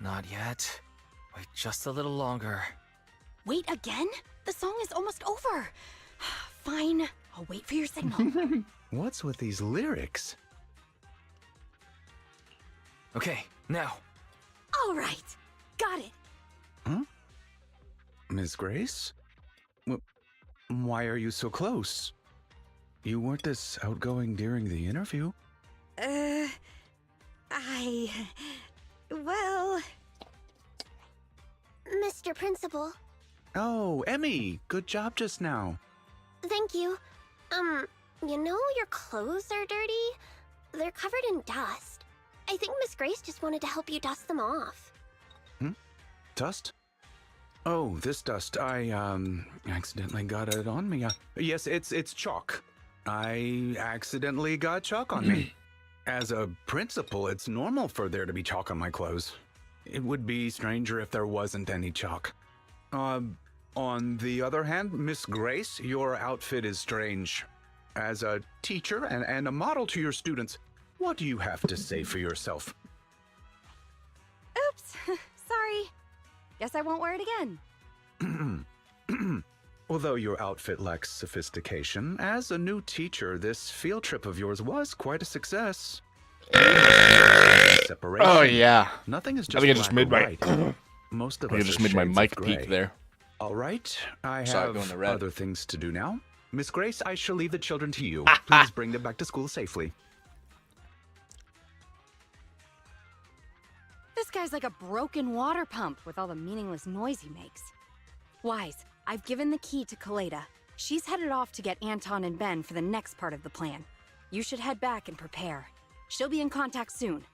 Not yet. Wait just a little longer. Wait again? The song is almost over. Fine, I'll wait for your signal. What's with these lyrics? Okay, now. All right, got it. Huh? Miss Grace? Why are you so close? You weren't this outgoing during the interview. Well... Mr. Principal. Oh, Emmy, good job just now. Thank you. You know your clothes are dirty? They're covered in dust. I think Miss Grace just wanted to help you dust them off. Dust? Oh, this dust. I, accidentally got it on me. Yes, it's chalk. I accidentally got chalk on me. As a principal, it's normal for there to be chalk on my clothes. It would be stranger if there wasn't any chalk. On the other hand, Miss Grace, your outfit is strange. As a teacher and a model to your students, what do you have to say for yourself? Oops, sorry. Guess I won't wear it again. Although your outfit lacks sophistication, as a new teacher, this field trip of yours was quite a success. Separation. Oh yeah. Nothing is just I think I just made my. Most of I us just are made my shades mic of gray. peak there. All right, I Saw it have go in the red. other things to do now. Miss Grace, I shall leave the children to you. Please bring them back to school safely. This guy's like a broken water pump with all the meaningless noise he makes. Wise, I've given the key to Coleta. She's headed off to get Anton and Ben for the next part of the plan. You should head back and prepare. She'll be in contact soon.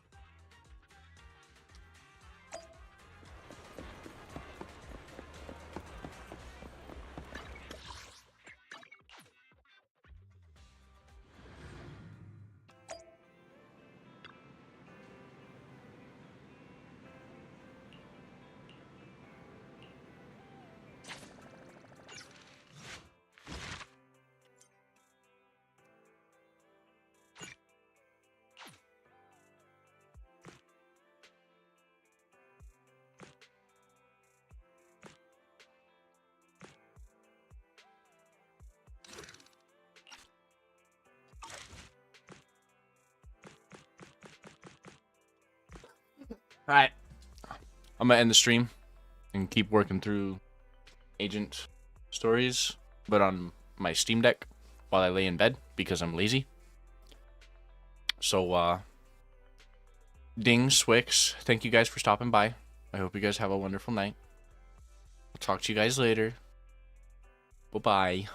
Alright. I'm gonna end the stream and keep working through agent stories, but on my Steam Deck while I lay in bed because I'm lazy. So, Ding, Swix, thank you guys for stopping by. I hope you guys have a wonderful night. I'll talk to you guys later. Bye-bye.